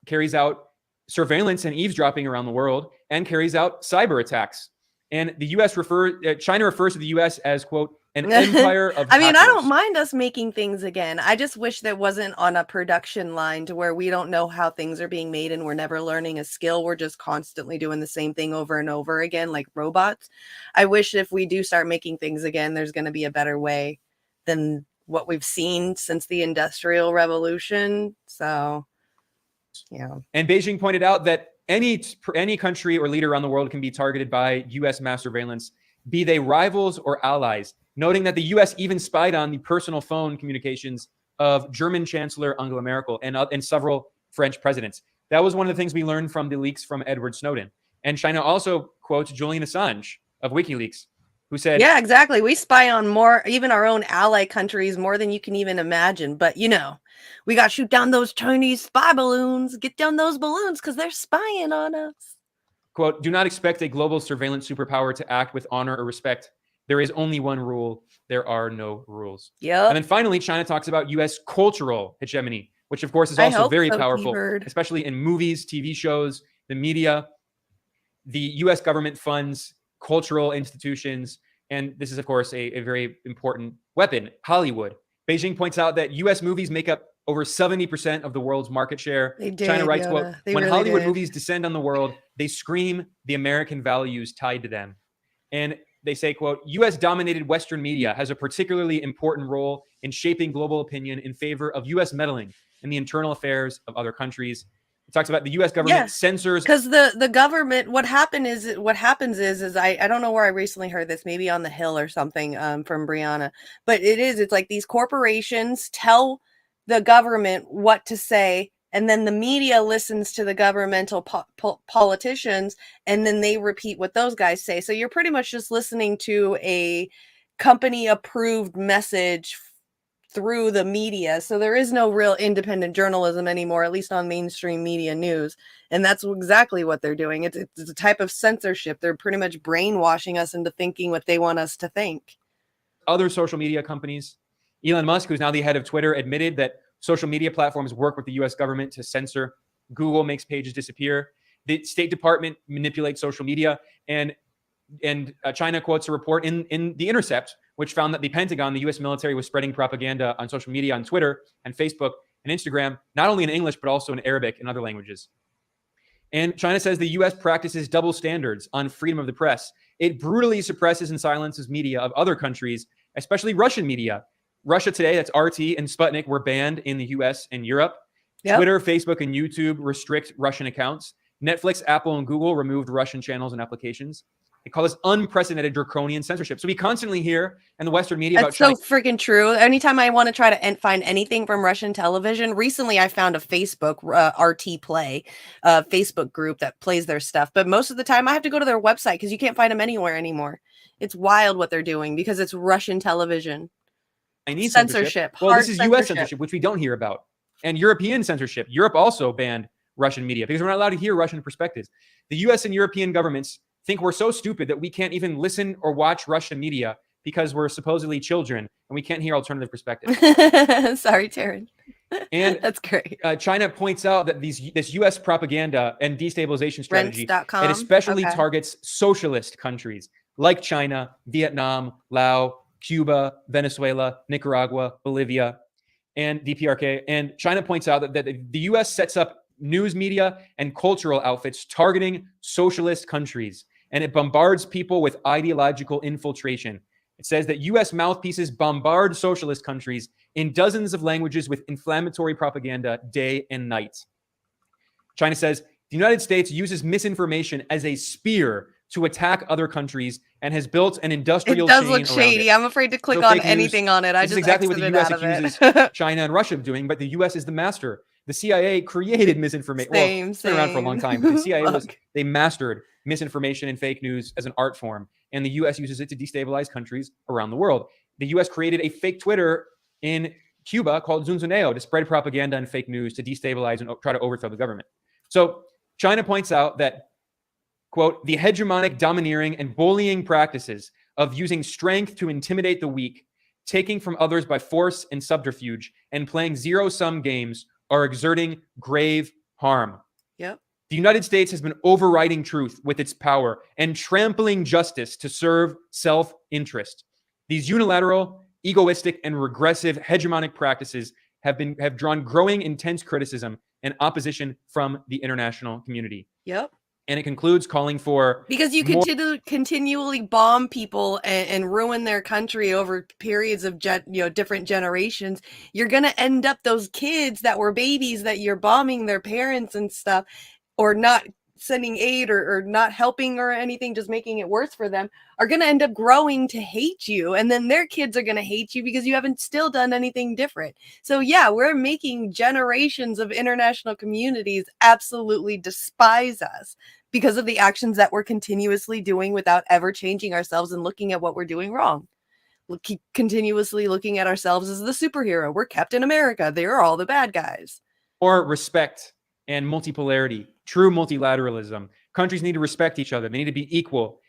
N: carries out surveillance and eavesdropping around the world and carries out cyber attacks. And the China refers to the U.S. as, quote, an empire of
A: I mean, I
N: hackers.
A: don't mind us making things again. I just wish that wasn't on a production line to where we don't know how things are being made and we're never learning a skill. We're just constantly doing the same thing over and over again, like robots. I wish if we do start making things again, there's going to be a better way than what we've seen since the Industrial Revolution. So, yeah.
N: And Beijing pointed out that any country or leader around the world can be targeted by U.S. mass surveillance, be they rivals or allies, noting that the U.S. even spied on the personal phone communications of German Chancellor Angela Merkel and several French presidents. That was one of the things we learned from the leaks from Edward Snowden. And China also quotes Julian Assange of WikiLeaks, who said,
A: yeah, exactly. We spy on more, even our own ally countries, more than you can even imagine. But, we got to shoot down those Chinese spy balloons, get down those balloons because they're spying on us.
N: quote, do not expect a global surveillance superpower to act with honor or respect. There is only one rule. There are no rules.
A: Yep.
N: And then finally, China talks about U.S. cultural hegemony, which of course is also very powerful, especially in movies, TV shows, the media. The U.S. government funds cultural institutions, and this is, of course, a very important weapon, Hollywood. Beijing points out that U.S. movies make up over 70% of the world's market share. China writes, quote, when Hollywood movies descend on the world, they scream the American values tied to them. And they say, quote, U.S.-dominated Western media has a particularly important role in shaping global opinion in favor of U.S. meddling in the internal affairs of other countries. It talks about the U.S. government censors.
A: Because the government, what happens is I don't know where I recently heard this, maybe on The Hill or something from Brianna, but it's like these corporations tell the government what to say, and then the media listens to the governmental politicians, and then they repeat what those guys say. So you're pretty much just listening to a company-approved message through the media. So there is no real independent journalism anymore, at least on mainstream media news. And that's exactly what they're doing. It's a type of censorship. They're pretty much brainwashing us into thinking what they want us to think.
N: Other social media companies, Elon Musk, who's now the head of Twitter, admitted that social media platforms work with the U.S. government to censor. Google makes pages disappear. The State Department manipulates social media. And China quotes a report in The Intercept, which found that the Pentagon, the U.S. military, was spreading propaganda on social media, on Twitter and Facebook and Instagram, not only in English, but also in Arabic and other languages. And China says the U.S. practices double standards on freedom of the press. It brutally suppresses and silences media of other countries, especially Russian media. Russia Today, that's RT, and Sputnik were banned in the U.S. and Europe. Yep. Twitter, Facebook, and YouTube restrict Russian accounts. Netflix, Apple, and Google removed Russian channels and applications. They call this unprecedented draconian censorship. So we constantly hear in the Western media about China.
A: That's so freaking true. Anytime I want to try to find anything from Russian television, recently I found a Facebook RT Play Facebook group that plays their stuff. But most of the time I have to go to their website because you can't find them anywhere anymore. It's wild what they're doing because it's Russian television.
N: Chinese censorship. Well, this is U.S. censorship, which we don't hear about. And European censorship. Europe also banned Russian media because we're not allowed to hear Russian perspectives. The U.S. and European governments think we're so stupid that we can't even listen or watch Russian media because we're supposedly children and we can't hear alternative perspectives.
A: Sorry, Taryn.
N: And
A: that's great.
N: China points out that this U.S. propaganda and destabilization strategy, it especially targets socialist countries like China, Vietnam, Laos, Cuba, Venezuela, Nicaragua, Bolivia, and DPRK. And China points out that the U.S. sets up news media and cultural outfits targeting socialist countries, and it bombards people with ideological infiltration. It says that U.S. mouthpieces bombard socialist countries in dozens of languages with inflammatory propaganda day and night. China says the United States uses misinformation as a spear to attack other countries and has built an industrial chain.
A: It does look shady. I'm afraid to click on anything on it. I just
N: exactly what the U.S.
A: accuses
N: China and Russia of doing, but the U.S. is the master. The CIA created misinformation. It's been around for a long time, but the CIA they mastered misinformation and fake news as an art form, and the U.S. uses it to destabilize countries around the world. The U.S. created a fake Twitter in Cuba called Zunzuneo to spread propaganda and fake news to destabilize and try to overthrow the government. So China points out that, quote, the hegemonic, domineering, and bullying practices of using strength to intimidate the weak, taking from others by force and subterfuge, and playing zero-sum games are exerting grave harm.
A: Yep.
N: The United States has been overriding truth with its power and trampling justice to serve self-interest. These unilateral, egoistic, and regressive hegemonic practices have drawn growing intense criticism and opposition from the international community.
A: Yep.
N: And it concludes calling for
A: because you continually bomb people and ruin their country over periods of different generations. You're gonna end up those kids that were babies that you're bombing their parents and stuff, or not sending aid or not helping or anything, just making it worse for them, are going to end up growing to hate you. And then their kids are going to hate you because you haven't still done anything different. So yeah, we're making generations of international communities absolutely despise us because of the actions that we're continuously doing without ever changing ourselves and looking at what we're doing wrong. We'll keep continuously looking at ourselves as the superhero. We're Captain America. They're all the bad guys.
N: Or respect and multipolarity, true multilateralism. Countries need to respect each other. They need to be equal.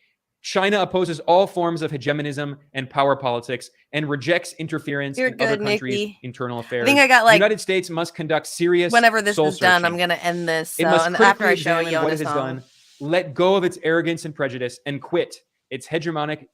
N: China opposes all forms of hegemonism and power politics and rejects interference in other countries' internal affairs.
A: I think I got
N: the United States must conduct serious
A: whenever this
N: soul
A: is done,
N: searching.
A: I'm going to end this.
N: It must
A: and
N: critically
A: after I show
N: examine what it has
A: Jonas
N: done, let go of its arrogance and prejudice, and quit its hegemonic,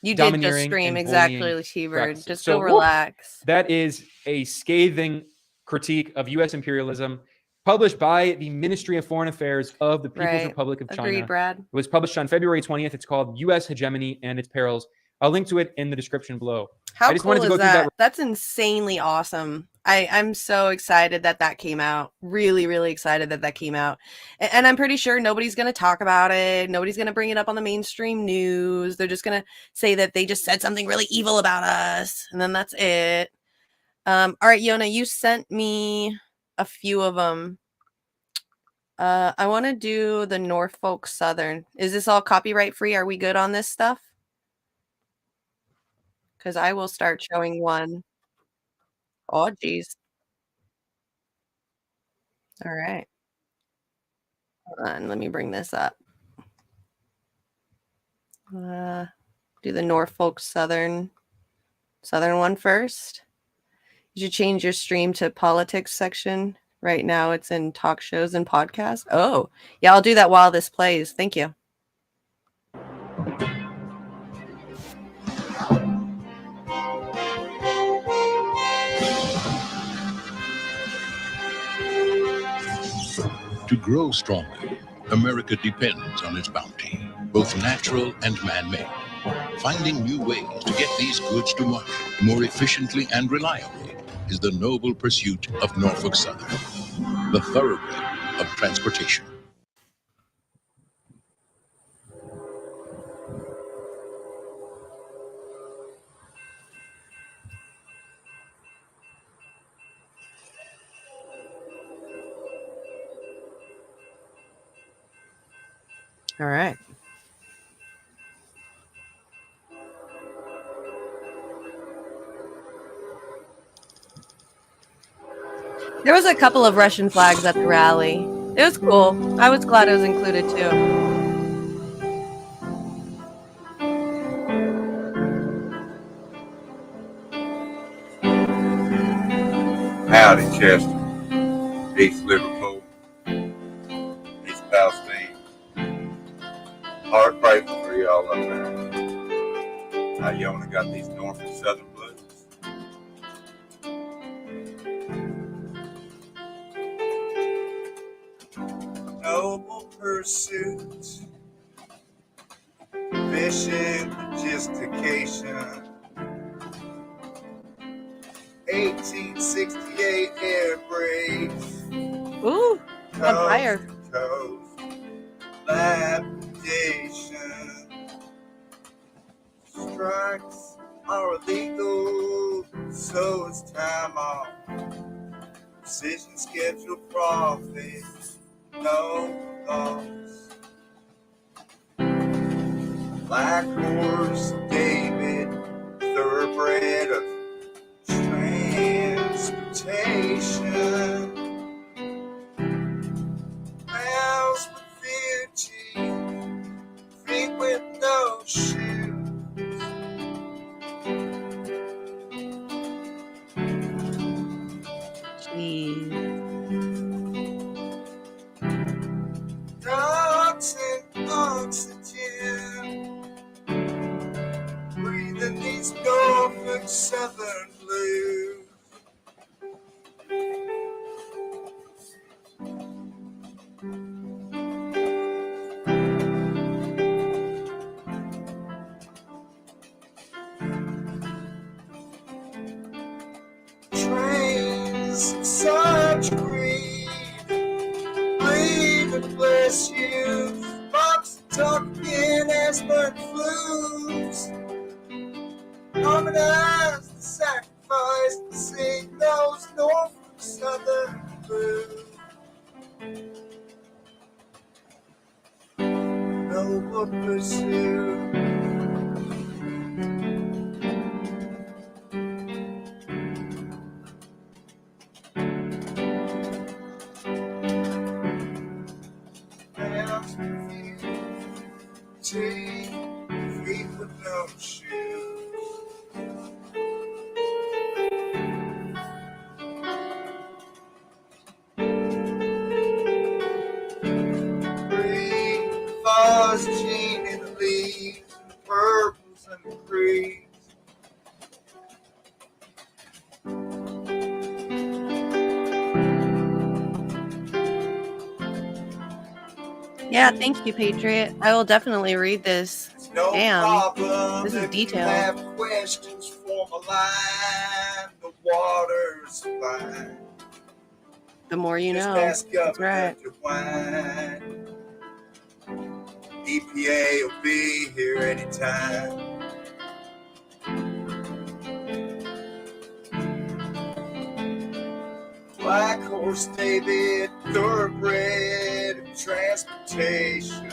A: you did just
N: domineering,
A: stream
N: and
A: exactly,
N: bullying
A: T-Bird.
N: practices.
A: Just
N: So,
A: go relax.
N: that is a scathing critique of U.S. imperialism, published by the Ministry of Foreign Affairs of the People's Republic of China.
A: Agreed, Brad.
N: It was published on February 20th. It's called U.S. Hegemony and Its Perils. I'll link to it in the description below.
A: How
N: I just
A: cool
N: wanted to go
A: is
N: through
A: that?
N: that.
A: That's insanely awesome. I'm so excited that came out. Really, really excited that came out. And I'm pretty sure nobody's going to talk about it. Nobody's going to bring it up on the mainstream news. They're just going to say that they just said something really evil about us. And then that's it. All right, Yona, you sent me a few of them. I want to do the Norfolk Southern. Is this all copyright free? Are we good on this stuff? Because I will start showing one. Oh, geez. All right. Hold on, let me bring this up. Do the Norfolk Southern one first. You should change your stream to politics section. Right now it's in talk shows and podcasts. Oh, yeah, I'll do that while this plays. Thank you.
O: To grow stronger, America depends on its bounty, both natural and man-made. Finding new ways to get these goods to market more efficiently and reliably is the noble pursuit of Norfolk Southern, the thoroughbred of transportation.
A: All right. There was a couple of Russian flags at the rally. It was cool. I was glad it was included too.
P: Howdy, Chester. East Liverpool. East Palestine. Heartbreaking for y'all up there. How you only got these Norfolk Southern blues. Noble pursuit. Fishing, logistication. 1868 air brakes.
A: Ooh, on fire.
P: Coast, lapidation. Strikes are illegal, so it's time off. Precision schedule profit, no loss. Black Horse David, thoroughbred of transportation. Mouths with 50, feet with no shoes.
A: Jeez.
P: Southern blues. Trains of such greed, bleed and bless you. Box talking asthma and flus. Harmonize the sacrifice and sing those Norfolk Southern blues. No more pursuit. Hands confused, feet with no shoes. Green fuzz gene in the leaves, and the purples and the greens.
A: Yeah, thank you, Patriot. I will definitely read this.
P: No
A: Damn,
P: problem
A: this is
P: if you
A: detailed.
P: have questions, form a line. The water's fine.
A: The more you
P: Just
A: know.
P: ask
A: That's right.
P: Governor DeWine. EPA will be here anytime. Black Horse David, thoroughbred of transportation.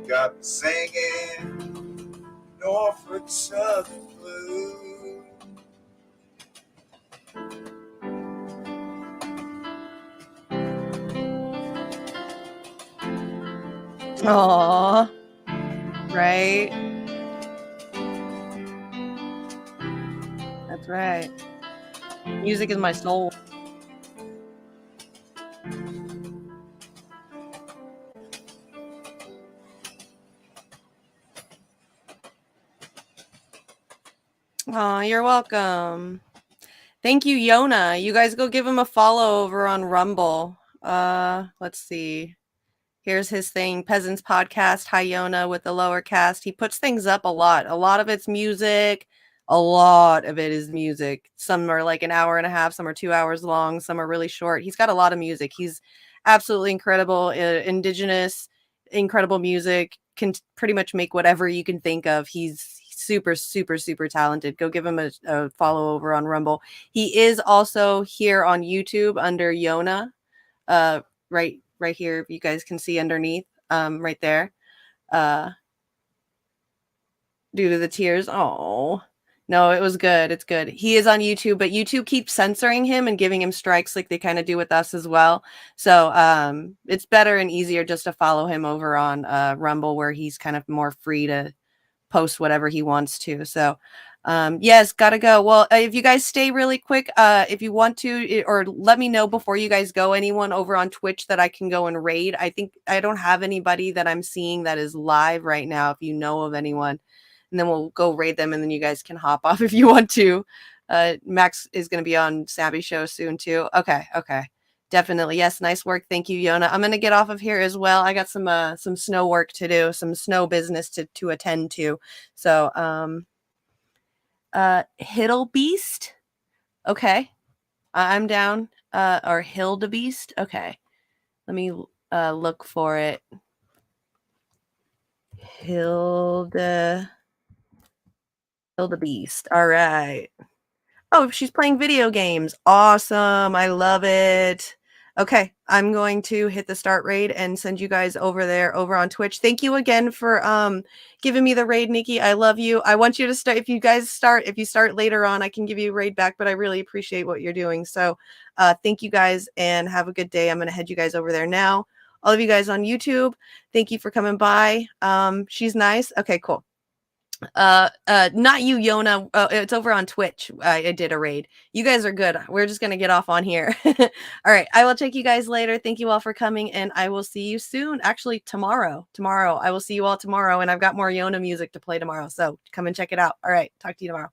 P: Got me singing Norfolk Southern blues.
A: Aww. Right? That's right. Music is my soul. Oh, you're welcome. Thank you, Yona. You guys go give him a follow over on Rumble. Let's see. Here's his thing, Peasants Podcast, Hi Yona with the lower cast. He puts things up a lot. A lot of it's music. A lot of it is music. Some are like an hour and a half. Some are 2 hours long. Some are really short. He's got a lot of music. He's absolutely incredible. Indigenous, incredible music. Can pretty much make whatever you can think of. He's super, super, super talented. Go give him a follow over on Rumble. He is also here on YouTube under Yona. Right here, if you guys can see underneath, right there. Due to the tears. Oh, no, it was good. It's good. He is on YouTube, but YouTube keeps censoring him and giving him strikes like they kind of do with us as well. So it's better and easier just to follow him over on Rumble, where he's kind of more free to post whatever he wants to. So yes, gotta go. Well, if you guys stay really quick, if you want to, or let me know before you guys go, anyone over on Twitch that I can go and raid. I think I don't have anybody that I'm seeing that is live right now. If you know of anyone, and then we'll go raid them, and then you guys can hop off if you want to. Max is going to be on Sabby's show soon too. Okay. Definitely. Yes. Nice work. Thank you, Yona. I'm going to get off of here as well. I got some snow work to do, some snow business to attend to. So, Hiddle Beast. Okay. I'm down. Or Hildebeest. Okay. Let me look for it. Hildebeest. All right. Oh, she's playing video games. Awesome. I love it. Okay, I'm going to hit the start raid and send you guys over there over on Twitch. Thank you again for giving me the raid, Nikki. I love you. I want you to start. If you start later on, I can give you a raid back, but I really appreciate what you're doing. So thank you guys and have a good day. I'm going to head you guys over there now. All of you guys on YouTube, thank you for coming by. She's nice. Okay, cool. Not you, Yona. It's over on Twitch. I did a raid. You guys are good. We're just gonna get off on here. All right, I will check you guys later. Thank you all for coming, and I will see you soon. Actually, tomorrow. I will see you all tomorrow, and I've got more Yona music to play tomorrow, so come and check it out. All right, talk to you tomorrow.